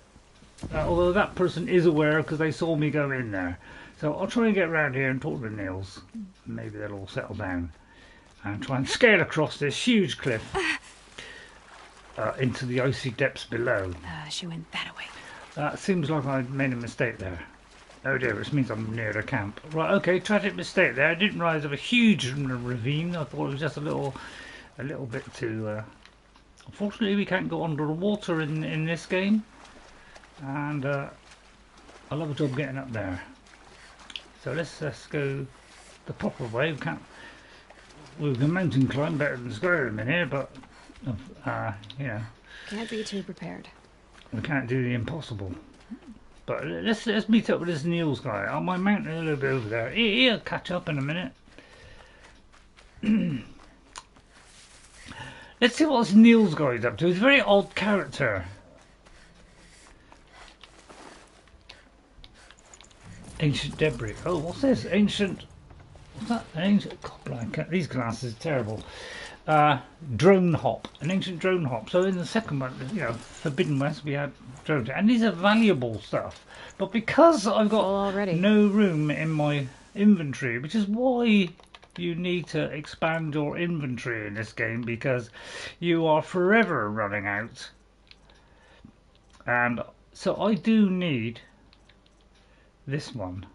Although that person is aware because they saw me go in there. So I'll try and get around here and talk to Niels. Maybe they'll all settle down. And try and scale across this huge cliff into the icy depths below. She went that way. Seems like I made a mistake there. Oh dear, which means I'm near the camp. Right, okay, tragic mistake there. I didn't realise of a huge ravine. I thought it was just a little bit too... Unfortunately, we can't go under the water in this game. And I'll have a job getting up there. So let's go the proper way. We can mountain climb better than Skyrim in here, but you know, can't be too prepared. We can't do the impossible. But let's meet up with this Niels guy. I might mountain a little bit over there. He'll catch up in a minute. Let's see what this Niels guy's up to. He's a very odd character. Ancient debris. Oh, what's this? Ancient. What's that? An ancient. God, blank. These glasses are terrible. Drone hop. An ancient drone hop. So in the second one, you know, Forbidden West, we had drones, and these are valuable stuff. But because I've got no room in my inventory, which is why you need to expand your inventory in this game, because you are forever running out. And so I do need this one.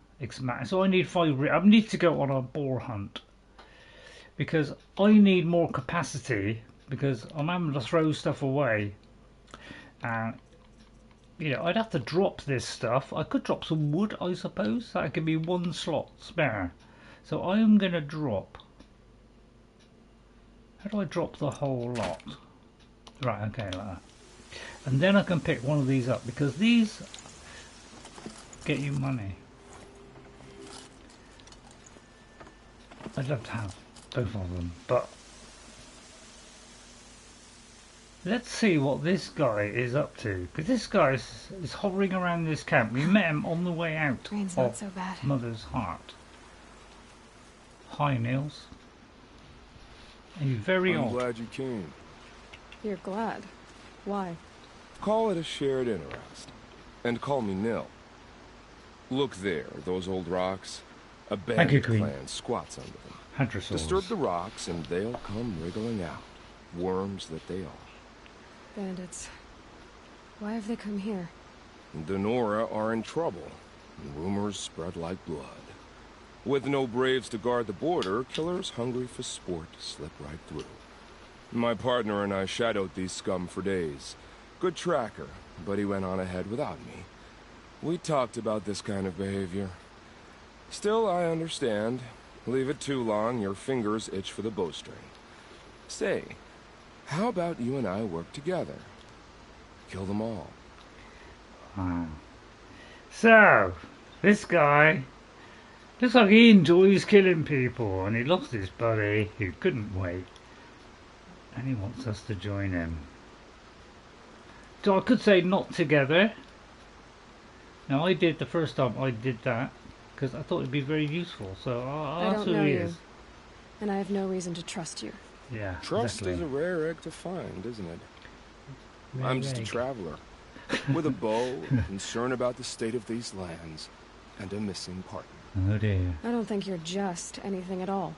So I need 5. I need to go on a boar hunt because I need more capacity, because I'm having to throw stuff away. And you know, I'd have to drop this stuff. I could drop some wood, I suppose. That could be 1 slot spare. So I am going to drop. How do I drop the whole lot? Right, okay, like that. And then I can pick one of these up, because these get you money. I'd love to have both of them, but let's see what this guy is up to, because this guy is hovering around this camp. We met him on the way out Rain's of not so bad. Mother's Heart. Hi, Niels. Are you very old? I'm glad you came. You're glad? Why? Call it a shared interest. And call me Nil. Look there, those old rocks. A bandit clan squats under them. Disturb the rocks and they'll come wriggling out. Worms that they are. Bandits. Why have they come here? Denora are in trouble. And rumors spread like blood. With no braves to guard the border, killers hungry for sport slip right through. My partner and I shadowed these scum for days. Good tracker, but he went on ahead without me. We talked about this kind of behavior. Still, I understand. Leave it too long, your fingers itch for the bowstring. Say, how about you and I work together? Kill them all. Wow. So, this guy looks like he enjoys killing people, and he lost his buddy who couldn't wait, and he wants us to join him. So I could say not together. Now I did the first time I did that because I thought it'd be very useful. So I'll ask who he is. And I have no reason to trust you. Yeah, trust exactly. is a rare egg to find, isn't it? Rare I'm just egg. a traveler with a bow, concerned about the state of these lands, and a missing partner. Oh dear. I don't think you're just anything at all.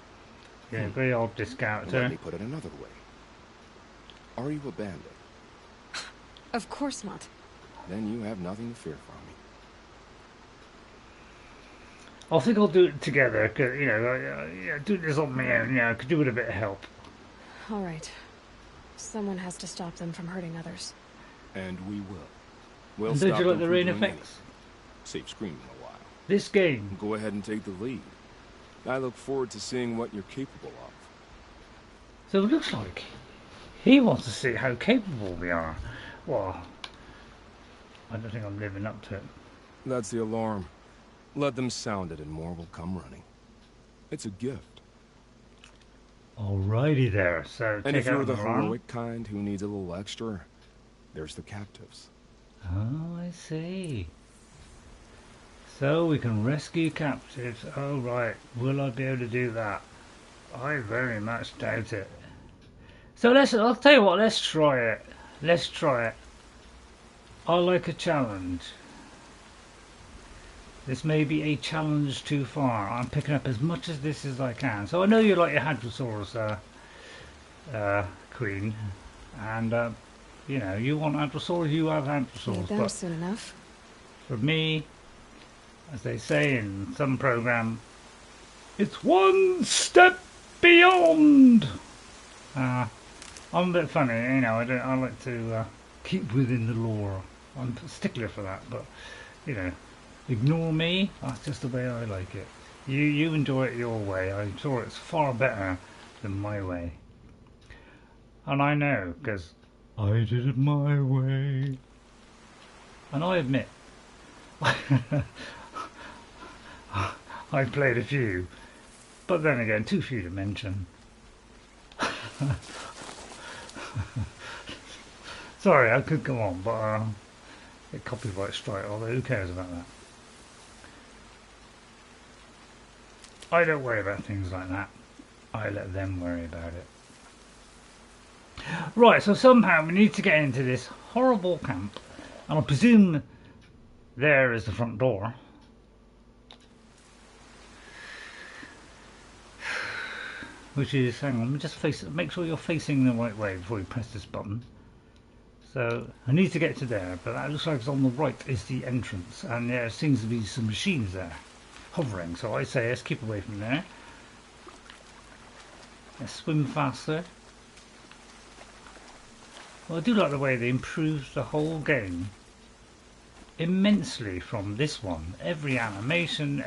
Yeah, very odd this character. Let me put it another way. Are you a bandit? Of course not. Then you have nothing to fear from me. I think I'll do it together, cause you know, do this on my own. Yeah, I could do with a bit of help. All right. Someone has to stop them from hurting others. And we will. We'll And stop don't you like them the rain from doing effects? anything. Save screaming a while. This game. Go ahead and take the lead. I look forward to seeing what you're capable of. So it looks like he wants to see how capable we are. Well, I don't think I'm living up to it. That's the alarm. Let them sound it and more will come running. It's a gift. Alrighty there. So And take if you're out the an alarm. heroic kind who needs a little extra, there's the captives. Oh, I see. So we can rescue captives. Oh right, will I be able to do that? I very much doubt it. So I'll tell you what, let's try it. Let's try it. I like a challenge. This may be a challenge too far. I'm picking up as much of this as I can. So I know you like your Hadrosaurus, Queen. And, you know, you want Hadrosaurus, you have Hadrosaurus. Be there soon enough. For me, as they say in some program, it's one step beyond. I'm a bit funny, you know. I like to keep within the lore. I'm a stickler for that, but you know, ignore me. That's just the way I like it. You enjoy it your way. I'm sure it's far better than my way, and I know because I did it my way, and I admit. I've played a few, but then again, too few to mention. Sorry, I could go on, but get copyright strike, although who cares about that? I don't worry about things like that. I let them worry about it. Right, so somehow we need to get into this horrible camp, and I presume there is the front door. Which is, hang on, just make sure you're facing the right way before you press this button. So I need to get to there, but that looks like it's on the right is the entrance, and there seems to be some machines there hovering. So I say let's keep away from there. Let's swim faster. Well, I do like the way they improved the whole game immensely from this one. Every animation,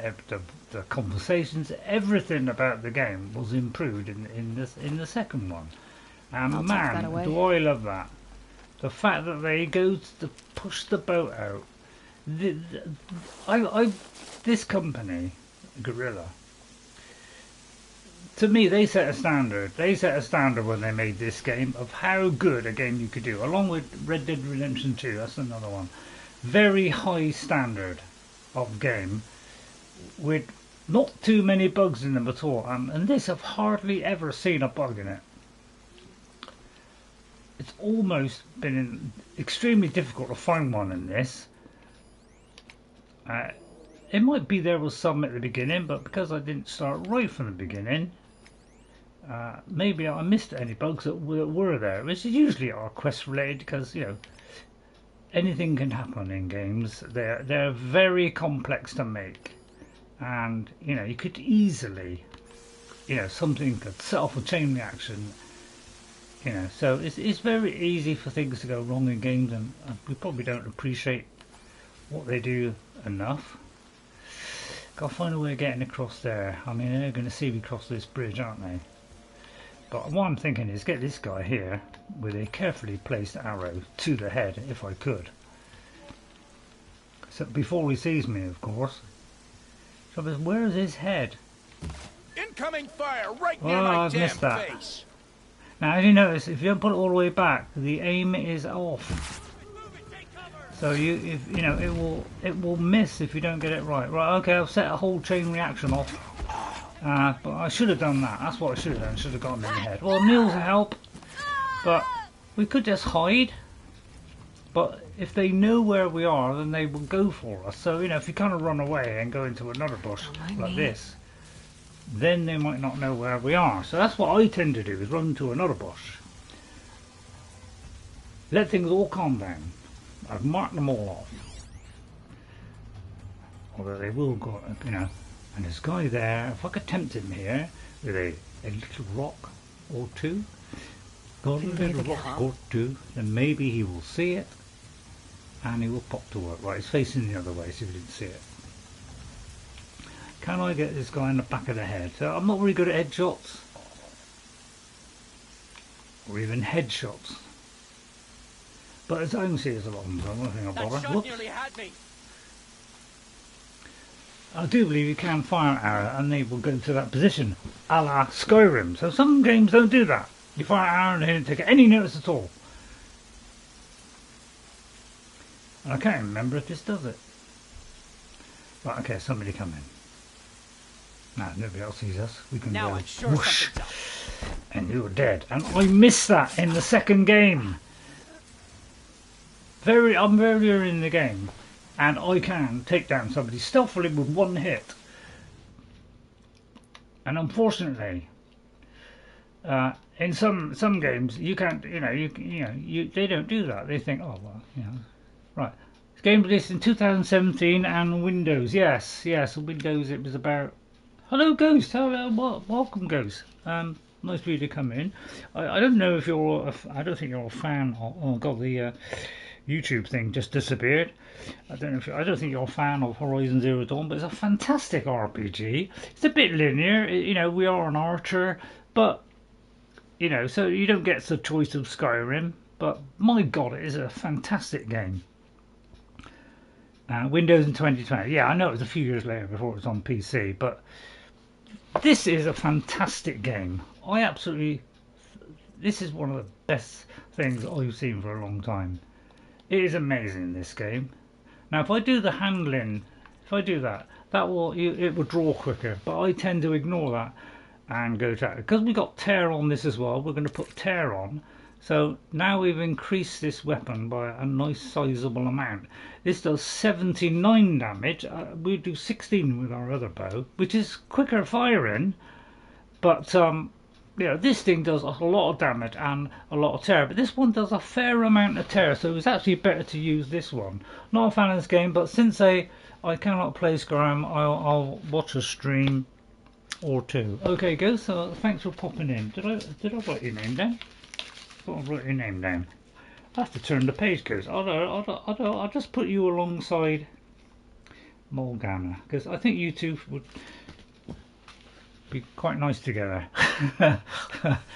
the conversations, everything about the game was improved in the second one. And man, do I love that. The fact that they go to push the boat out. This company, Guerrilla, to me, they set a standard. They set a standard when they made this game of how good a game you could do. Along with Red Dead Redemption 2, that's another one. Very high standard of game with not too many bugs in them at all. And this, I've hardly ever seen a bug in it. It's almost been extremely difficult to find one in this. It might be there was some at the beginning, but because I didn't start right from the beginning, maybe I missed any bugs that were there, which is usually are quest related, because you know anything can happen in games. They're very complex to make, and you know you could easily, you know, something could set off a chain reaction. You know, so it's very easy for things to go wrong in games, and we probably don't appreciate what they do enough. Gotta find a way of getting across there. I mean, they're going to see me cross this bridge, aren't they? But what I'm thinking is get this guy here with a carefully placed arrow to the head, if I could. So before he sees me, of course. So where is his head? Incoming fire right near my I've damn missed that. face. Now, as you notice, if you don't put it all the way back, the aim is off. So it will miss if you don't get it right. Right, okay, I've set a whole chain reaction off. But I should have done that. That's what I should have done. Should have gotten in the head. Well, Neil's a help, but we could just hide. But if they know where we are, then they will go for us. So you know, if you kind of run away and go into another bush like this, then they might not know where we are. So that's what I tend to do, is run to another bush. Let things all calm down. I've marked them all off. Although they will go, you know, and there's a guy there. If I could tempt him here with a little rock or two, got a little rock or two, then maybe he will see it and he will pop to work. Right, he's facing the other way, so he didn't see it. Can I get this guy in the back of the head? So I'm not really good at headshots, or even headshots. But as I can see, there's a lot of them, so I don't think I'll bother. Whoops. I do believe you can fire an arrow and they will go to that position, a la Skyrim. So some games don't do that. You fire an arrow and they don't take any notice at all. And I can't remember if this does it. Right, okay, somebody come in. Now, nobody else sees us. We can now go I'm sure whoosh, something's up. and you're dead. And I missed that in the second game. I'm very early in the game, and I can take down somebody stealthily with one hit. And unfortunately, in some games you can't. They don't do that. They think, oh well, right. This game released in 2017 and Windows. Yes, Windows. It was about. Hello, Ghost. Hello, welcome, Ghost. Nice for you to come in. I don't know if you're. I don't think you're a fan. Oh God, the YouTube thing just disappeared. I don't think you're a fan of Horizon Zero Dawn, but it's a fantastic RPG. It's a bit linear. We are an archer, but so you don't get the choice of Skyrim. But my God, it is a fantastic game. Windows in 2020. Yeah, I know it was a few years later before it was on PC, but this is a fantastic game. This is one of the best things I've seen for a long time. It is amazing, this game. Now, if I do the handling, if I do that, it will draw quicker. But I tend to ignore that and go to it. Because we got tear on this as well, we're going to put tear on. So now we've increased this weapon by a nice sizable amount. This does 79 damage. We do 16 with our other bow, which is quicker firing. But this thing does a lot of damage and a lot of tear, but this one does a fair amount of tear, so it's actually better to use this one. Not a fan of this game, but since I cannot play Skyrim, I'll watch a stream or two. Okay, Ghost, so thanks for popping in. Did I write your name down? I thought I wrote your name down. I have to turn the page, Ghost. I'll just put you alongside Morgana, because I think you two would be quite nice together.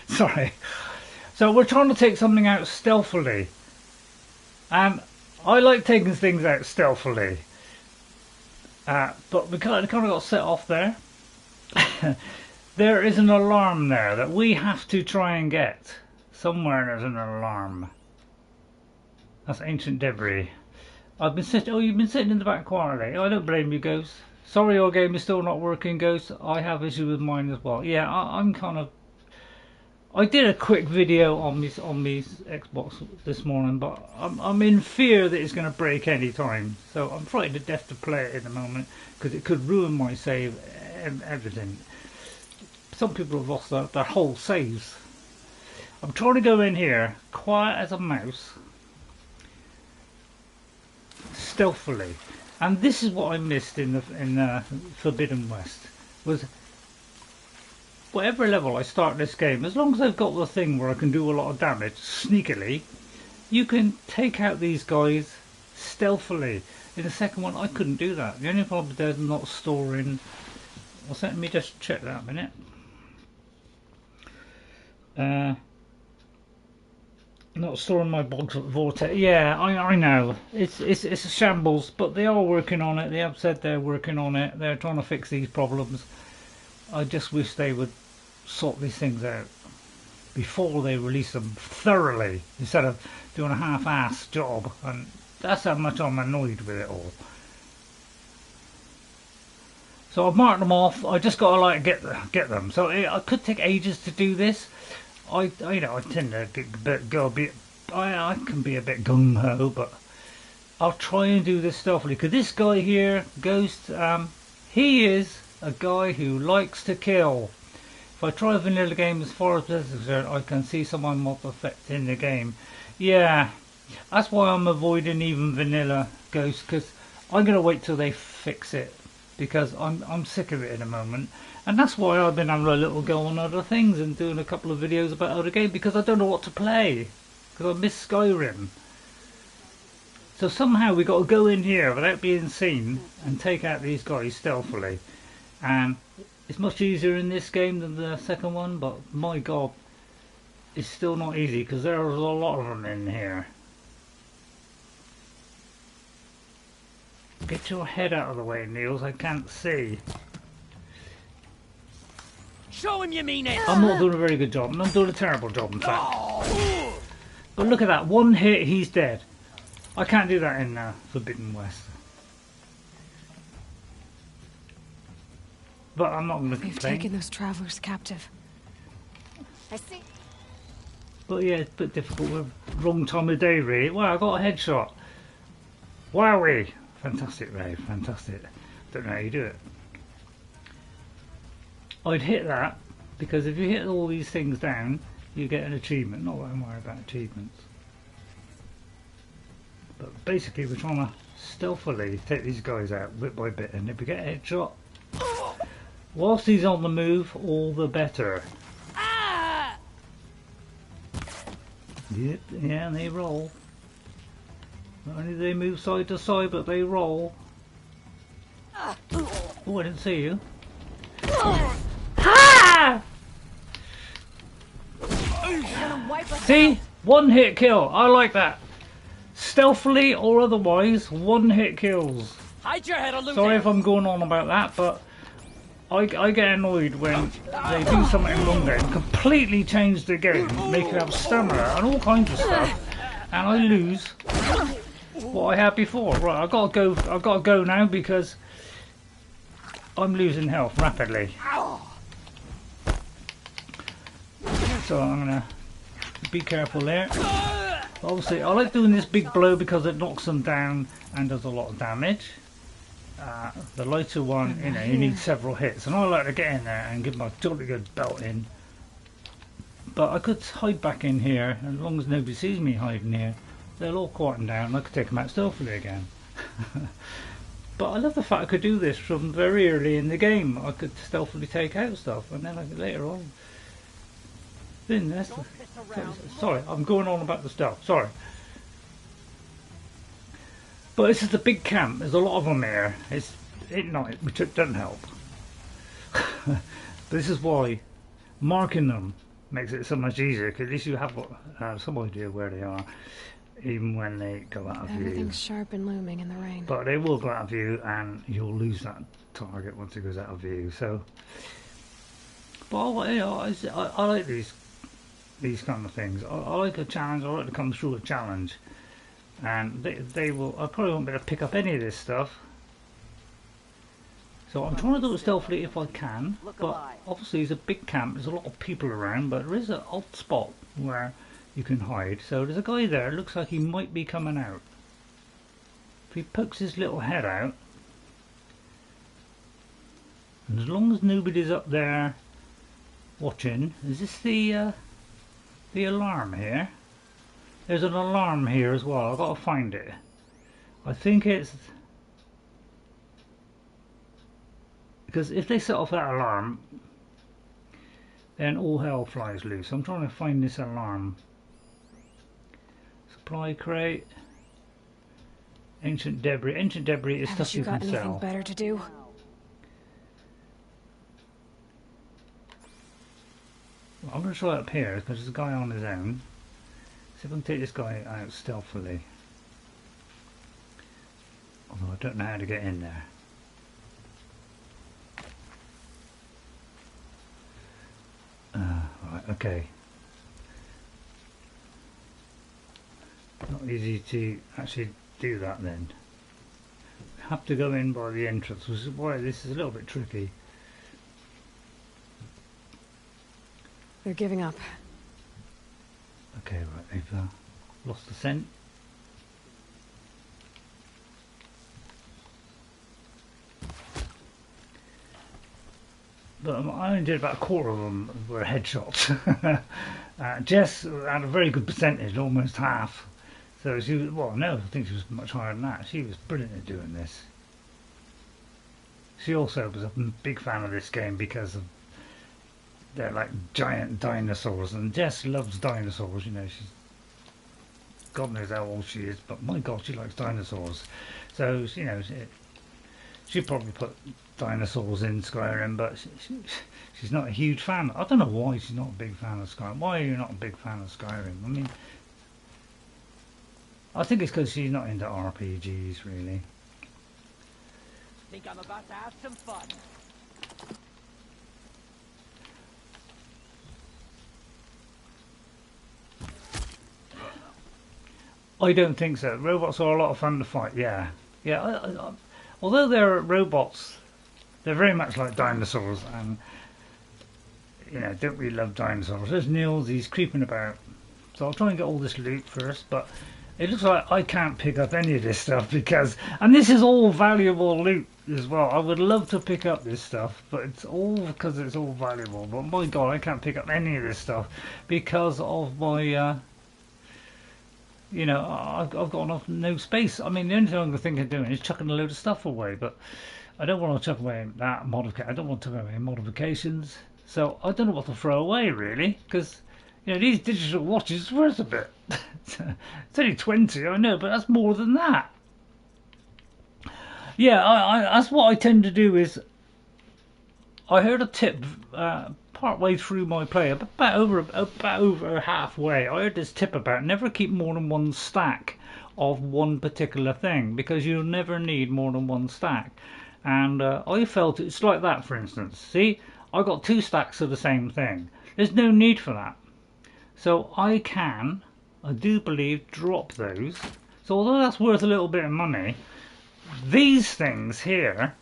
Sorry. So we're trying to take something out stealthily, and I like taking things out stealthily, but we kind of got set off there. There is an alarm there that we have to try and get. Somewhere there's an alarm. That's ancient debris. You've been sitting in the back quietly. I don't blame you, Ghost. Sorry your game is still not working, Ghost. I have issues with mine as well. Yeah, I'm kind of... I did a quick video on my Xbox this morning, but I'm in fear that it's going to break any time. So I'm frightened to death to play it in the moment, because it could ruin my save and everything. Some people have lost their whole saves. I'm trying to go in here, quiet as a mouse, stealthily. And this is what I missed in Forbidden West, was whatever level I start this game, as long as I've got the thing where I can do a lot of damage sneakily, you can take out these guys stealthily. In the second one I couldn't do that. The only problem is not storing... Let me just check that a minute. Not storing my box vortex. Yeah, I know. It's a shambles, but they are working on it. They have said they're working on it. They're trying to fix these problems. I just wish they would sort these things out before they release them thoroughly, instead of doing a half-assed job. And that's how much I'm annoyed with it all. So I've marked them off. I just got to get them. So I could take ages to do this. I tend to I can be a bit gung ho, but I'll try and do this stealthily. Because this guy here, Ghost, he is a guy who likes to kill. If I try a vanilla game, as far as this is concerned, I can see someone mod effect in the game. Yeah, that's why I'm avoiding even vanilla Ghost, because I'm gonna wait till they fix it, because I'm sick of it in a moment. And that's why I've been having a little go on other things and doing a couple of videos about other games, because I don't know what to play, because I miss Skyrim. So somehow we got to go in here without being seen and take out these guys stealthily. And it's much easier in this game than the second one, but my God, it's still not easy because there's a lot of them in here. Get your head out of the way, Niels. I can't see. Show him you mean it. I'm not doing a very good job. I'm doing a terrible job, in fact. But look at that. One hit, he's dead. I can't do that in Forbidden West. But I'm not going to complain. They've taken those travelers captive. I see. But yeah, it's a bit difficult with wrong time of day, really. Wow, I got a headshot. Wowee! Fantastic, Ray. Fantastic. Don't know how you do it. I'd hit that, because if you hit all these things down, you get an achievement. Not that I'm worried about achievements. But basically, we're trying to stealthily take these guys out bit by bit, and if we get a headshot, whilst he's on the move, all the better. Yep, yeah, and they roll. Not only do they move side to side, but they roll. Oh, I didn't see you. See? One hit kill. I like that. Stealthily or otherwise, one hit kills. Hide your head, Sorry if I'm going on about that, but I get annoyed when they do something wrong there and completely change the game, make you have stamina and all kinds of stuff, and I lose what I had before. Right, I've got to go now because I'm losing health rapidly. So I'm gonna be careful there. Obviously, I like doing this big blow because it knocks them down and does a lot of damage. The lighter one, you know, you need several hits, and I like to get in there and give my jolly good belt in. But I could hide back in here, and as long as nobody sees me hiding here, they'll all quieten down, and I could take them out stealthily again. But I love the fact I could do this from very early in the game. I could stealthily take out stuff, and then I could later on. Sorry, I'm going on about the stuff. Sorry. But this is the big camp. There's a lot of them here. It's at night, which doesn't help. But this is why marking them makes it so much easier, because at least you have some idea where they are, even when they go out of view. Everything's sharp and looming in the rain. But they will go out of view, and you'll lose that target once it goes out of view. So, but you know, I like these kind of things. I like a challenge. I like to come through a challenge. And they will. I probably won't be able to pick up any of this stuff. So I'm trying to do it stealthily if I can. But obviously, it's a big camp. There's a lot of people around, but there is an odd spot where you can hide. So there's a guy there. It looks like he might be coming out. If he pokes his little head out, and as long as nobody's up there watching, is this the alarm here? There's an alarm here as well. I've got to find it. I think it's because if they set off that alarm, then all hell flies loose. I'm trying to find this alarm. Supply crate. Ancient debris. Ancient debris is stuff you can sell. Haven't you got anything better to do? I'm going to try up here because there's a guy on his own. See if I can take this guy out stealthily. Although I don't know how to get in there. Right, okay. Not easy to actually do that then. Have to go in by the entrance, which is why this is a little bit tricky. They're giving up. Okay, right, they've lost the scent. But I only did about a quarter of them were headshots. Jess had a very good percentage, almost half. So she was, well, no, I think she was much higher than that. She was brilliant at doing this. She also was a big fan of this game because of they're like giant dinosaurs, and Jess loves dinosaurs. You know, she's God knows how old she is, but my God, she likes dinosaurs. So you know, she'd probably put dinosaurs in Skyrim, but she's not a huge fan. I don't know why she's not a big fan of Skyrim. Why are you not a big fan of Skyrim? I mean, I think it's because she's not into RPGs really. think I'm about to have some fun. I don't think so. Robots are a lot of fun to fight. Yeah, although they're robots, they're very much like dinosaurs, and you know, don't really love dinosaurs. There's Nils. He's creeping about, so I'll try and get all this loot first. But it looks like I can't pick up any of this stuff because, and this is all valuable loot as well. I would love to pick up this stuff, but it's all because it's all valuable. But my God, I can't pick up any of this stuff because of my. You know, I've got no space. I mean, the only thing I'm thinking of doing is chucking a load of stuff away, but I don't want to chuck away that modification. I don't want to chuck away modifications. So I don't know what to throw away really, because you know these digital watches are worth a bit. It's only 20, I know, but that's more than that. Yeah, that's what I tend to do. Is I heard a tip part way through my play, about over halfway. I heard this tip about never keep more than one stack of one particular thing because you'll never need more than one stack. And I felt it's like that, for instance. See, I got 2 stacks of the same thing. There's no need for that. So I do believe, drop those. So although that's worth a little bit of money, these things here,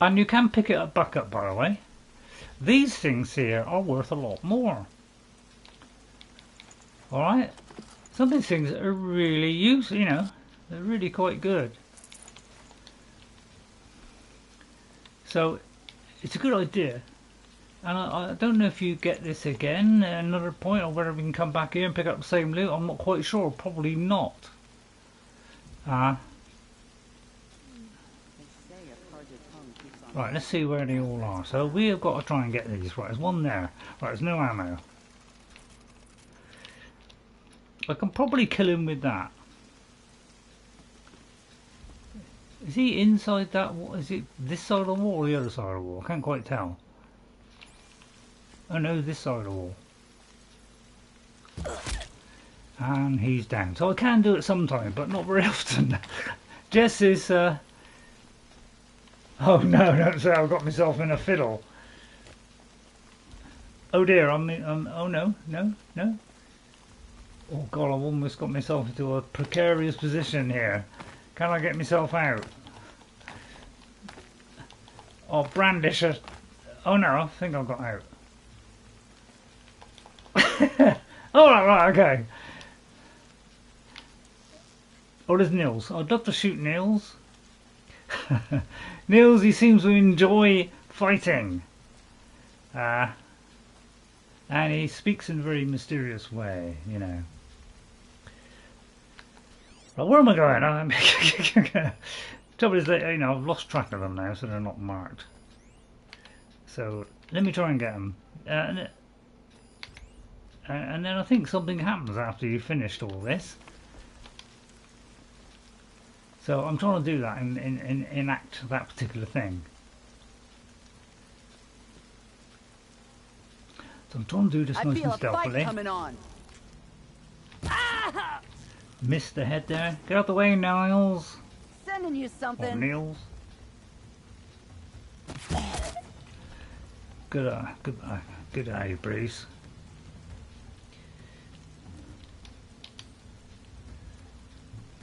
and you can pick it up back up, by the way. These things here are worth a lot more. Alright? Some of these things are really useful, you know, they're really quite good. So, it's a good idea. And I don't know if you get this again at another point, or whether we can come back here and pick up the same loot. I'm not quite sure, probably not. Right, let's see where they all are. So we have got to try and get these. Right, there's one there. Right, there's no ammo. I can probably kill him with that. Is he inside that wall? Is it this side of the wall or the other side of the wall? I can't quite tell. Oh no, this side of the wall. And he's down. So I can do it sometime, but not very often. Jess is... Oh no, don't say I've got myself in a fiddle. Oh dear, oh no. Oh God, I've almost got myself into a precarious position here. Can I get myself out? Oh, brandish a... Oh no, I think I got out. Oh, right, okay. Oh, there's Nils. I'd love to shoot Nils. Nils, he seems to enjoy fighting. And he speaks in a very mysterious way, you know. Right, where am I going? Trouble is that, you know, I've lost track of them now, so they're not marked. So, let me try and get them. And then I think something happens after you've finished all this. So I'm trying to do that and enact that particular thing. So I'm trying to do this nice and stealthily. Coming on. Missed the head there. Get out the way, Niles. Sending you something. Or Niels. Good eye, Breeze.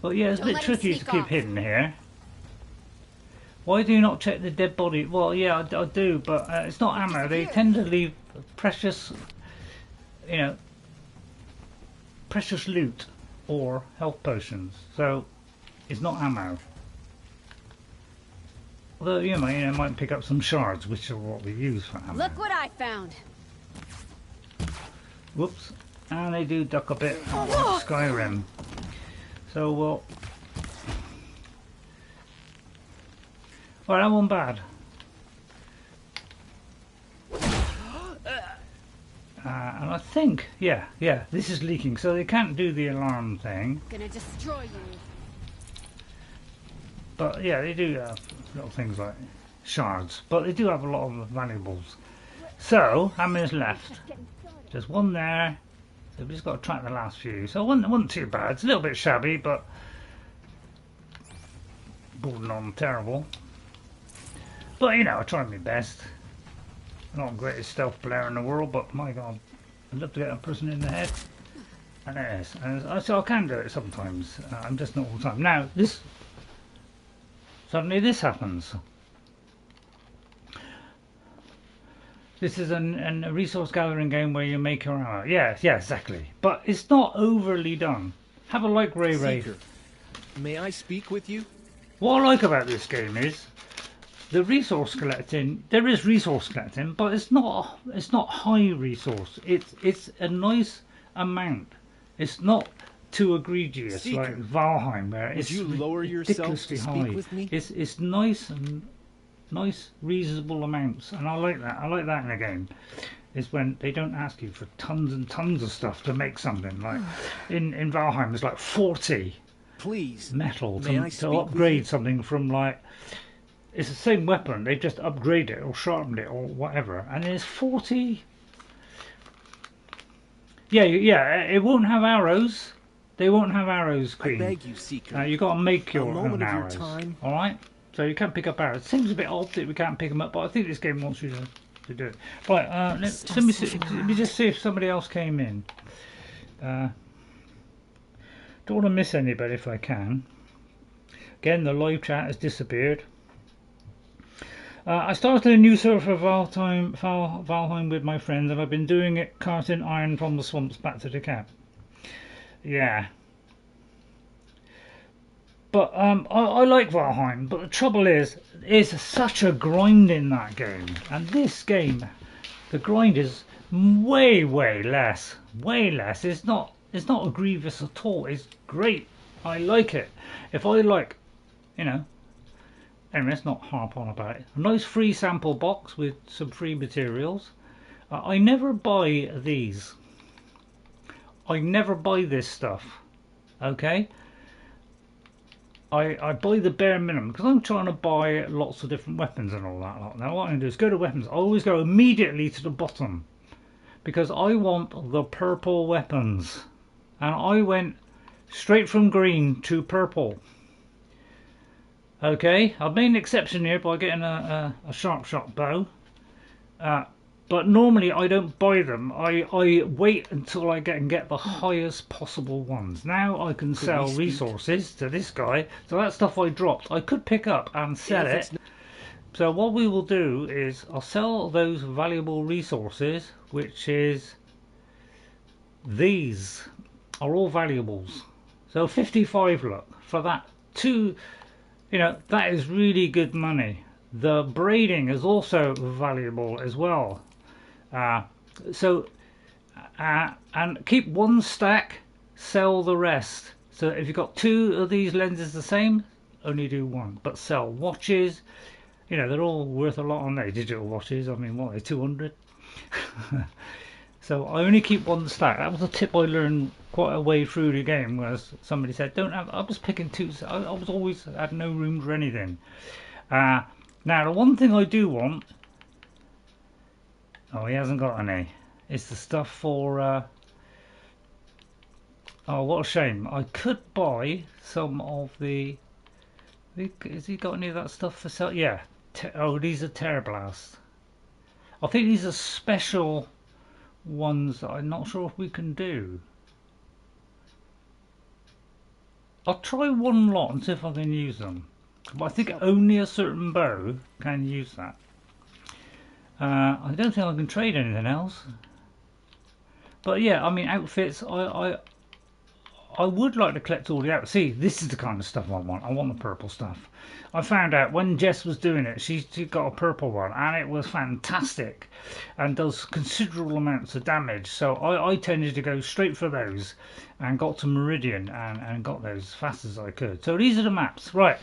But yeah, it's a bit tricky to keep hidden here. Why do you not check the dead body? Well, yeah, I do, but it's not ammo. They tend to leave precious, you know, precious loot or health potions. So it's not ammo. Although you might pick up some shards, which are what we use for ammo. Look what I found. Whoops! And they do duck a bit like Skyrim. So, well... Alright, that one bad. And I think, yeah, this is leaking, so they can't do the alarm thing. Gonna destroy you. But yeah, they do have little things like shards, but they do have a lot of valuables. So, how many's left? There's one there. So we've just got to track the last few. So it wasn't too bad. It's a little bit shabby, but bordering on terrible. But you know, I try my best. I'm not the greatest stealth player in the world, but my god, I'd love to get a person in the head. And it is. And so I can do it sometimes. I'm just not all the time. Now, suddenly this happens. This is a resource gathering game where you make your armor. Yeah, exactly. But it's not overly done. Have a like, Ray. Seeker, may I speak with you? What I like about this game is the resource collecting. There is resource collecting, but it's not high resource. It's a nice amount. It's not too egregious Seeker, like Valheim, where it's you lower yourself to speak high. with me? It's nice and nice, reasonable amounts, and I like that. I like that in a game. Is when they don't ask you for tons and tons of stuff to make something. Like in Valheim, there's like 40 metal to upgrade something from like. It's the same weapon. They just upgrade it or sharpened it or whatever, and there's 40. Yeah. It won't have arrows. They won't have arrows, Queen. I beg you, Seeker. You got to make your own of arrows. your time. All right. So you can't pick up arrows. It seems a bit odd that we can't pick them up, but I think this game wants you to do it. Right. Let me just see if somebody else came in. Don't want to miss anybody if I can. Again, the live chat has disappeared. I started a new server for Valheim with my friends, and I've been doing it carting iron from the swamps back to the camp. Yeah. But I like Valheim, but the trouble is such a grind in that game. And this game, the grind is way less. Way less. It's not egregious at all. It's great. I like it. If I like, you know. Anyway, let's not harp on about it. A nice free sample box with some free materials. I never buy these. I never buy this stuff. Okay? I buy the bare minimum because I'm trying to buy lots of different weapons and all that. Now what I'm going to do is go to weapons. I always go immediately to the bottom because I want the purple weapons. And I went straight from green to purple. Okay, I've made an exception here by getting a sharp shot bow. But normally I don't buy them. I wait until I get the highest possible ones. Now I can sell resources to this guy. So that stuff I dropped, I could pick up and sell it. So what we will do is I'll sell those valuable resources, which is these are all valuables. So 55 look for that two. You know, that is really good money. The braiding is also valuable as well. And keep one stack, sell the rest. So if you've got two of these lenses the same, only do one. But sell watches. You know, they're all worth a lot on there. Digital watches, I mean, what are they, 200? So I only keep one stack. That was a tip I learned quite a way through the game, where somebody said, don't have, I was picking two, I was always, had no room for anything. Now the one thing I do want, oh, he hasn't got any, it's the stuff for, oh, what a shame. I could buy some of the, has he got any of that stuff for sale? Yeah, oh, these are Tear Blast. I think these are special ones that I'm not sure if we can do. I'll try one lot and see if I can use them. But I think only a certain bow can use that. I don't think I can trade anything else. But yeah, I mean, outfits, I would like to collect all the outfits. See, this is the kind of stuff I want. I want the purple stuff. I found out when Jess was doing it, she got a purple one, and it was fantastic and does considerable amounts of damage. So I tended to go straight for those and got to Meridian and got those as fast as I could. So these are the maps. Right.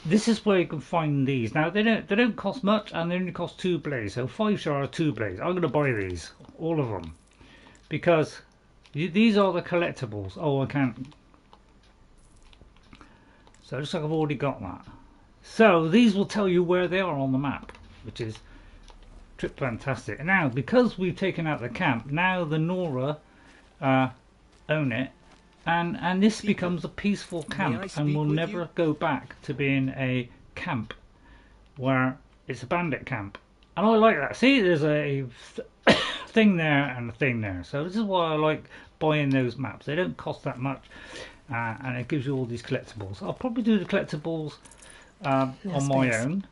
This is where you can find these. Now they don't cost much, and they only cost 2 blaze. So 5 shards, 2 blaze. I'm going to buy these, all of them, because these are the collectibles. Oh, I can't. So it looks like I've already got that. So these will tell you where they are on the map, which is trip fantastic. And now, because we've taken out the camp, now the Nora own it, and this becomes a peaceful camp, and will never go back to being a camp where it's a bandit camp. And I like that. See, there's a thing there and a thing there. So this is why I like buying those maps. They don't cost that much, and it gives you all these collectibles. I'll probably do the collectibles on my own,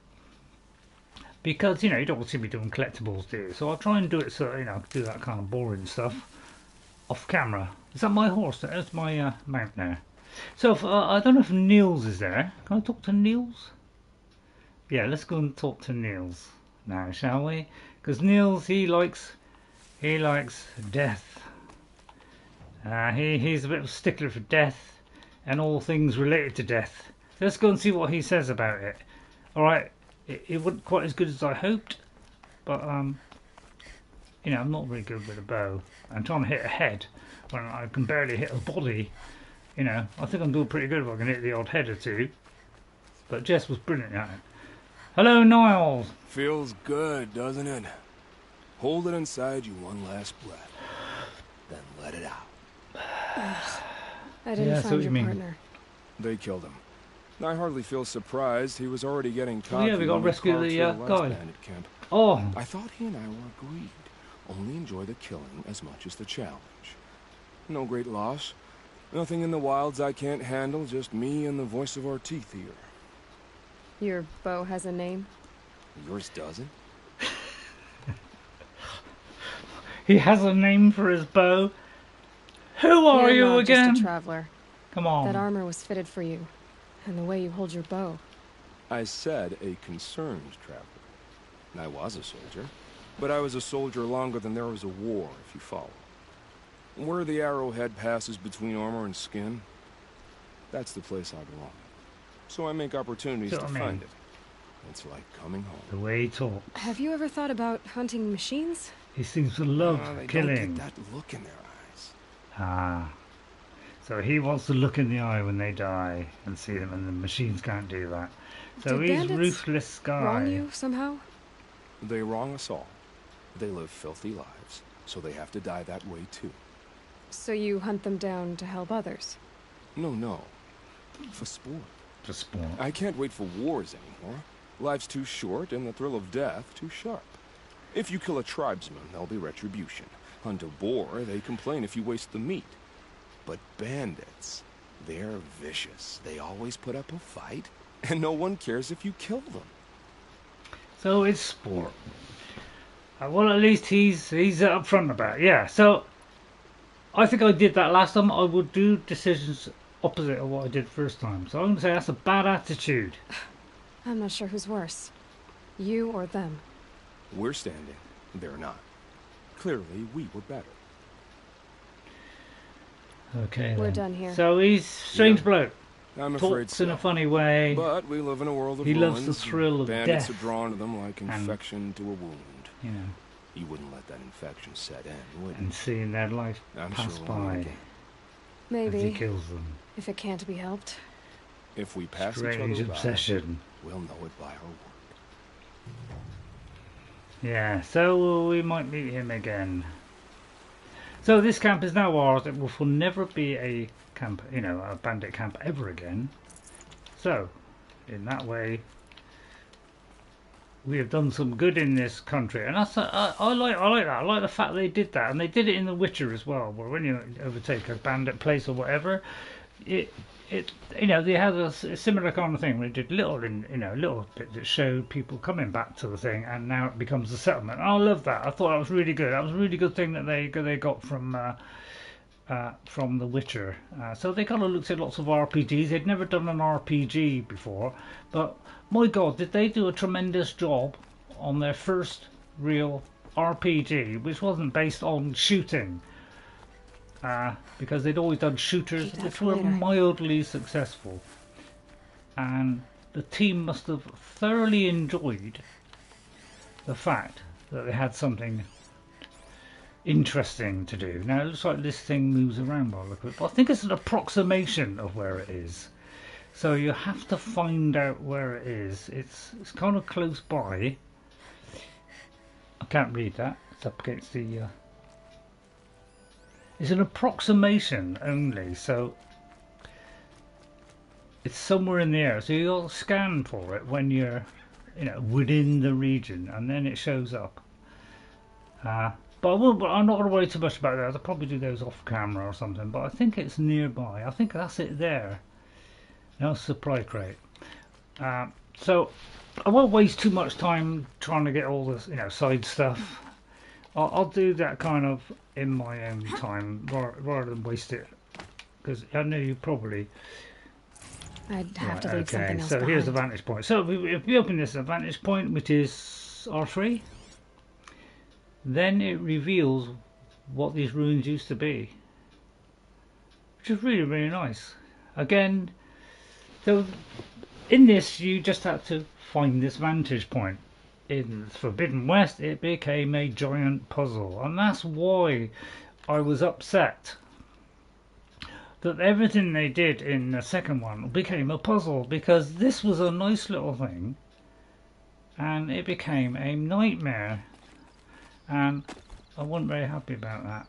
because you know you don't want to see me doing collectibles, do you? So I'll try and do it so you know do that kind of boring stuff off camera. Is that my horse? That's my mount there. So if, I don't know if Niels is there. Can I talk to Niels? Yeah, let's go and talk to Niels now, shall we? Because Niels, he likes death. He's a bit of a stickler for death and all things related to death. So let's go and see what he says about it. Alright, it wasn't quite as good as I hoped, but you know, I'm not very good with a bow. I'm trying to hit a head when I can barely hit a body. You know, I think I'm doing pretty good if I can hit the odd head or two. But Jess was brilliant at it. Hello, Niles. Feels good, doesn't it? Hold it inside you one last breath, then let it out. I didn't find your partner. They killed him. I hardly feel surprised. He was already getting cocky. Oh yeah, we got to rescue the guy. Bandit camp. Oh. I thought he and I were agreed. Only enjoy the killing as much as the challenge. No great loss. Nothing in the wilds I can't handle, just me and the voice of our teeth here. Your bow has a name? Yours doesn't? He has a name for his bow. Who are you not again? Just a traveler. Come on. That armor was fitted for you, and the way you hold your bow. I said a concerned traveler. I was a soldier, but I was a soldier longer than there was a war, if you follow. Where the arrowhead passes between armor and skin, that's the place I belong. So I make opportunities to find it. It's like coming home. The way he talks. Have you ever thought about hunting machines? He seems to love killing. Don't get that look in their eyes. Ah. So he wants to look in the eye when they die and see them, and the machines can't do that. So he's ruthless guy. Wrong you somehow? They wrong us all. They live filthy lives, so they have to die that way too. So you hunt them down to help others? No. For sport. For sport. I can't wait for wars anymore. Life's too short and the thrill of death too sharp. If you kill a tribesman, there'll be retribution. Hunt a boar, they complain if you waste the meat. But bandits, they're vicious. They always put up a fight, and no one cares if you kill them. So it's sport. Well, at least he's upfront about it. Yeah, so I think I did that last time. I would do decisions opposite of what I did first time. So I'm going to say that's a bad attitude. I'm not sure who's worse. You or them. We're standing. They're not. Clearly, we were better. Okay, we're done here. So he's strange bloke. I'm afraid Talks in a funny way. But we live in a world of he ruins. loves the thrill of Bandits death. are drawn to them like infection to a wound. You know. You wouldn't let that infection set in, would you? And seeing their life pass by. Maybe. As he kills them. If it can't be helped. If we pass Strange each other obsession. by, we'll know it by our work. Yeah, so we might meet him again. So this camp is now ours. It will never be a camp, you know, a bandit camp ever again. So, in that way, we have done some good in this country, and that's I like that. I like the fact they did that, and they did it in The Witcher as well, where when you overtake a bandit place or whatever, it you know, they had a similar kind of thing. They did little bit that showed people coming back to the thing, and now it becomes a settlement. I love that. I thought that was really good. That was a really good thing that they got from The Witcher. So they kind of looked at lots of RPGs. They'd never done an RPG before, but my God, did they do a tremendous job on their first real RPG, which wasn't based on shooting. Because they'd always done shooters which were mildly successful, and the team must have thoroughly enjoyed the fact that they had something interesting to do. Now it looks like this thing moves around by the look of it, but I think it's an approximation of where it is, so you have to find out where it is. It's kind of close by. I can't read that, it's up against the it's an approximation only, so it's somewhere in the air. So you'll scan for it when you're you know, within the region, and then it shows up. But I'm not going to worry too much about that. I'll probably do those off camera or something. But I think it's nearby. I think that's it there. No supply crate. So I won't waste too much time trying to get all this, you know, side stuff. I'll do that kind of in my own time rather than waste it, because I know you probably. I'd have to leave something else so behind. here's the vantage point. So if we open this vantage point, which is R3, then it reveals what these ruins used to be, which is really, really nice. Again, so in this you just had to find this vantage point. In Forbidden West it became a giant puzzle, and that's why I was upset that everything they did in the second one became a puzzle, because this was a nice little thing and it became a nightmare, and I wasn't very happy about that.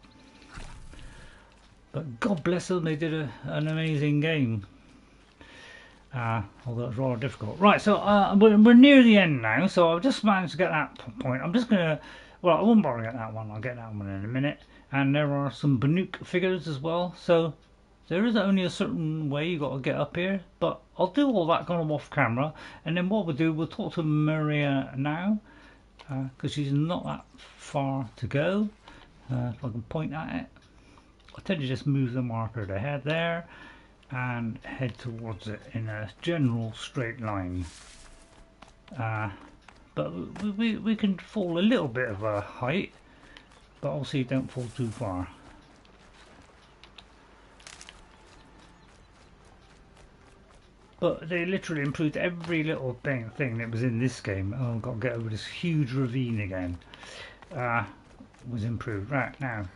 But God bless them, they did an amazing game. Although it's rather difficult. Right, so we're near the end now, so I've just managed to get that point. I'm just going to, well, I won't bother get that one, I'll get that one in a minute. And there are some Banuk figures as well, so there is only a certain way you got to get up here, but I'll do all that kind of off camera, and then what we'll do, we'll talk to Maria now, because she's not that far to go. If I can point at it, I tend to just move the marker to head there and head towards it in a general straight line. But we can fall a little bit of a height, but obviously don't fall too far. But they literally improved every little thing that was in this game. Oh, I've got to get over this huge ravine again. Was improved. Right, now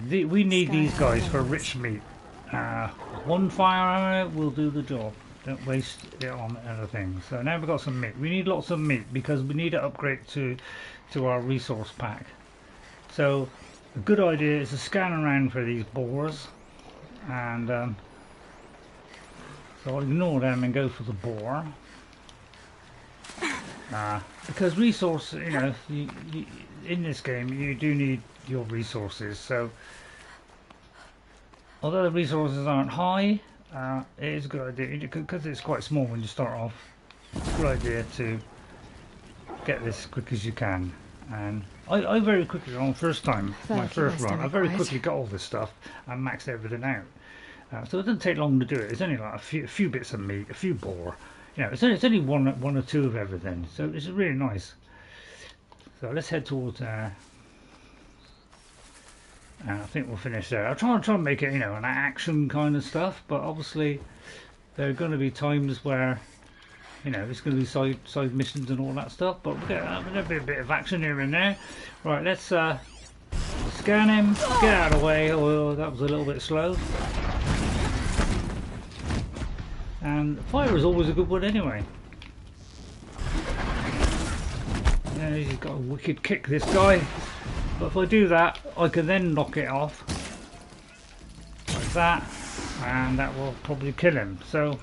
we need these guys for rich meat. One fire arrow will do the job. Don't waste it on other things. So now we've got some meat. We need lots of meat because we need to upgrade to our resource pack. So a good idea is to scan around for these boars, and so I'll ignore them and go for the boar. Because resource, you know, you, in this game you do need your resources. So although the resources aren't high, it is a good idea, because it's quite small when you start off. It's a good idea to get this as quick as you can. And I very quickly, on the first time, my first run, I very quickly got all this stuff and maxed everything out. So it doesn't take long to do it. It's only like a few bits of meat, a few boar. You know, it's only one or two of everything. So it's really nice. So let's head towards. I think we'll finish there. I'll try and make it, you know, an action kind of stuff. But obviously, there are going to be times where, you know, it's going to be side missions and all that stuff. But there'll be a bit of action here and there. Right, let's scan him. Get out of the way. Oh, that was a little bit slow. And fire is always a good one anyway. Yeah, he's got a wicked kick, this guy. But if I do that, I can then knock it off. Like that. And that will probably kill him. So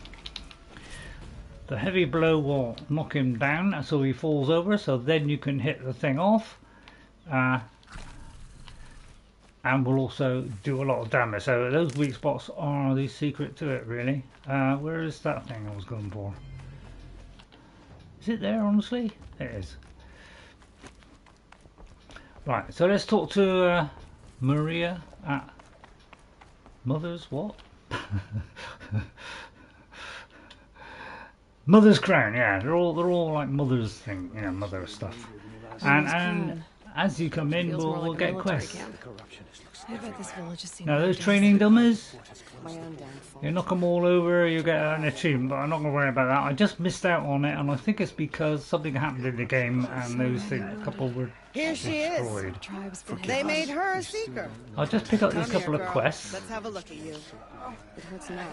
the heavy blow will knock him down so he falls over. So then you can hit the thing off. And will also do a lot of damage. So those weak spots are the secret to it, really. Where is that thing I was going for? Is it there, honestly? It is. Right, so let's talk to Maria at Mother's what? Mother's Crown, yeah. They're all like Mother's thing, you know, Mother stuff. And as you come in, we'll get quests. I bet this village has seen now those training dummies, you knock them all over, you get an achievement, but I'm not going to worry about that. I just missed out on it, and I think it's because something happened in the game and those things, a couple were destroyed. They made her a seeker. I'll just pick up these couple of quests. Let's have a look at you. It hurts now.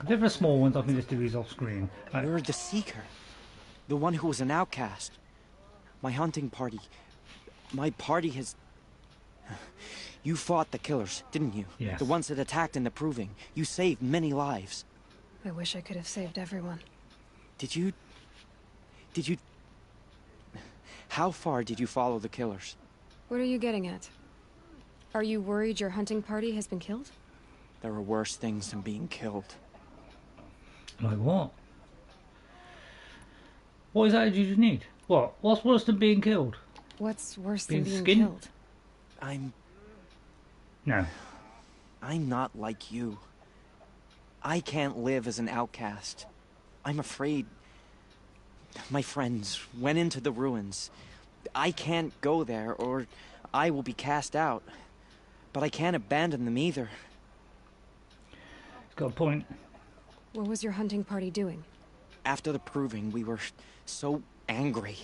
If they're small ones, I can just do these off screen. You're the seeker, the one who was an outcast. My hunting party. My party has... You fought the killers, didn't you? Yes. The ones that attacked in the Proving. You saved many lives. I wish I could have saved everyone. Did you Did you... How far did you follow the killers? What are you getting at? Are you worried your hunting party has been killed? There are worse things than being killed. Like what? What exactly did you need? What? What's worse than being killed? What's worse Being than being skinned? killed? No. I'm not like you. I can't live as an outcast. I'm afraid. My friends went into the ruins. I can't go there, or I will be cast out. But I can't abandon them either. He's got a point. What was your hunting party doing? After the proving, we were so angry.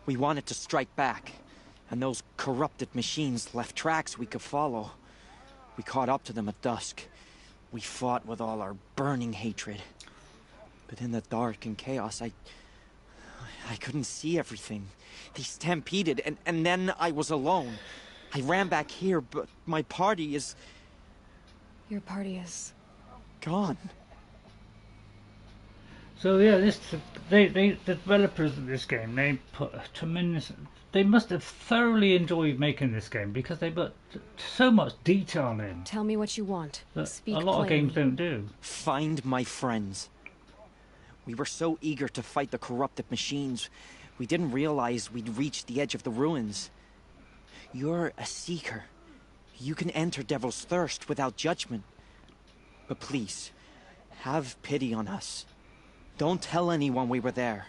We wanted to strike back. And those corrupted machines left tracks we could follow. We caught up to them at dusk. We fought with all our burning hatred. But in the dark and chaos, I couldn't see everything. They stampeded, and then I was alone. I ran back here, but my party is... Your party is... gone. So yeah, the developers of this game, they put a tremendous... They must have thoroughly enjoyed making this game because they put so much detail in. Tell me what you want. That Speak a lot of plainly. games don't do. Find my friends. We were so eager to fight the corrupted machines, we didn't realize we'd reached the edge of the ruins. You're a seeker. You can enter Devil's Thirst without judgment. But please, have pity on us. Don't tell anyone we were there.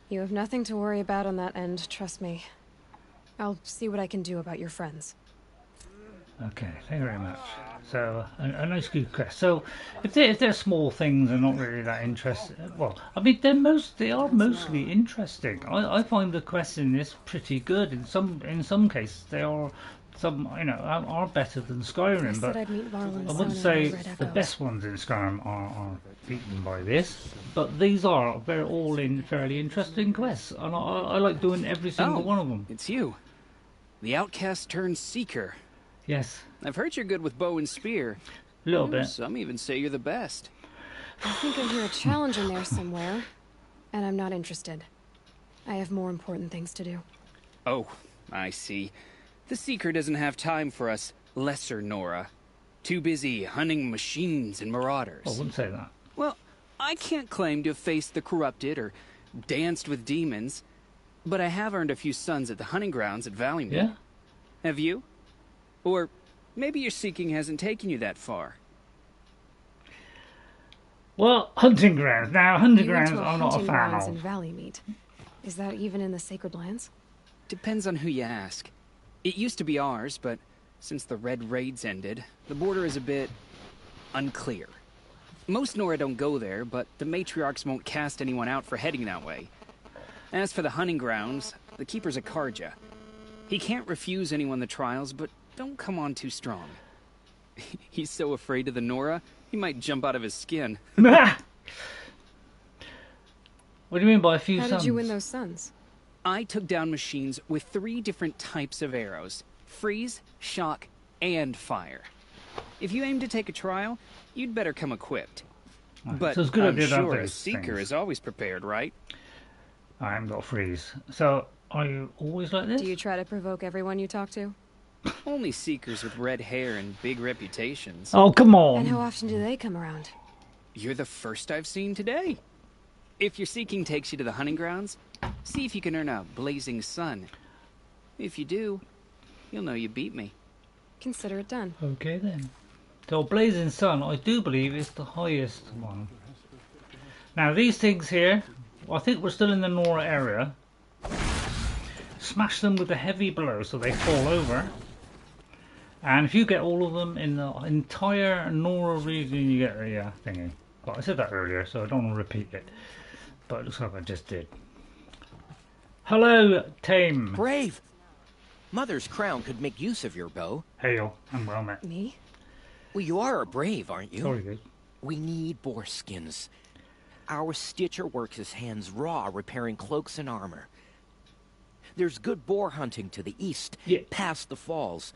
You have nothing to worry about on that end, trust me. I'll see what I can do about your friends. Okay, thank you very much. So, a nice good quest. So, if they're small things and not really that interesting, well, I mean, they are mostly interesting. I find the quests in this pretty good. In some cases, they are are better than Skyrim. But I'd meet Varl and I wouldn't Sona say in Red the Echoes. best ones in Skyrim are beaten by this. But these are all in fairly interesting quests, and I like doing every single one of them. It's you. The outcast turned seeker. Yes. I've heard you're good with bow and spear. A little bit. Some even say you're the best. I think I hear a challenge in there somewhere, and I'm not interested. I have more important things to do. Oh, I see. The Seeker doesn't have time for us lesser Nora. Too busy hunting machines and marauders. I wouldn't say that. Well, I can't claim to have faced the corrupted or danced with demons, but I have earned a few sons at the hunting grounds at Valleymead. Yeah? Have you? Or maybe your seeking hasn't taken you that far. Well, hunting grounds. Now, hunting You went grounds to a I'm not a hunting fan grounds of. in Valleymead. Is that even in the Sacred Lands? Depends on who you ask. It used to be ours, but since the Red Raids ended, the border is a bit unclear. Most Nora don't go there, but the matriarchs won't cast anyone out for heading that way. As for the hunting grounds, the keeper's a Karja. He can't refuse anyone the trials, but don't come on too strong. He's so afraid of the Nora, he might jump out of his skin. What do you mean by a few How sons? did you win those sons? I took down machines with 3 different types of arrows. Freeze, shock, and fire. If you aim to take a trial, you'd better come equipped. But so it's good I'm idea to have sure a those seeker things. is always prepared, right? I haven't got a freeze. So, are you always like this? Do you try to provoke everyone you talk to? Only seekers with red hair and big reputations. Oh, come on. And how often do they come around? You're the first I've seen today. If your seeking takes you to the hunting grounds, see if you can earn a blazing sun. If you do, you'll know you beat me. Consider it done. Okay then. So Blazing Sun, I do believe, is the highest one. Now these things here, I think we're still in the Nora area. Smash them with a heavy blow so they fall over. And if you get all of them in the entire Nora region, you get a thingy. But I said that earlier, so I don't want to repeat it. But it looks like I just did. Hello, Tame. Brave! Mother's crown could make use of your bow. Hail, I'm well met. Me? Well, you are a brave, aren't you? Sorry, good. We need boar skins. Our stitcher works his hands raw repairing cloaks and armor. There's good boar hunting to the east, past the falls.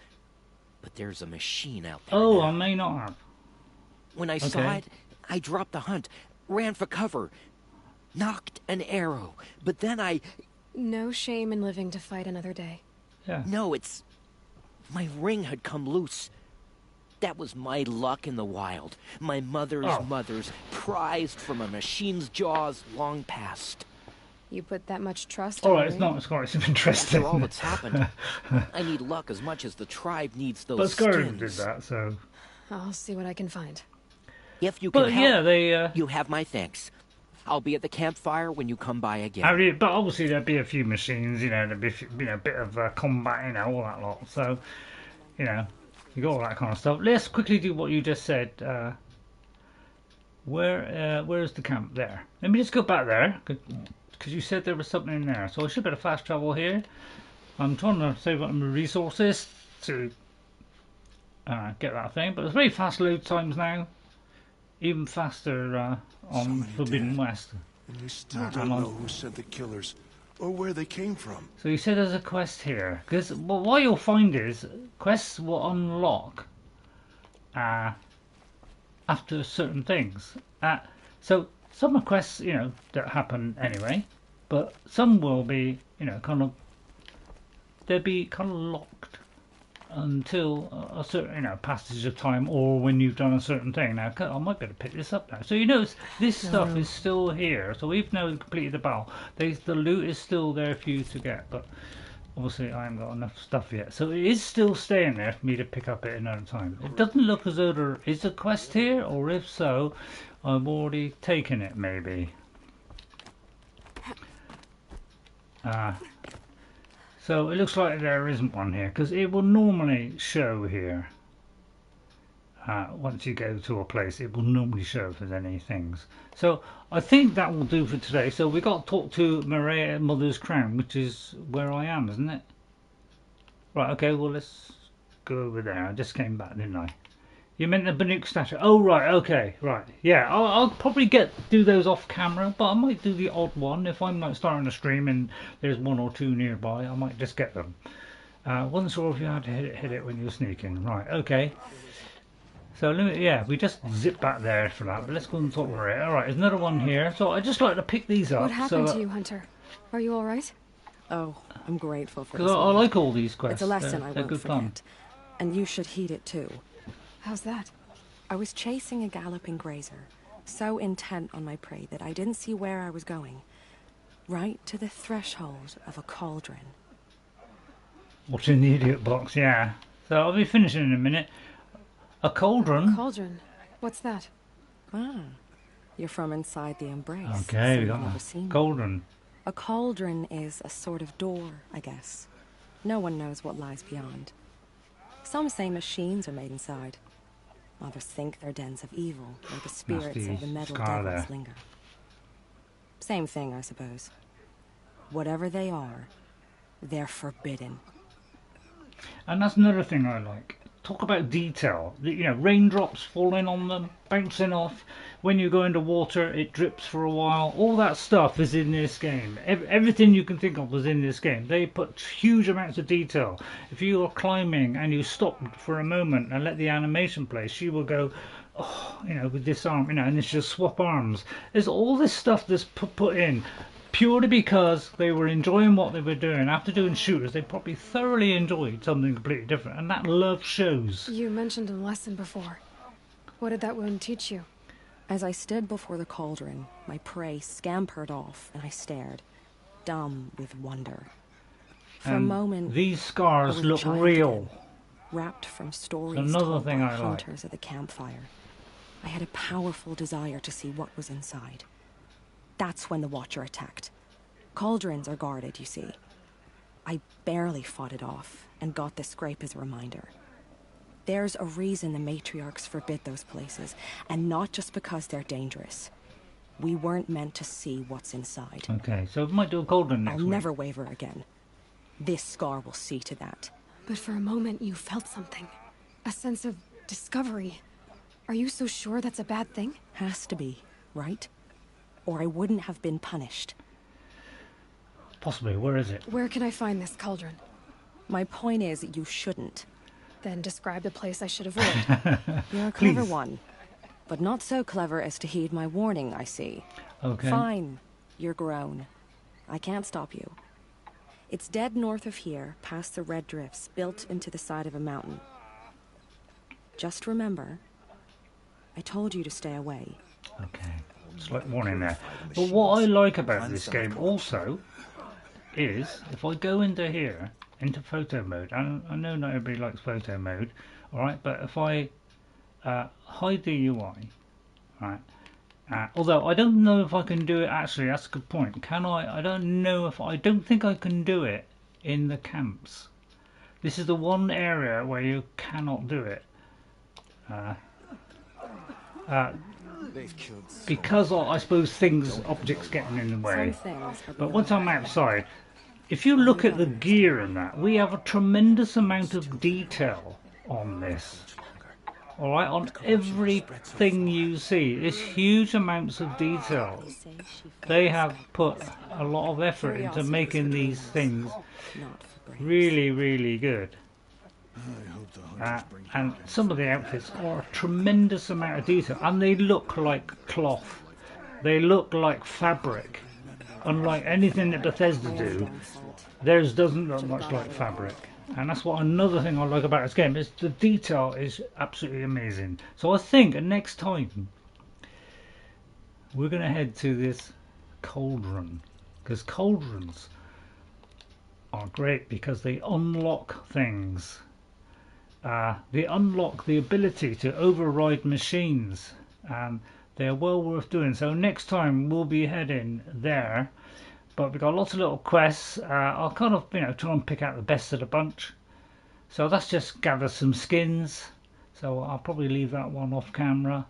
But there's a machine out there Oh, now. I may not have. When I saw it, I dropped the hunt, ran for cover. Knocked an arrow, but then I... No shame in living to fight another day. Yeah. No, it's... My ring had come loose. That was my luck in the wild. My mother's prized from a machine's jaws long past. You put that much trust All in right, me? it's not Scarlet of interesting. After all that's happened, I need luck as much as the tribe needs those But Scarlet skins. did that, so... I'll see what I can find. If you can But help, yeah, they... you have my thanks. I'll be at the campfire when you come by again. But obviously there'd be a few machines, you know, there'd be a bit of combat, you know, all that lot. So, you know, you got all that kind of stuff. Let's quickly do what you just said. Where's the camp? There. Let me just go back there, because you said there was something in there. So I should better fast travel here. I'm trying to save up my resources to get that thing, but it's very fast load times now. Even faster on Forbidden West. And you still don't know who sent the killers or where they came from. So you said there's a quest here. Because what you'll find is quests will unlock after certain things. So some are quests, you know, that happen anyway, but some will be, you know, they'll be kind of locked until a certain, you know, passage of time, or when you've done a certain thing. Now I might be able to pick this up now. So you notice this stuff is still here. So even though we've completed the battle, the loot is still there for you to get. But obviously I haven't got enough stuff yet. So it is still staying there for me to pick up at another time. It doesn't look as though there is a quest here, or if so, I've already taken it maybe. So it looks like there isn't one here, because it will normally show here. Once you go to a place, it will normally show if there's any things. So I think that will do for today. So we got to talk to Maria Mother's Crown, which is where I am, isn't it? Right, okay, well let's go over there. I just came back, didn't I? You meant the Banuk statue. Oh right, okay, right. Yeah, I'll probably do those off camera, but I might do the odd one. If I'm like starting a stream and there's one or two nearby, I might just get them. Wasn't sure if you had to hit it when you were sneaking. Right, okay. So we just zip back there for that, but let's go and talk about it. Alright, there's another one here. So I just like to pick these up. What happened to you, Hunter? Are you alright? Oh, I'm grateful for this. Because I like all these quests. It's a lesson I won't good forget. fun. And you should heed it too. How's that? I was chasing a galloping grazer, so intent on my prey that I didn't see where I was going. Right to the threshold of a cauldron. What's in the idiot box? Yeah. So I'll be finishing in a minute. A cauldron? A cauldron? What's that? Ah, you're from inside the embrace. Okay, so we got a cauldron. A cauldron is a sort of door, I guess. No one knows what lies beyond. Some say machines are made inside. Others think they're dens of evil, where the spirits of the metal devils linger. Same thing, I suppose. Whatever they are, they're forbidden. And that's another thing I like. Talk about detail. You know, raindrops falling on them, bouncing off. When you go into water, it drips for a while. All that stuff is in this game. Everything you can think of is in this game. They put huge amounts of detail. If you are climbing and you stop for a moment and let the animation play, she will go, oh, you know, with this arm, you know, and it's just swap arms. There's all this stuff that's put in purely because they were enjoying what they were doing. After doing shooters, they probably thoroughly enjoyed something completely different, and that love shows. You mentioned a lesson before. What did that wound teach you? As I stood before the cauldron, my prey scampered off, and I stared, dumb with wonder. For a moment, these scars look real. Wrapped from stories Another told by thing I like. hunters at the campfire. I had a powerful desire to see what was inside. That's when the Watcher attacked. Cauldrons are guarded, you see. I barely fought it off, and got this scrape as a reminder. There's a reason the matriarchs forbid those places, and not just because they're dangerous. We weren't meant to see what's inside. Okay, so we might do a cauldron next I'll week. never waver again. This scar will see to that. But for a moment you felt something. A sense of discovery. Are you so sure that's a bad thing? Has to be, right? Or I wouldn't have been punished. Possibly. Where is it? Where can I find this cauldron? My point is, you shouldn't. Then describe the place I should avoid. You're a clever one. But not so clever as to heed my warning, I see. Okay. Fine. You're grown. I can't stop you. It's dead north of here, past the red drifts, built into the side of a mountain. Just remember, I told you to stay away. Okay, slight warning there. But what I like about this game also is, if I go into here, into photo mode, and I know not everybody likes photo mode, alright, but if I hide the UI, right, although I don't know if I can do it actually, that's a good point. Can I? I don't know if I don't think I can do it in the camps. This is the one area where you cannot do it. Because I suppose objects getting in the way. But once I'm outside, if you look at the gear in that, we have a tremendous amount of detail on this. Alright, on everything you see, there's huge amounts of detail. They have put a lot of effort into making these things really, really good. And some of the outfits are a tremendous amount of detail, and they look like cloth. They look like fabric. Unlike anything that Bethesda do, theirs doesn't look much like fabric. And that's what another thing I like about this game is the detail is absolutely amazing. So I think next time we're going to head to this cauldron, because cauldrons are great because they unlock things. They unlock the ability to override machines, and they're well worth doing. So next time we'll be heading there. But we've got lots of little quests. I'll kind of, try and pick out the best of the bunch. So that's just gather some skins. So I'll probably leave that one off camera.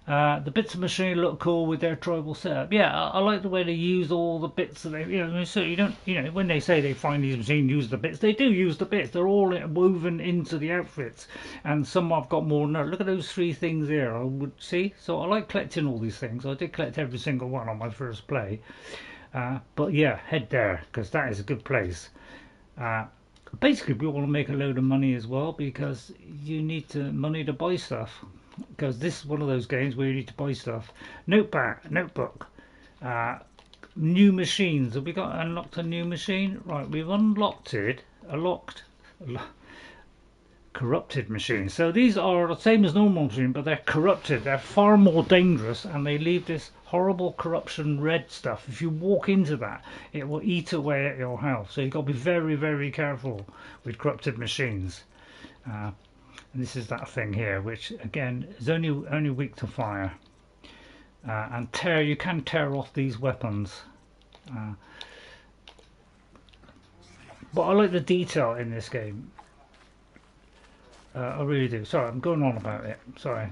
The bits of machinery look cool with their tribal setup. Yeah, I like the way they use all the bits that they, so you don't, when they say they find these machines, use the bits, they do use the bits. They're all woven into the outfits. And some I've got more. No, look at those 3 things there. I would see. So I like collecting all these things. I did collect every single one on my first play. But yeah, head there because that is a good place. Basically, we want to make a load of money as well because you need money to buy stuff. Because this is one of those games where you need to buy stuff. Notebook. New machines. Have we got unlocked a new machine? Right, we've unlocked it. Corrupted machines. So these are the same as normal machines, but they're corrupted. They're far more dangerous, and they leave this horrible corruption red stuff. If you walk into that, it will eat away at your health. So you've got to be very, very careful with corrupted machines. And this is that thing here, which again is only weak to fire. And you can tear off these weapons. But I like the detail in this game. I really do. Sorry, I'm going on about it. Sorry.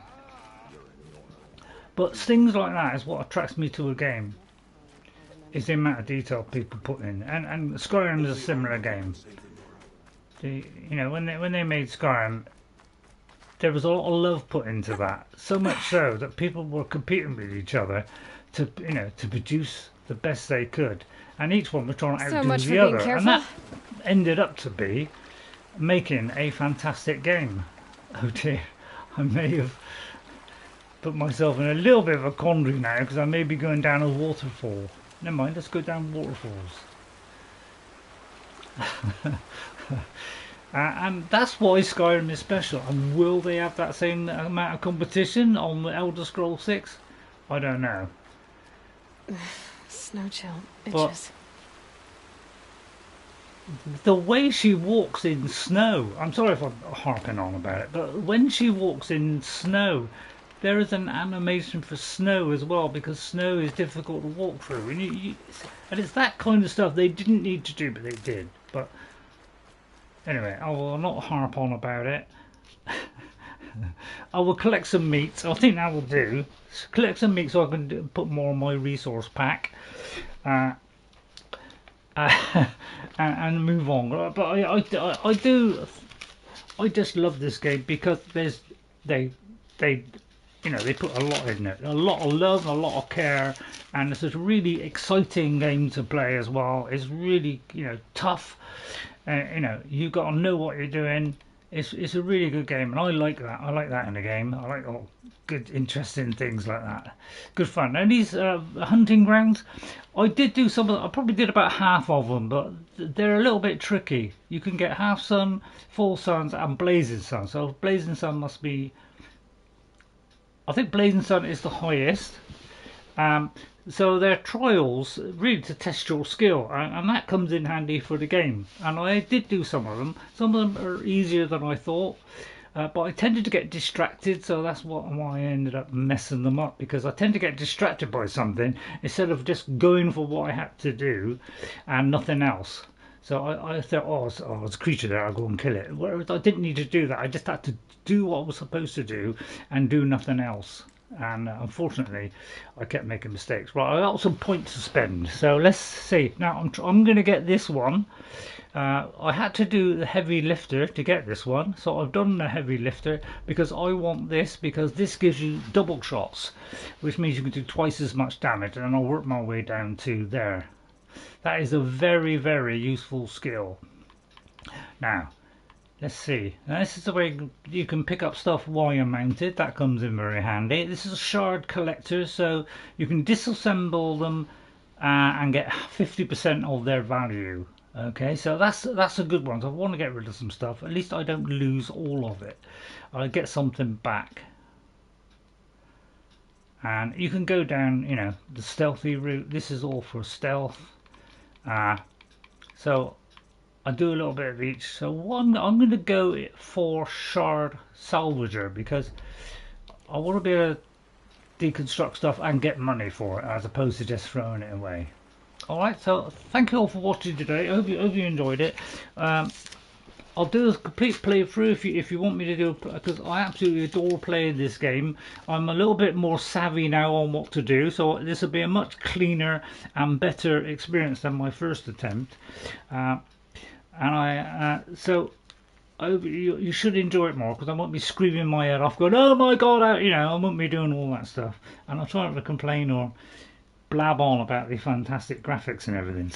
But things like that is what attracts me to a game. Is the amount of detail people put in. And Skyrim is a similar game. When they made Skyrim, there was a lot of love put into that. So much so that people were competing with each other to produce the best they could. And each one was trying to outdo the other. And that ended up to be making a fantastic game. Oh dear, I may have put myself in a little bit of a quandary now because I may be going down a waterfall. Never mind, let's go down waterfalls. And that's why Skyrim is special. And will they have that same amount of competition on the Elder Scrolls 6? I don't know. Snow chill, bitches. But the way she walks in snow, I'm sorry if I'm harping on about it, but when she walks in snow, there is an animation for snow as well, because snow is difficult to walk through, and it's that kind of stuff they didn't need to do, but they did. But anyway, I will not harp on about it. I will collect some meat. I think that will do. Collect some meat so I can put more on my resource pack. And move on. But I just love this game because they put a lot in it, a lot of love, a lot of care, and it's a really exciting game to play as well. It's really tough. You got to know what you're doing. It's a really good game, and I like that. I like that in a game. I like all good, interesting things like that. Good fun. And these hunting grounds, I did do some of. I probably did about half of them, but they're a little bit tricky. You can get half sun, full suns, and blazing sun. So blazing sun must be. I think blazing sun is the highest. So they're trials really to test your skill, and that comes in handy for the game. And I did do some of them. Some of them are easier than I thought, but I tended to get distracted, so that's why I ended up messing them up, because I tend to get distracted by something instead of just going for what I had to do and nothing else. So I thought, oh, it's a creature there, I'll go and kill it. Whereas I didn't need to do that. I just had to do what I was supposed to do and do nothing else. And unfortunately, I kept making mistakes. Right, I got some points to spend. So let's see. Now I'm going to get this one. I had to do the heavy lifter to get this one, so I've done the heavy lifter because I want this, because this gives you double shots, which means you can do twice as much damage, and I'll work my way down to there. That is a very, very useful skill. Now, let's see. Now, this is the way you can pick up stuff while you're mounted. That comes in very handy. This is a shard collector, so you can disassemble them and get 50% of their value. Okay, so that's a good one. So I want to get rid of some stuff. At least I don't lose all of it. I get something back. And you can go down, you know, the stealthy route. This is all for stealth. So I do a little bit of each. So one, I'm going to go for shard salvager, because I want to be able to deconstruct stuff and get money for it, as opposed to just throwing it away. Alright, so thank you all for watching today. I hope you enjoyed it. I'll do a complete playthrough if you want me to do, because I absolutely adore playing this game. I'm a little bit more savvy now on what to do, so this will be a much cleaner and better experience than my first attempt. So you should enjoy it more, because I won't be screaming my head off going, oh my god, you know, I won't be doing all that stuff, and I'll try not to complain or blab on about the fantastic graphics and everything.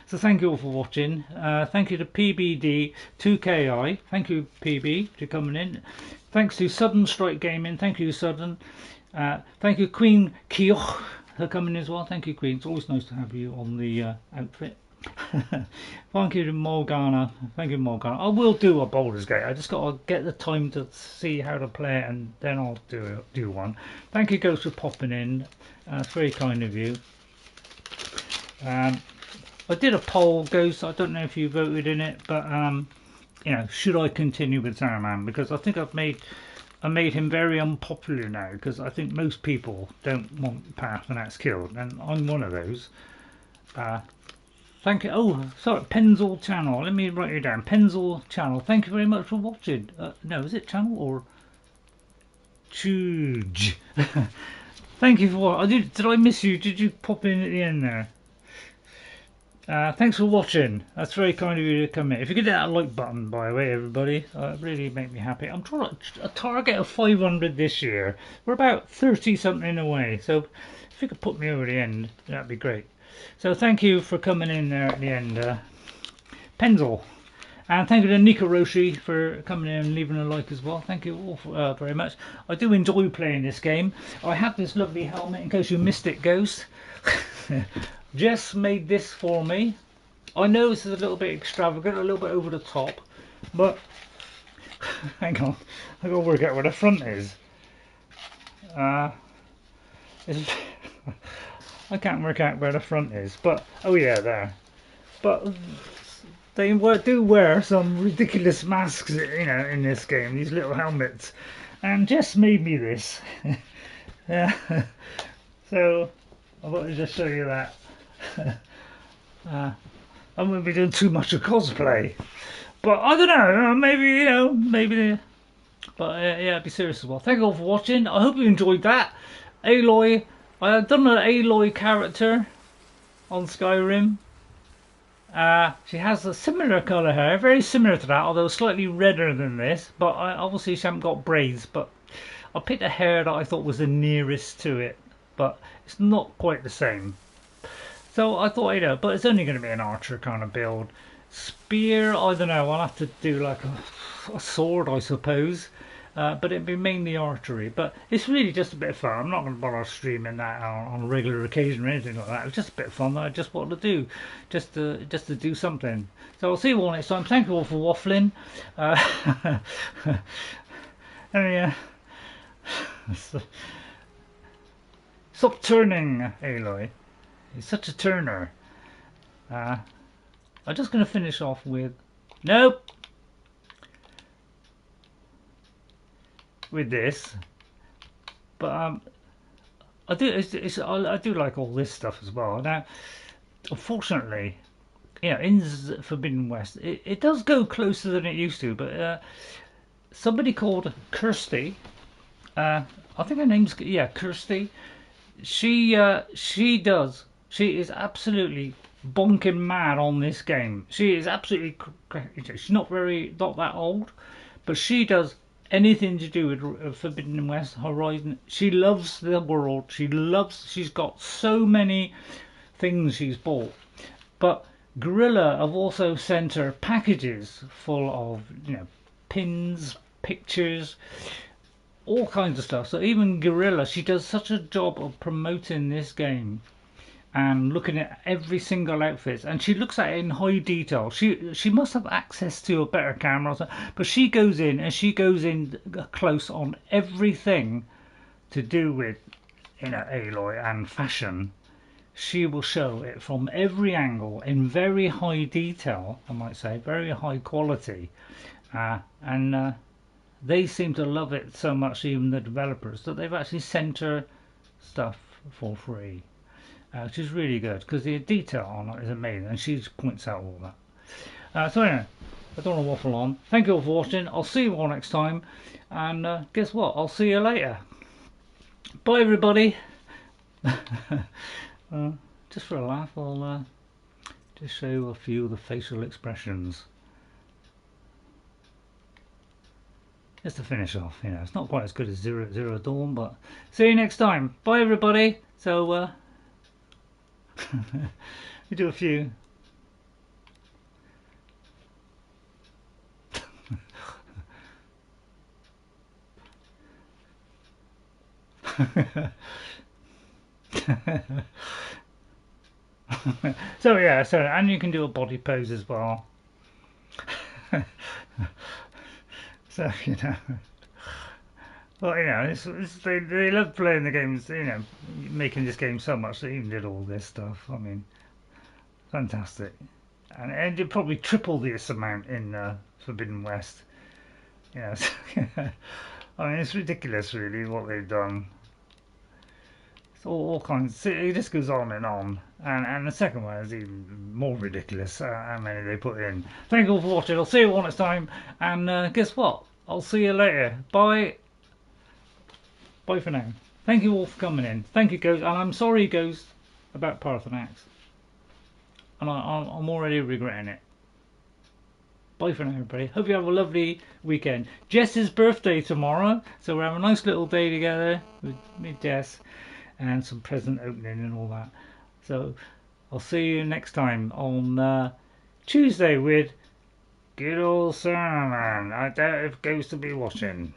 So thank you all for watching. Thank you to PBD2KI. Thank you, PB, for coming in. Thanks to Sudden Strike Gaming. Thank you, Sudden. Thank you, Queen Kioch, for coming as well. Thank you, Queen. It's always nice to have you on the outfit. Thank you to Morgana. Thank you, Morgana. I will do a Baldur's Gate. I just got to get the time to see how to play it, and then I'll do one. Thank you, Ghost, for popping in. It's very kind of you. I did a poll, Ghost. I don't know if you voted in it, but you know, should I continue with Saruman? Because I think I made him very unpopular now, because I think most people don't want Pathfinat's killed, and I'm one of those. Thank you. Oh, sorry, Penzal Channel. Let me write it down. Penzal Channel. Thank you very much for watching. No, is it channel or Chuge? Thank you for watching. Did I miss you? Did you pop in at the end there? Thanks for watching. That's very kind of you to come in. If you could hit that like button, by the way, everybody, it really make me happy. I'm trying to a target of 500 this year. We're about 30 something away. So if you could put me over the end, that'd be great. So thank you for coming in there at the end, Penzal. And thank you to Nika Roshi for coming in and leaving a like as well. Thank you all very much. I do enjoy playing this game. I have this lovely helmet in case you missed it, Ghost. Jess made this for me. I know this is a little bit extravagant, a little bit over the top, but hang on, I've got to work out where the front is. I can't work out where the front is, but oh yeah, there. But they do wear some ridiculous masks, you know, in this game. These little helmets, and Jess made me this. Yeah. So I want to just show you that. I'm going to be doing too much of cosplay, but I don't know. Maybe, you know, maybe. But yeah, be serious as well. Thank you all for watching. I hope you enjoyed that. Aloy. I've done an Aloy character on Skyrim. She has a similar colour hair, very similar to that, although slightly redder than this. But obviously she hasn't got braids, but I picked a hair that I thought was the nearest to it. But it's not quite the same. So I thought, you know, but it's only going to be an archer kind of build. Spear, I don't know. I'll have to do like a sword, I suppose. But it'd be mainly archery. But it's really just a bit of fun. I'm not going to bother streaming that on a regular occasion or anything like that. It's just a bit of fun that I just want to do, just to do something. So I'll see you all next time. Thank you all for waffling. And stop turning, Aloy. He's such a turner. I'm just going to finish off with nope. With this, but I do like all this stuff as well. Now, unfortunately, in Forbidden West, it does go closer than it used to. But somebody called Kirsty, I think her name's Kirsty. She is absolutely bonking mad on this game. She is absolutely. She's not that old, but she does anything to do with Forbidden West, Horizon. She loves the world. She's got so many things she's bought. But Guerrilla have also sent her packages full of pins, pictures, all kinds of stuff. So even Guerrilla, she does such a job of promoting this game and looking at every single outfit, and she looks at it in high detail. She must have access to a better camera, but she goes in close on everything to do with Aloy and fashion. She will show it from every angle in very high detail, I might say, very high quality, and they seem to love it so much, even the developers, that they've actually sent her stuff for free. Which is really good, because the detail on it is amazing, and she points out all that. So anyway, I don't want to waffle on. Thank you all for watching. I'll see you all next time, and guess what? I'll see you later. Bye, everybody. Just for a laugh, I'll just show you a few of the facial expressions. Just to finish off, it's not quite as good as Zero Dawn, but see you next time. Bye, everybody. So, we do a few. So and you can do a body pose as well. So well, they love playing the games, making this game so much they even did all this stuff. I mean, fantastic. And it probably triple this amount in Forbidden West. I mean, it's ridiculous, really, what they've done. It's all kinds. It just goes on. And the second one is even more ridiculous, how many they put in. Thank you all for watching. I'll see you all next time. And guess what? I'll see you later. Bye. Bye for now. Thank you all for coming in. Thank you, Ghost. And I'm sorry, Ghost, about Parthenax. And I'm already regretting it. Bye for now, everybody. Hope you have a lovely weekend. Jess's birthday tomorrow, so we'll have a nice little day together with Jess and some present opening and all that. So I'll see you next time on Tuesday with good old Sona. I doubt if Ghost will be watching.